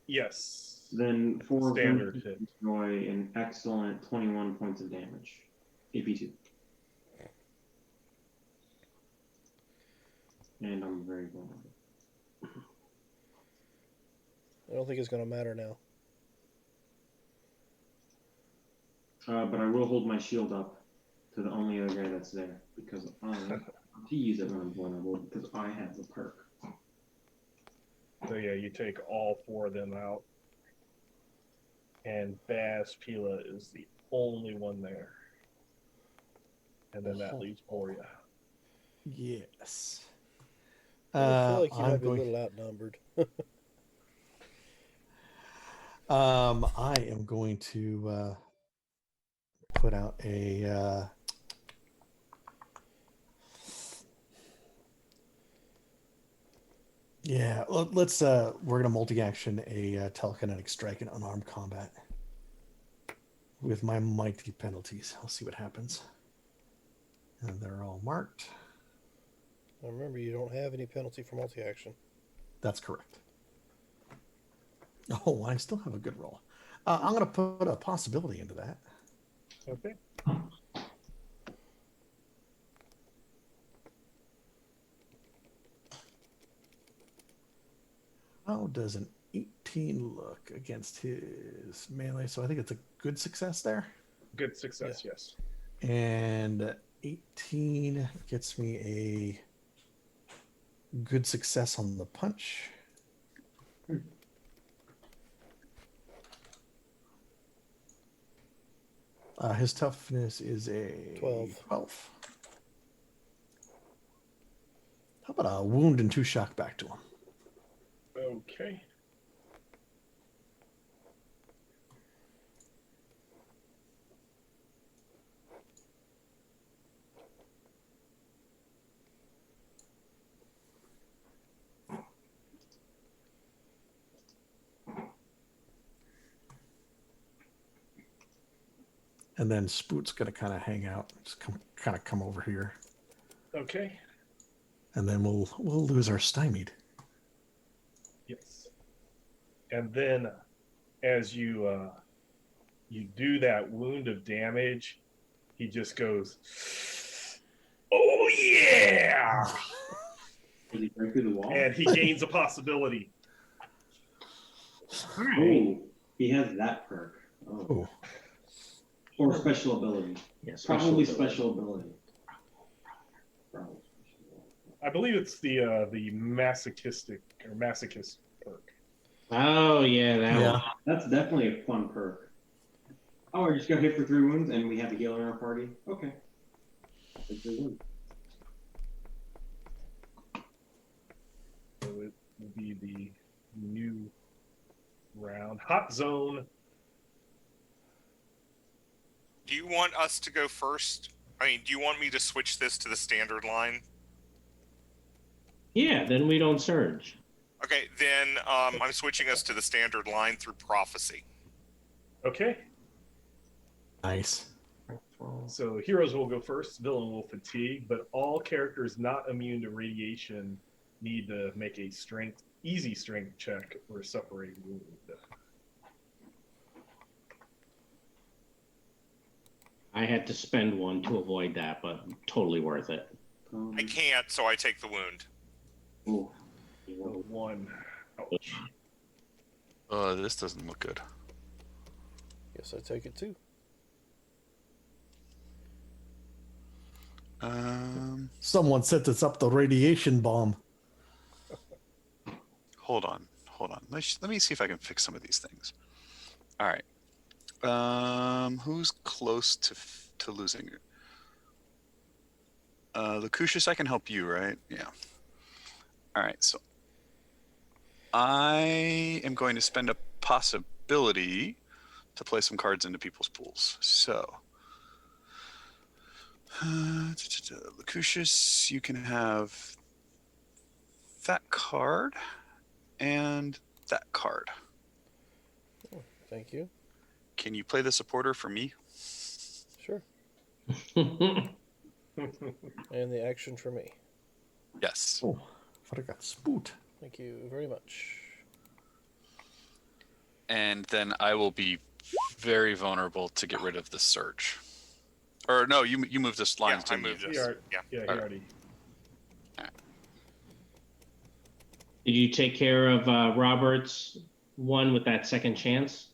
Yes. Then 4 standard of them hit. destroy an excellent 21 points of damage. AP2. And I'm very vulnerable. I don't think it's going to matter now. But I will hold my shield up to the only other guy that's there because I want to use it when I'm vulnerable because I have the perk. So yeah, you take all 4 of them out. And Baz Pila is the only one there. and then that leaves Oria. Yes. I feel like you I'm might be a going. little outnumbered. I am going to put out a. Yeah, let's. We're gonna multi-action a telekinetic strike in unarmed combat with my mighty penalties. I'll see what happens. And they're all marked. Now remember, you don't have any penalty for multi-action. That's correct. Oh, I still have a good roll. I'm going to put a possibility into that. Okay. How does an 18 look against his melee? So I think it's a good success there. Good success, yes. And 18 gets me a good success on the punch. His toughness is a 12. 12. How about a wound and 2 shock back to him? Okay. And then Spoot's going to kind of hang out, just come over here. Okay. And then we'll lose our stymied. Yes. And then as you do that wound of damage, he just goes, "Oh yeah!" Does he break through the wall? And he gains a possibility. All right. Oh, he has that perk. Oh. Oh, Or special ability. Yeah, Probably ability. special ability. Probably. I believe it's the masochistic or masochist perk. Oh yeah, that yeah. one. That's definitely a fun perk. Oh, I just got hit for 3 wounds and we have a healer in our party? Okay. That's 3 wounds. So it will be the new round. Hot zone. Do you want us to go first? I mean, do you want me to switch this to the standard line? Yeah, then we don't surge. Okay, then I'm switching us to the standard line through prophecy. Okay. Nice. So heroes will go first, villain will fatigue, but all characters not immune to radiation need to make a easy strength check or suffer a wound. I had to spend one to avoid that, but totally worth it. I can't, so I take the wound. Oh. So 1. Ouch. This doesn't look good. Guess I take it too. Someone set us up the radiation bomb. Hold on. Let me see if I can fix some of these things. All right. Who's close to losing it? Lucucius, I can help you, right? Yeah. All right. So I am going to spend a possibility to play some cards into people's pools. So, Lucucius, you can have that card and that card. Oh, thank you. Can you play the supporter for me? Sure. And the action for me. Yes. Oh, I thought I got Spoot. Thank you very much. And then I will be very vulnerable to get rid of the surge. Or no, you moved this line. Yeah, I moved He this. already, Yeah. he Alright. already. Did you take care of Robert's one with that second chance?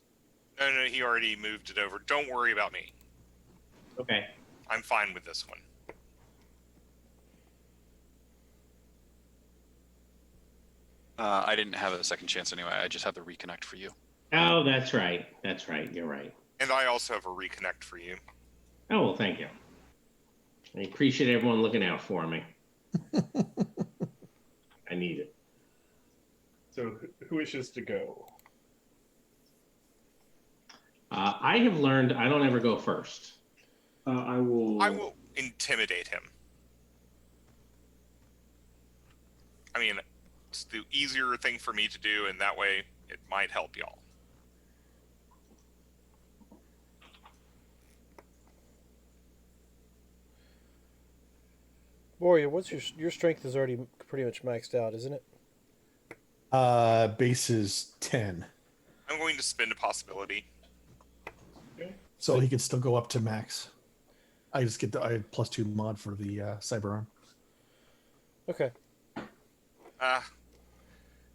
No, he already moved it over. Don't worry about me. Okay. I'm fine with this one. I didn't have a second chance anyway. I just have the reconnect for you. Oh, that's right. That's right. You're right. And I also have a reconnect for you. Oh, well, thank you. I appreciate everyone looking out for me. I need it. So who wishes to go? I have learned I don't ever go first. I will. I will intimidate him. I mean, it's the easier thing for me to do, and that way it might help y'all. Warrior, what's your strength is already pretty much maxed out, isn't it? Base is 10. I'm going to spend a possibility. So he could still go up to max. I just get I had +2 mod for the cyber arm. Okay.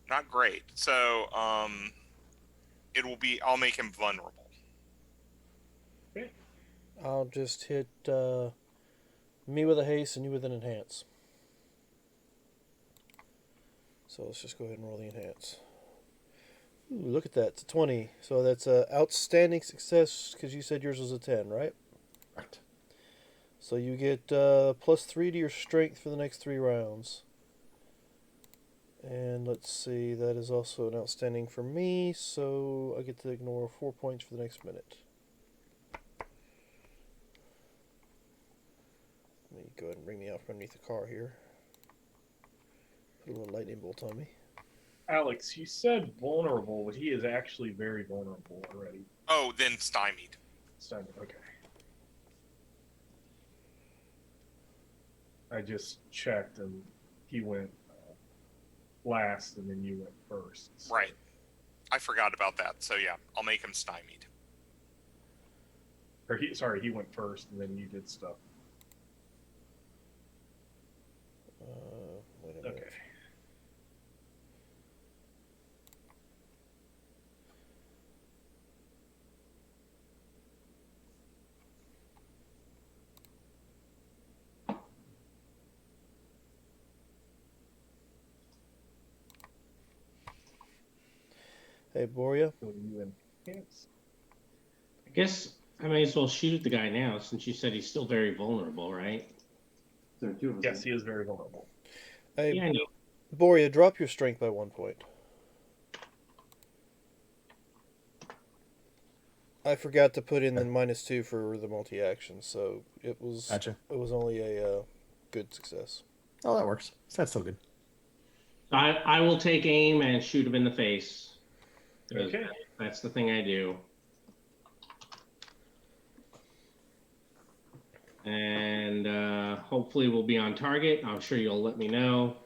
Not great. So, it will be. I'll make him vulnerable. I'll just hit me with a haste and you with an enhance. So let's just go ahead and roll the enhance. Ooh, look at that. It's a 20. So that's a outstanding success because you said yours was a 10, right? Right. So you get +3 to your strength for the next 3 rounds. And let's see, that is also an outstanding for me, so I get to ignore 4 points for the next minute. Let me go ahead and bring me out from underneath the car here. Put a little lightning bolt on me. Alex, you said vulnerable, but he is actually very vulnerable already. Oh, then stymied. Okay. I just checked, and he went last, and then you went first. So. Right. I forgot about that. So yeah, I'll make him stymied. Or he went first, and then you did stuff. Wait a minute. Okay. Hey, Boria. So you enhance. I guess I may as well shoot at the guy now since you said he's still very vulnerable, right? There are 2 of us. Yes, he is very vulnerable. Hey, Yeah, I know. Boria, drop your strength by 1 point. I forgot to put in the -2 for the multi-action, so it was Gotcha. it was only a good success. Oh, that works. That's still good. I will take aim and shoot him in the face. Okay. That's the thing I do. And hopefully we'll be on target. I'm sure you'll let me know.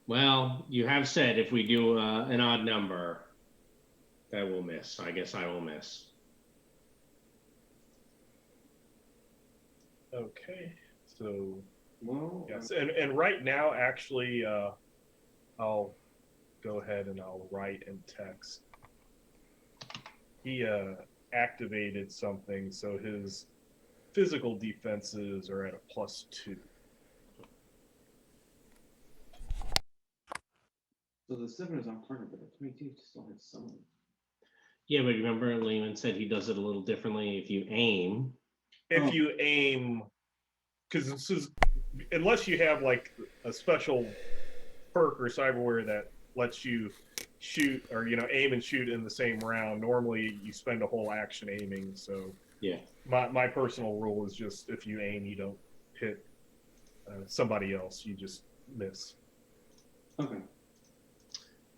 Well, you have said if we do an odd number, that will miss. I guess I will miss. Okay. So, Well, yes. And right now, actually, I'll go ahead and I'll write and text. He activated something, so his physical defenses are at a +2. so the 7 is on target, but the 22 still has some. Yeah, but remember Lehman said he does it a little differently if you aim. If you aim, because this is, unless you have like a special perk or cyberware that lets you shoot or aim and shoot in the same round, normally you spend a whole action aiming. So Yeah. my personal rule is just if you aim, you don't hit somebody else, you just miss. Okay.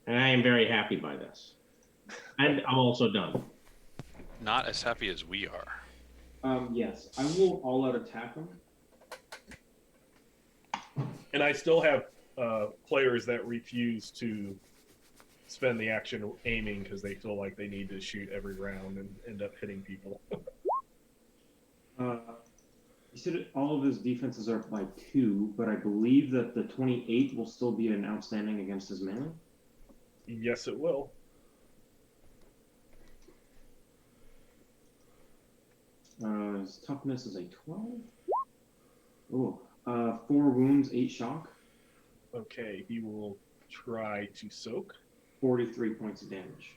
And I am very happy by this. And I'm also done. Not as happy as we are. Yes, I will all out attack him. And I still have players that refuse to spend the action aiming because they feel like they need to shoot every round and end up hitting people. You said all of his defenses are by 2, but I believe that the 28 will still be an outstanding against his melee. Yes, it will. His toughness is a 12. Oh, 4 wounds, 8 shock. Okay, he will try to soak. 43 points of damage.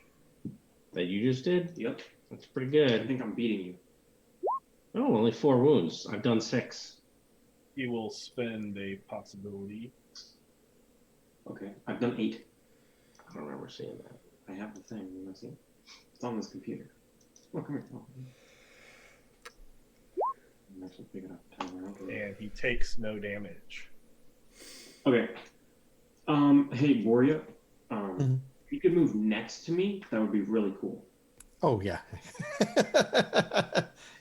That you just did? Yep. That's pretty good. I think I'm beating you. Oh, only 4 wounds. I've done 6. He will spend a possibility. Okay, I've done 8. I don't remember seeing that. I have the thing. You want to see it? It's on this computer. Oh, come here. Oh. I'm actually pick it up. And he takes no damage. Okay. Hey, Boria. Mhm. If you could move next to me, that would be really cool. Oh, yeah.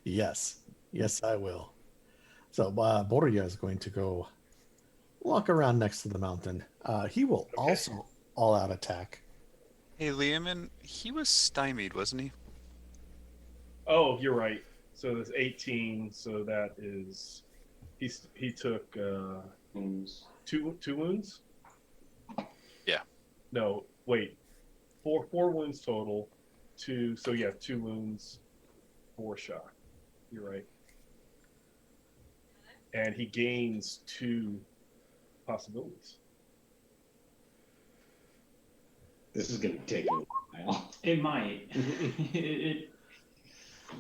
Yes. Yes, I will. So Boria is going to go walk around next to the mountain. He will also all-out attack. Hey, Liam, he was stymied, wasn't he? Oh, you're right. So there's 18. So that is he took Wounds. two wounds. Yeah. No, wait. Four wounds total. 2. So yeah, 2 wounds, 4 shock. You're right. And he gains 2 possibilities. This is going to take a while. It might. It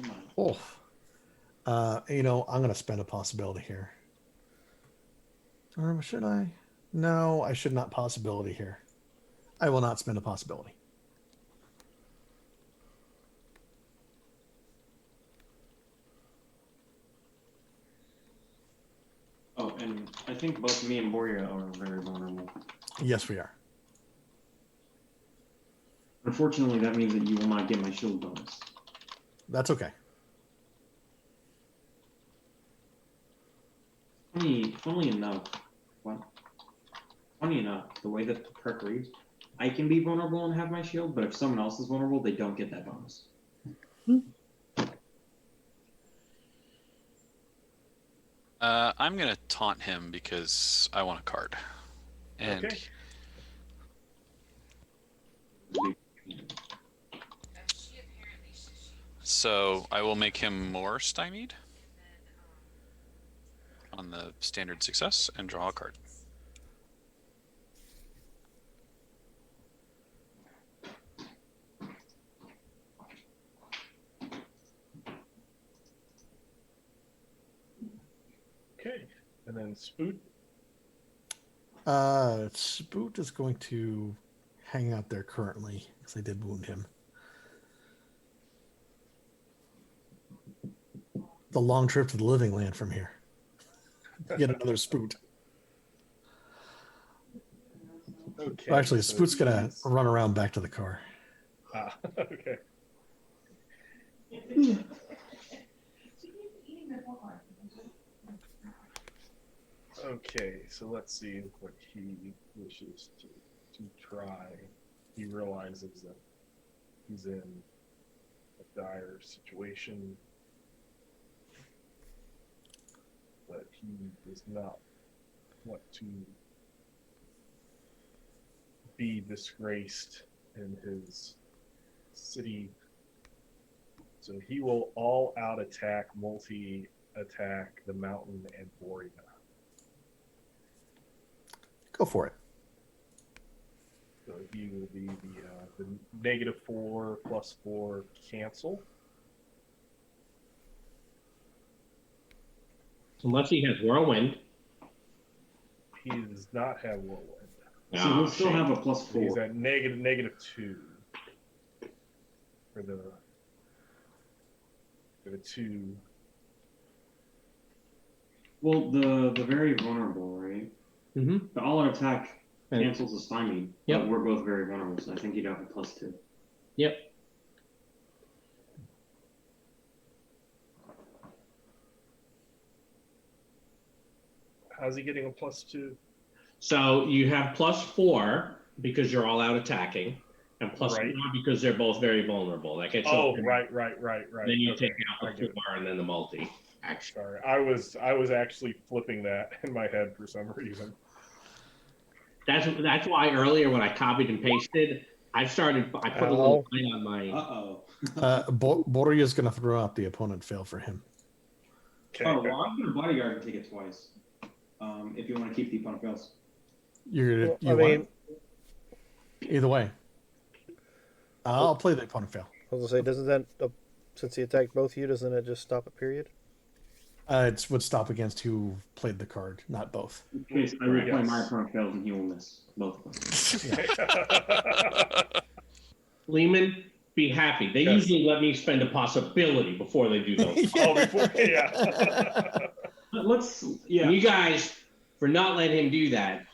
might. Oh. I'm going to spend a possibility here. Or should I? No, I should not possibility here. I will not spend a possibility. Oh, and I think both me and Boria are very vulnerable. Yes, we are. Unfortunately, that means that you will not get my shield bonus. That's okay. Funny enough, the way that the perk reads, I can be vulnerable and have my shield, but if someone else is vulnerable, they don't get that bonus. I'm gonna taunt him because I want a card, and Okay. so I will make him more stymied on the standard success and draw a card. Okay. And then Spoot. Spoot is going to hang out there currently because I did wound him. The long trip to the living land from here. Get another Spoot. Okay. Well, actually, so Spoot's going to he's- run around back to the car. Ah, okay. Okay, so let's see what he wishes to try. He realizes that he's in a dire situation, but he does not want to be disgraced in his city. So he will all out attack, multi attack the mountain and Boria. Go for it. So he will be the -4 +4 cancel. Unless he has Whirlwind. He does not have whirlwind. So he'll still have a +4. He's at -2 for the 2. Well, the very vulnerable, right? Mm-hmm. The all-out attack cancels the stymie. Yep. But we're both very vulnerable, so I think he'd have a +2. Yep. How's he getting a +2? So you have +4 because you're all out attacking, and +1 Right. because they're both very vulnerable. That gets Oh, you- right. Then you Okay, take I out get the it. 4 and then the multi. Action. Sorry, I was actually flipping that in my head for some reason. That's why earlier when I copied and pasted, I put a little line on my. Boria is going to throw out the opponent fail for him. Okay. Oh, well, I'm going to bodyguard and take it twice. If you want to keep the opponent fails. You I want mean, it? Either way. I'll play the opponent fail. I was gonna say, doesn't that since he attacked both of you, doesn't it just stop a period? It would stop against who played the card, not both. In case I will play my Yes. opponent fails and he will miss both of them. Lehman, be happy. They Yes. usually let me spend a possibility before they do those. Oh, before, yeah. Let's, And yeah. you guys, for not letting him do that,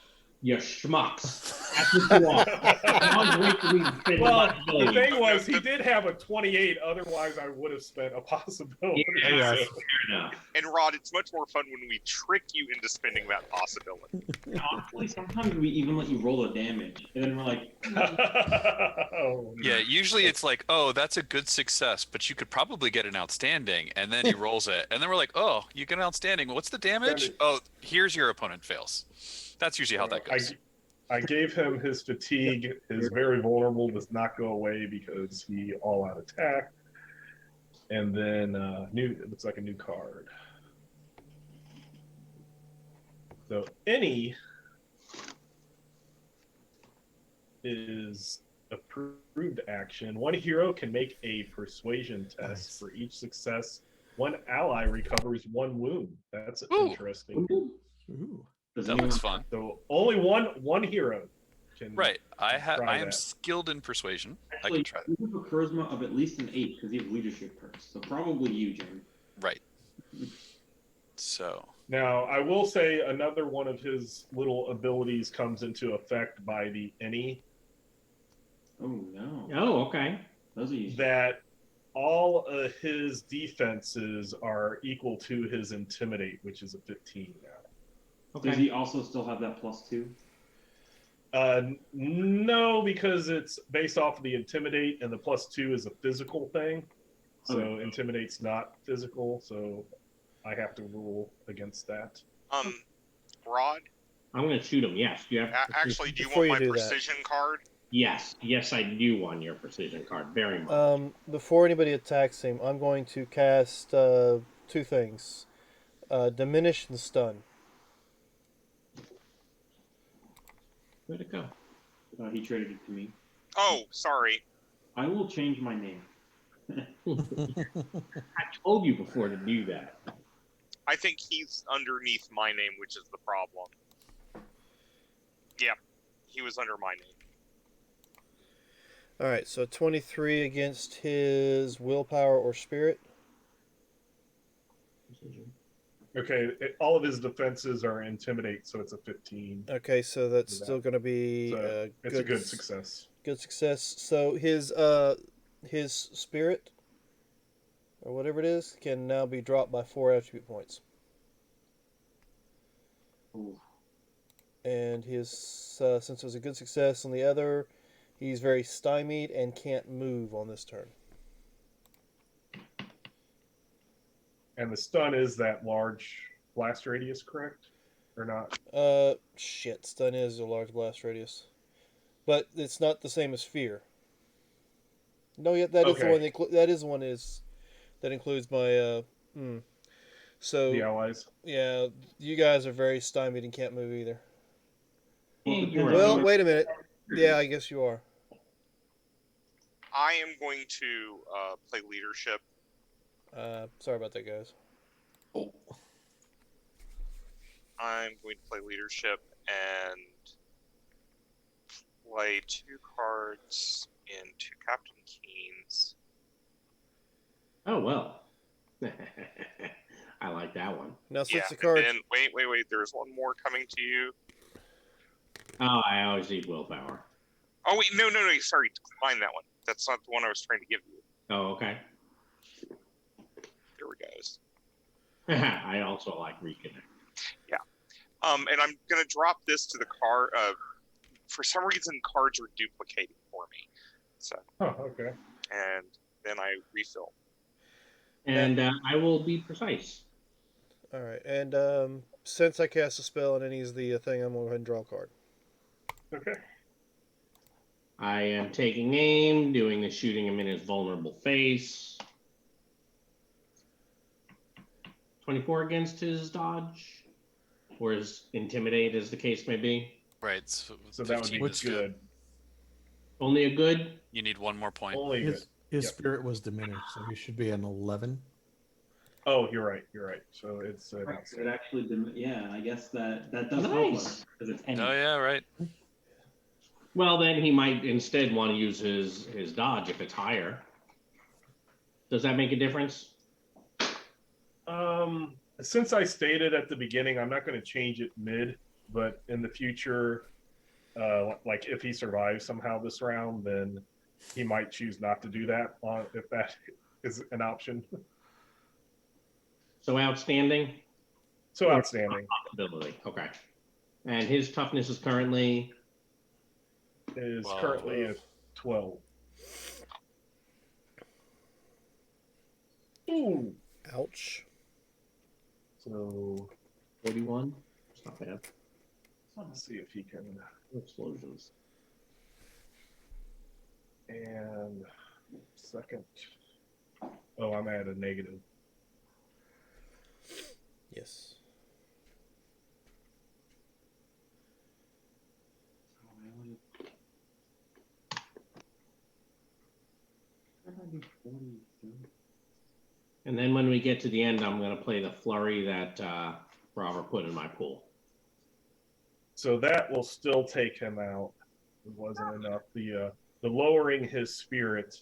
you schmucks. That's what you are. I'll wait for me to spend a Well, the possibility. thing was, he did have a 28. Otherwise, I would have spent a possibility. Yeah, So- fair enough. And Rod, it's much more fun when we trick you into spending that possibility. Honestly, sometimes we even let you roll a damage, and then we're like, Oh, Yeah, usually it's like, oh, that's a good success, but you could probably get an outstanding, and then he rolls it, and then we're like, oh, you get an outstanding. What's the damage? Damage. Oh, here's your opponent fails. That's usually how that goes. I gave him his fatigue. His very vulnerable does not go away because he all out attack. And then it looks like a new card. So any is approved action. One hero can make a persuasion test. Nice. For each success, one ally recovers one wound. That's Ooh. interesting. Ooh. does That anyone, looks fun. So only one hero can. Right. I Try am that. skilled in persuasion. I actually, can try that. you have a charisma of at least an 8 because you have leadership perks. So probably you, Jim. Right. So, Now, I will say another one of his little abilities comes into effect by the any Oh no. Oh, okay. Those are usually. that all of his defenses are equal to his intimidate, which is a 15 now. Does Okay. he also still have that +2? No, because it's based off of the intimidate, and the +2 is a physical thing. So Okay. intimidate's not physical, so I have to rule against that. Rod, I'm going to shoot him. Yes. Do you have? actually, do you Before want you my do that. precision card? Yes. Yes, I do want your precision card very much. Before anybody attacks him, I'm going to cast two things: diminish and stun. Where'd it go? He traded it to me. Oh, sorry. I will change my name. I told you before to do that. I think he's underneath my name, which is the problem. Yeah, he was under my name. All right, so 23 against his willpower or spirit. Okay, all of his defenses are intimidate, so it's a 15. Okay, so that's Do still that. going to be So it's a good success. Good success. So his spirit or whatever it is can now be dropped by 4 attribute points. Ooh. And his since it was a good success on the other, he's very stymied and can't move on this turn. And the stun is that large blast radius, correct? Or not? Shit, stun is a large blast radius, but it's not the same as fear. No, yeah, that is the Okay. one. That is the one that includes my. So The allies? yeah, you guys are very stymied and can't move either. You're right. Well, wait a minute. Yeah, I guess you are. I am going to play leadership. Sorry about that, guys. I'm going to play leadership and play 2 cards into Captain Keen's. Oh, well. I like that one. Now switch Yeah, the card. and then wait. There's one more coming to you. Oh, I always need willpower. Oh wait, no. Sorry, combine that one. That's not the one I was trying to give you. Oh, okay. Here we goes. I also like reconnect. Yeah. And I'm gonna drop this to the card. For some reason, cards are duplicating for me. So. Oh, okay. And then I refill. And I will be precise. All right, and since I cast a spell and any is the thing, I'm going to go ahead and draw a card. Okay. I am taking aim, doing the shooting him in his vulnerable face. 24 against his dodge, or his intimidate, as the case may be. right. So that would be 15 is good. Only a good. You need one more point. Only good. His Yep. spirit was diminished, so he should be an 11. Oh, you're right. You're right. So it's It outstanding. actually didn't. Yeah, I guess that does help us because it's any. Oh yeah, right. Well, then he might instead want to use his dodge if it's higher. Does that make a difference? Since I stated at the beginning, I'm not going to change it mid, but in the future, like if he survives somehow this round, then he might choose not to do that on if that is an option. So outstanding. So outstanding. Possibility. Okay. And his toughness is currently Is Wow. currently at 12. Ooh. Ouch. So 41. It's not bad. let's see if he can. Explosions. And second. Oh, I'm at a negative. Yes. And then when we get to the end, I'm going to play the flurry that Robert put in my pool. So that will still take him out. It wasn't enough. The lowering his spirit.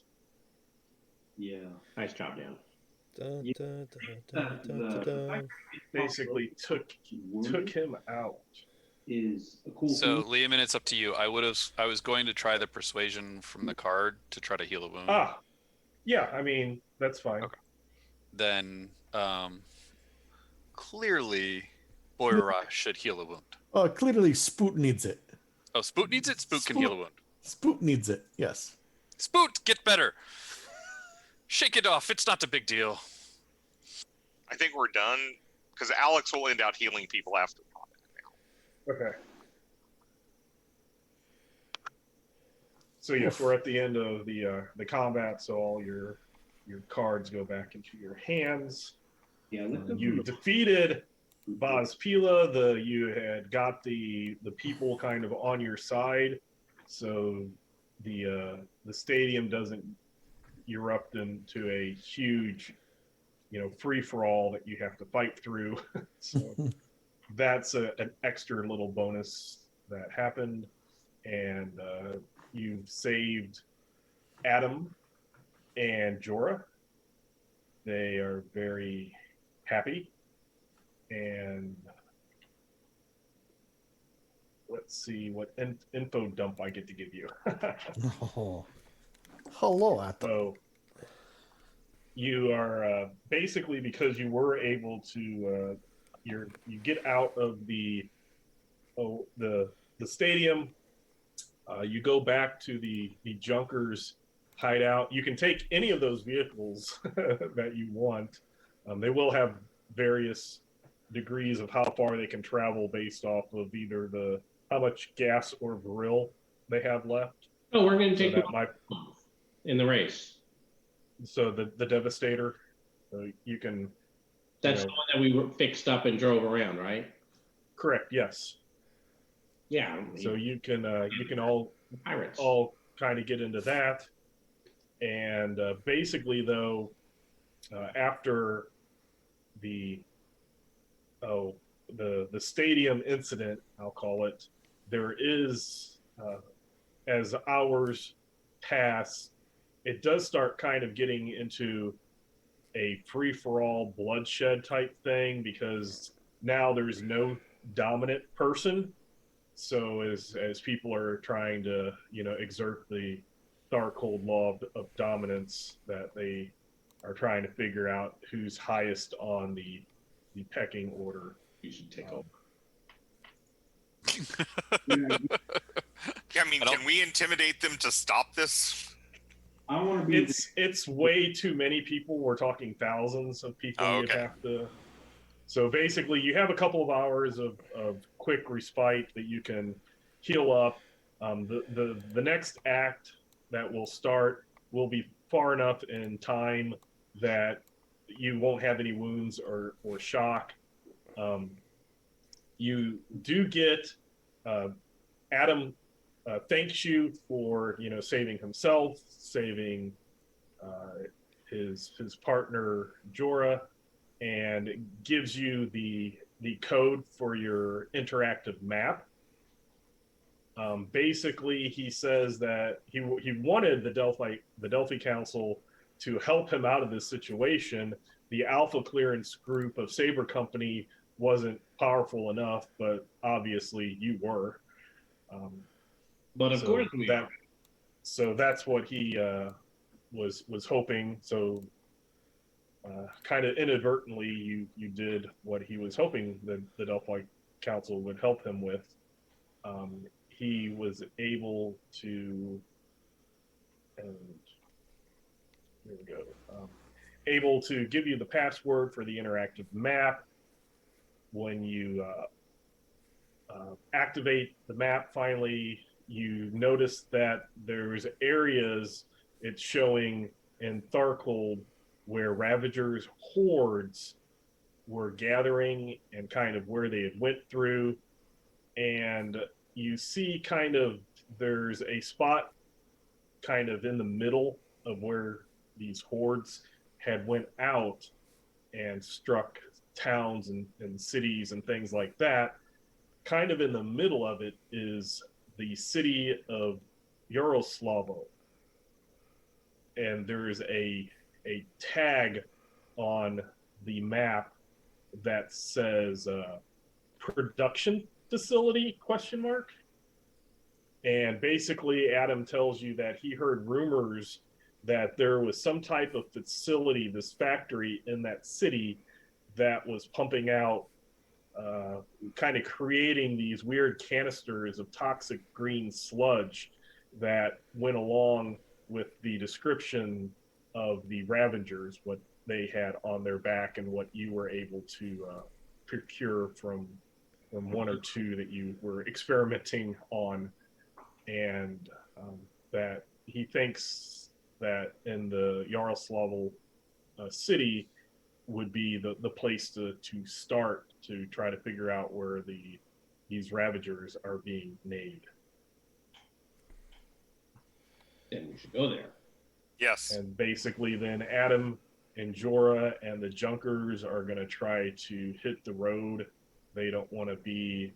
Yeah. Nice job, Dan. Dun, Yeah. dun, dun, dun, dun, dun, dun. Basically took him out. Is a cool. So thing. Liam, it's up to you. I was going to try the persuasion from the card to try to heal a wound. Ah, yeah. I mean that's fine. Okay. Then clearly Boira should heal a wound. Clearly, Spoot needs it. Oh, Spoot needs it? Spoot can heal a wound. Spoot needs it, yes. Spoot, get better. Shake it off. It's not a big deal. I think we're done because Alex will end out healing people after combat. Okay. So yes, we're at the end of the combat. So all your cards go back into your hands. Yeah. Lift up You the- defeated Bospila. You had got the people kind of on your side, so the stadium doesn't erupt into a huge, free for all that you have to fight through. So that's an extra little bonus that happened, and you've saved Adam and Jorah. They are very happy. And let's see what info dump I get to give you. Oh. Hello, Atom. So you are basically, because you were able to you get out of the stadium. You go back to the Junkers hideout. You can take any of those vehicles that you want. They will have various degrees of how far they can travel based off of either how much gas or grill they have left. Oh, we're going to take that might, in the race. So the Devastator, you can. That's the one that we were fixed up and drove around, right? Correct. Yes. Yeah. So you can all Pirates all kind of get into that, and basically though, after the stadium incident, I'll call it, there is as hours pass, it does start kind of getting into a free-for-all bloodshed type thing, because now there's no dominant person. So as people are trying to exert the Darkhold law of dominance, that they are trying to figure out who's highest on the pecking order. you should take over. Yeah, I mean, can we intimidate them to stop this? I want to be. It's way too many people. We're talking thousands of people. Oh, You'd okay. have to. So basically, you have a couple of hours of quick respite that you can heal up. The next act that will start will be far enough in time that you won't have any wounds or shock. You do get Adam thanks you for saving himself, saving his partner Jorah, and it gives you the code for your interactive map. Basically, he says that he wanted the Delphi Council to help him out of this situation. The Alpha Clearance group of Saber Company wasn't powerful enough, but obviously you were. But of course we are. So that's what he was hoping. So kind of inadvertently, you did what he was hoping the Delphi Council would help him with. He was able to, and here we go, able to give you the password for the interactive map. When you activate the map, finally, you notice that there's areas it's showing in Tharkold where Ravagers hordes were gathering and kind of where they had went through. And you see kind of there's a spot kind of in the middle of where these hordes had went out and struck towns and cities and things like that. Kind of in the middle of it is the city of Yaroslavo. And there's a tag on the map that says production facility ? And basically Adam tells you that he heard rumors that there was some type of facility, this factory in that city that was pumping out kind of creating these weird canisters of toxic green sludge that went along with the description of the Ravagers, what they had on their back and what you were able to procure from one or two that you were experimenting on. And that he thinks that in the Yaroslav city would be the place to start to try to figure out where these Ravagers are being made. Then we should go there. Yes. And basically then Adam and Jorah and the Junkers are going to try to hit the road. They don't want to be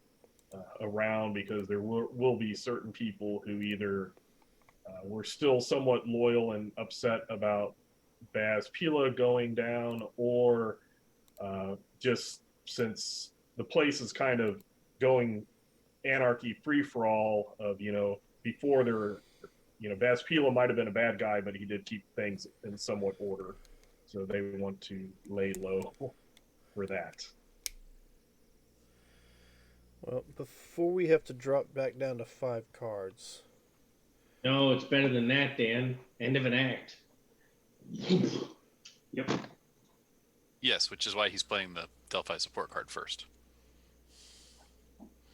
around because there will be certain people who either were still somewhat loyal and upset about Baz Pila going down, or just since the place is kind of going anarchy free-for-all of, before there, Baz Pila might have been a bad guy, but he did keep things in somewhat order. So they want to lay low for that. Well, before we have to drop back down to 5 cards. No, it's better than that, Dan. End of an act. Yep. Yes, which is why he's playing the Delphi support card first.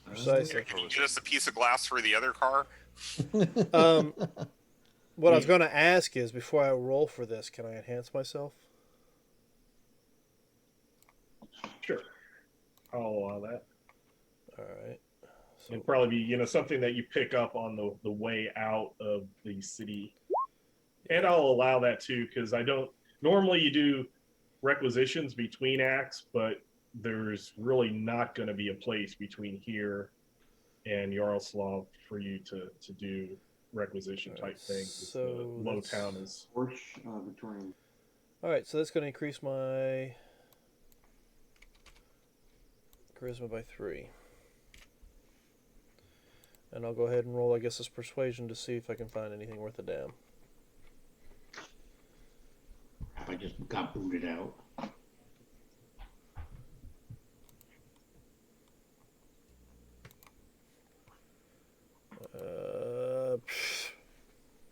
Precisely. Can you get us a piece of glass for the other car? What I was going to ask is, before I roll for this, can I enhance myself? Sure. I'll allow that. All right. So, It'd probably be, something that you pick up on the way out of the city. And I'll allow that too, because normally you do requisitions between acts, but there's really not going to be a place between here and Yaroslav for you to do requisition type things. So the low town is Victorian. all right, so that's going to increase my charisma by 3. And I'll go ahead and roll, I guess, this persuasion to see if I can find anything worth a damn. I just got booted out.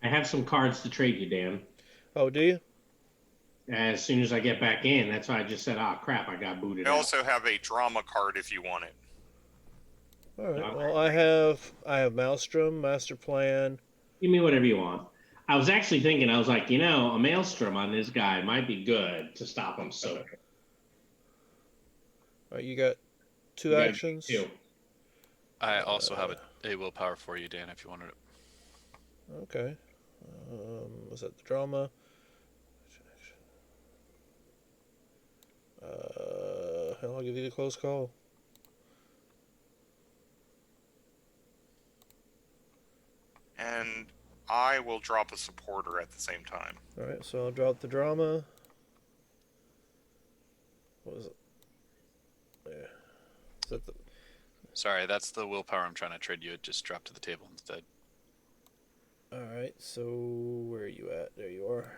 I have some cards to trade you, Dan. Oh, do you? As soon as I get back in, that's why I just said, "Oh crap, I got booted I out." also have a drama card if you want it. All right. Well, I have Maelstrom, Master Plan. Give me whatever you want. I was actually thinking, I was like, a maelstrom on this guy might be good to stop him soaking. All right, you got 2 actions. 2. I also have a willpower for you, Dan, if you wanted it. Okay. Was that the drama? Hell, I'll give you the close call. And I will drop a supporter at the same time. All right, so I'll drop the drama. What was it? Yeah. Is that the... Sorry, that's the willpower I'm trying to trade you. It just dropped to the table instead. All right, so where are you at? There you are.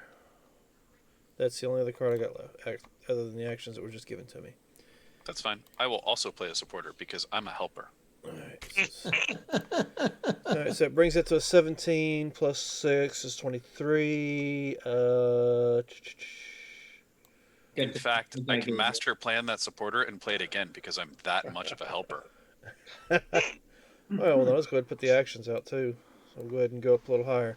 That's the only other card I got left, other than the actions that were just given to me. That's fine. I will also play a supporter because I'm a helper. All right, so it brings it to a 17 plus 6 is 23. In fact, I can master plan that supporter and play it again because I'm that much of a helper. Well, then let's go ahead and put the actions out too. So we'll go ahead and go up a little higher.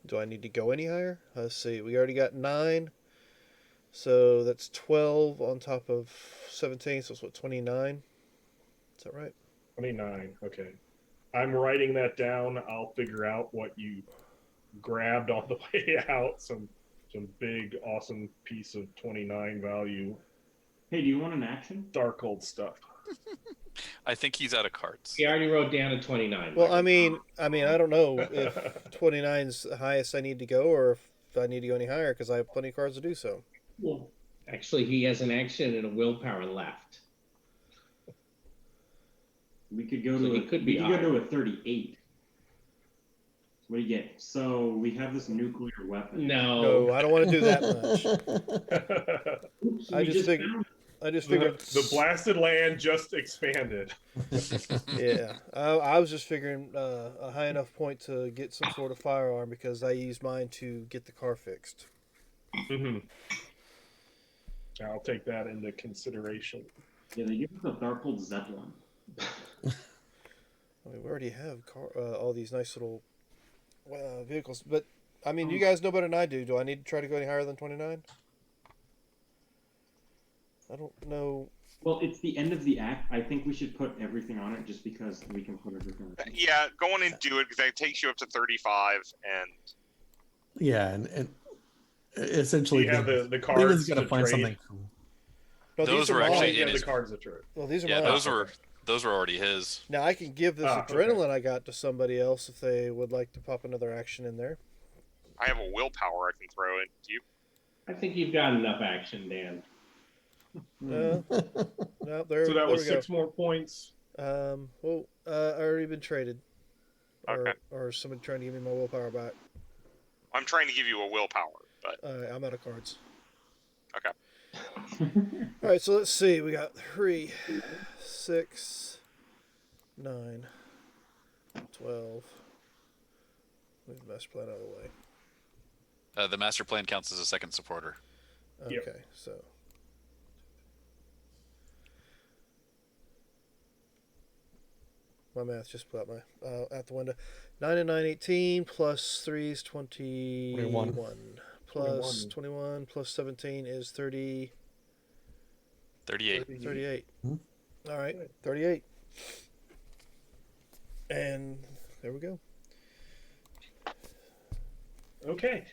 Do I need to go any higher? Let's see. We already got 9. So that's 12 on top of 17. So it's what, 29? Is that right? 29. Okay. I'm writing that down. I'll figure out what you grabbed on the way out. Some big, awesome piece of 29 value. Hey, do you want an action? Dark old stuff. I think he's out of cards. He already wrote down a 29. Well, I mean, I don't know if 29 is the highest I need to go, or if I need to go any higher because I have plenty of cards to do so. Well, actually, he has an action and a willpower left. We could go So to he a, could we be could go higher. to a 38. What do you get? So we have this nuclear weapon. No, I don't want to do that much. Oops, I we just think found I just figured the blasted land just expanded. Yeah, I was just figuring a high enough point to get some sort of firearm because I used mine to get the car fixed. Mm-hmm. I'll take that into consideration. Yeah, they give us a Darkhold Zeppelin. I mean, we already have all these nice little vehicles, but I mean, you guys know better than I do. Do I need to try to go any higher than 29? I don't know. Well, it's the end of the act. I think we should put everything on it just because we can put everything on it. Yeah, go on and do it because that takes you up to 35. And Yeah, and essentially, You have the Lehman's cards got to to find trade. something cool. No, Those these are were mine. actually You in have his. the cards to trade. Well, these are Yeah, mine. those were already his. Now I can give this Okay. adrenaline I got to somebody else if they would like to pop another action in there. I have a willpower I can throw it. Do you? I think you've got enough action, Dan. No, there. So that there was we go. 6 more points. Already been traded. Okay. Or somebody trying to give me my willpower back. I'm trying to give you a willpower, but I'm out of cards. okay. All right, so let's see. We got 3, 6, 9, 12. Move the master plan out of the way. The master plan counts as a second supporter. Okay, Yep. so. My math just put out out the window. 9 and 9, 18, plus 3 is 21. 21. Plus 21 plus 17 is 30. 38. 38. Hmm. All right, 38. And there we go. Okay.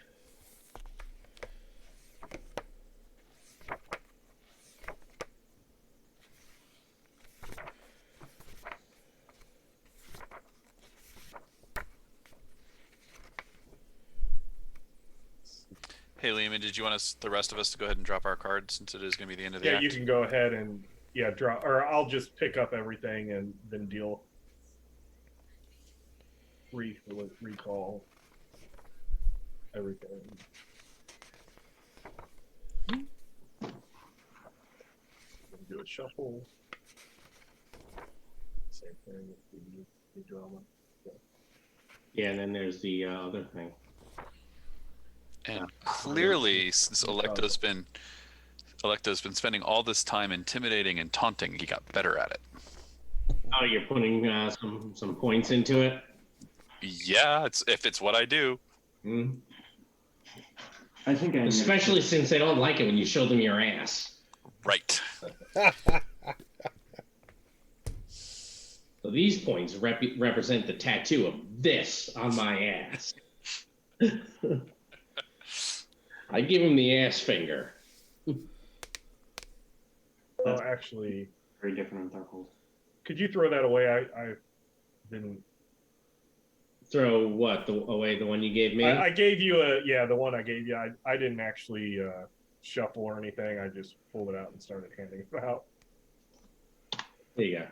Hey, Lehman, did you want the rest of us to go ahead and drop our cards since it is going to be the end of the Yeah, act? you can go ahead and draw, or I'll just pick up everything and then recall everything. Do a shuffle. Same thing with the drama. Yeah, and then there's the other thing. And clearly, since Electo's been spending all this time intimidating and taunting, he got better at it. Oh, you're putting some points into it? Yeah, if it's what I do. Hmm. I think I Especially since they don't like it when you show them your ass. Right. So these points represent the tattoo of this on my ass. I give him the ass finger. Oh, actually, Very different in Darkhold. could you throw that away? I didn't. Throw what? Away the one you gave me? I gave you the one I gave you. I didn't actually shuffle or anything. I just pulled it out and started handing it out. There you go.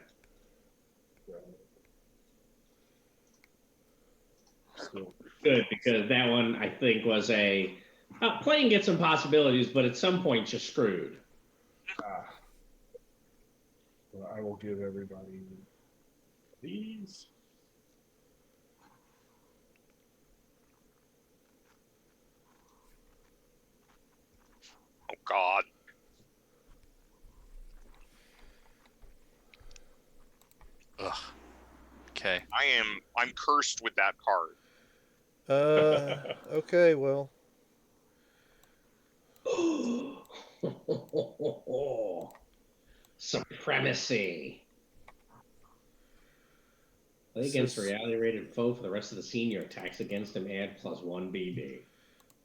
Still. Good, because that one I think was a playing gets some possibilities, but at some point you're screwed. So I will give everybody these. Oh God. Ugh. Okay. I'm cursed with that card. Okay, well. Supremacy. Play against a reality rated foe for the rest of the scene. Your attacks against him add +1 BB.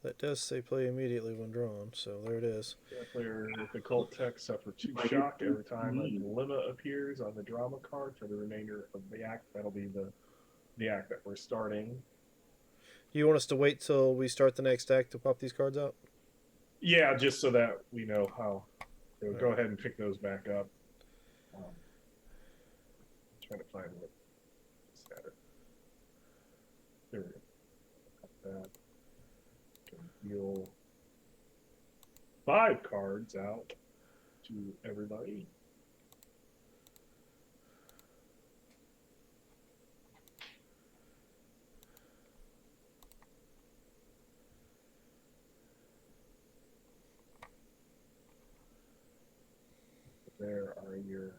That does say play immediately when drawn, so there it is. Player with occult text suffer 2 shock every time a dilemma appears on the drama card for the remainder of the act. That'll be the act that we're starting. Do you want us to wait till we start the next act to pop these cards out? Yeah, just so that we know how. So go ahead and pick those back up. Trying to find what status. There we go. That. Deal 5 cards out to everybody. There are your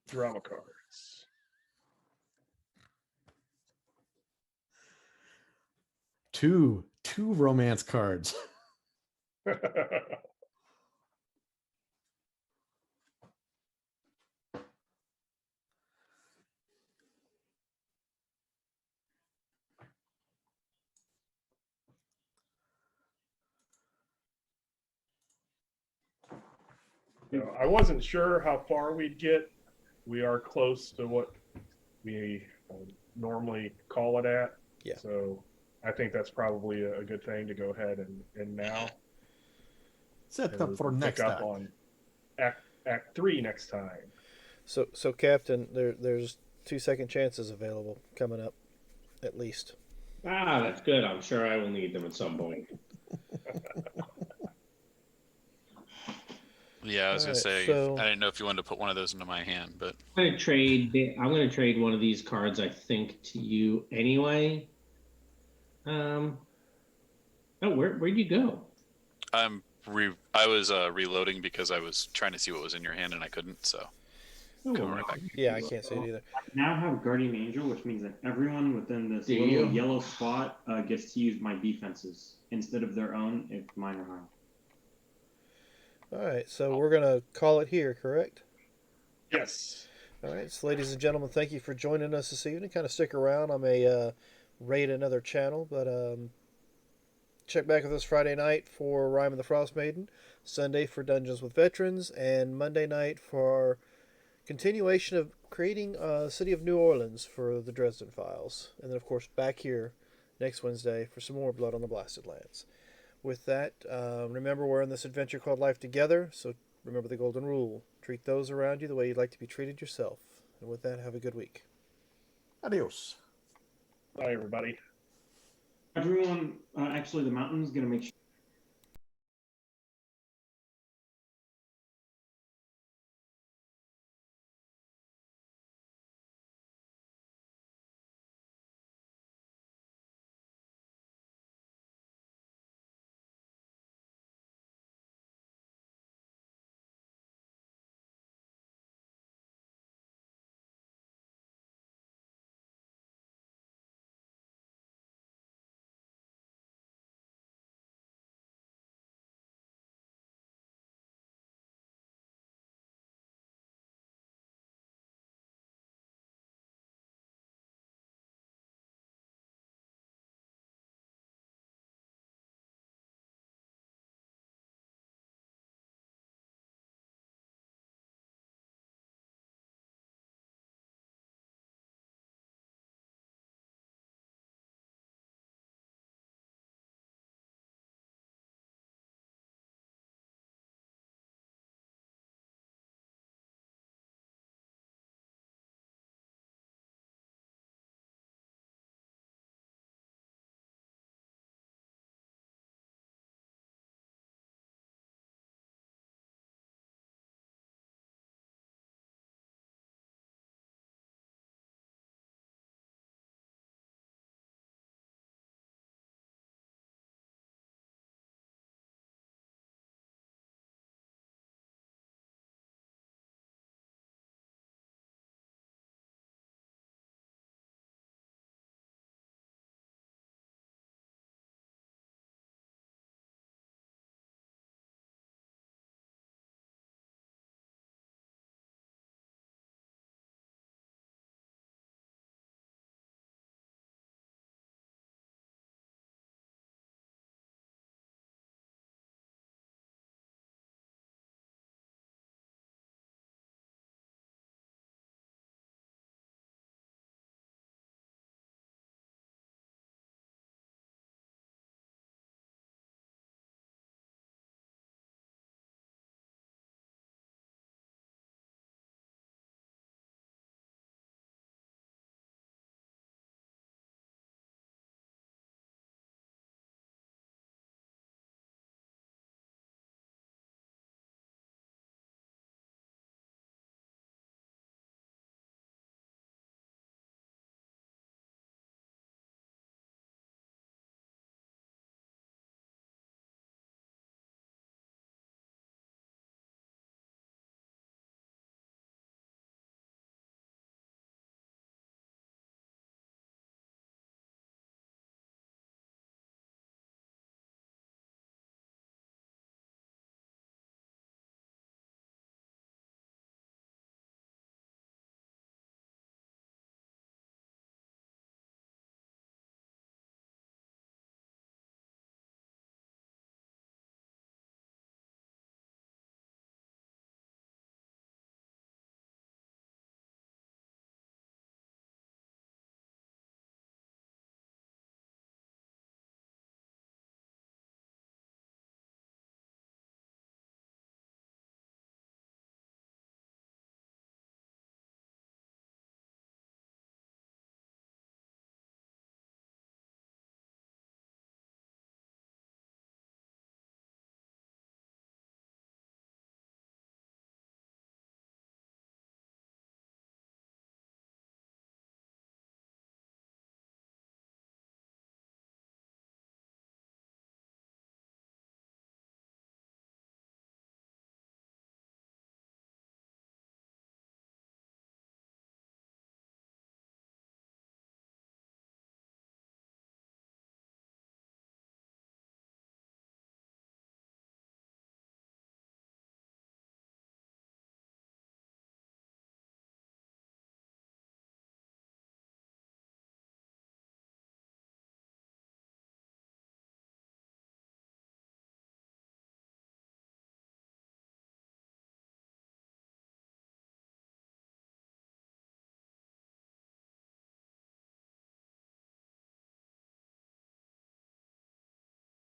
drama cards. Two romance cards. I wasn't sure how far we'd get. We are close to what we normally call it at. Yeah. So I think that's probably a good thing to go ahead and now Set up for next pick up act. on act 3 next time. So Captain, there's 2 second chances available coming up, at least. That's good. I'm sure I will need them at some point. Yeah, I was gonna say so- I didn't know if you wanted to put one of those into my hand, but I'm gonna trade one of these cards, I think, to you anyway. Where'd you go? I was reloading because I was trying to see what was in your hand and I couldn't, so coming right back. Yeah, I can't see it either. I now have Guardian Angel, which means that everyone within this Do little you? yellow spot gets to use my defenses instead of their own if mine are harmed. All right, so we're going to call it here, correct? Yes. All right, so ladies and gentlemen, thank you for joining us this evening. Kind of stick around. I may raid another channel, but check back with us Friday night for Rime of the Frost Maiden, Sunday for Dungeons with Veterans, and Monday night for our continuation of creating City of New Orleans for the Dresden Files. And then, of course, back here next Wednesday for some more Blood on the Blasted Lands. With that, remember we're in this adventure called Life Together, so remember the golden rule. Treat those around you the way you'd like to be treated yourself. And with that, have a good week. Adios. Bye, everybody. Everyone, actually, the mountain's going to make sure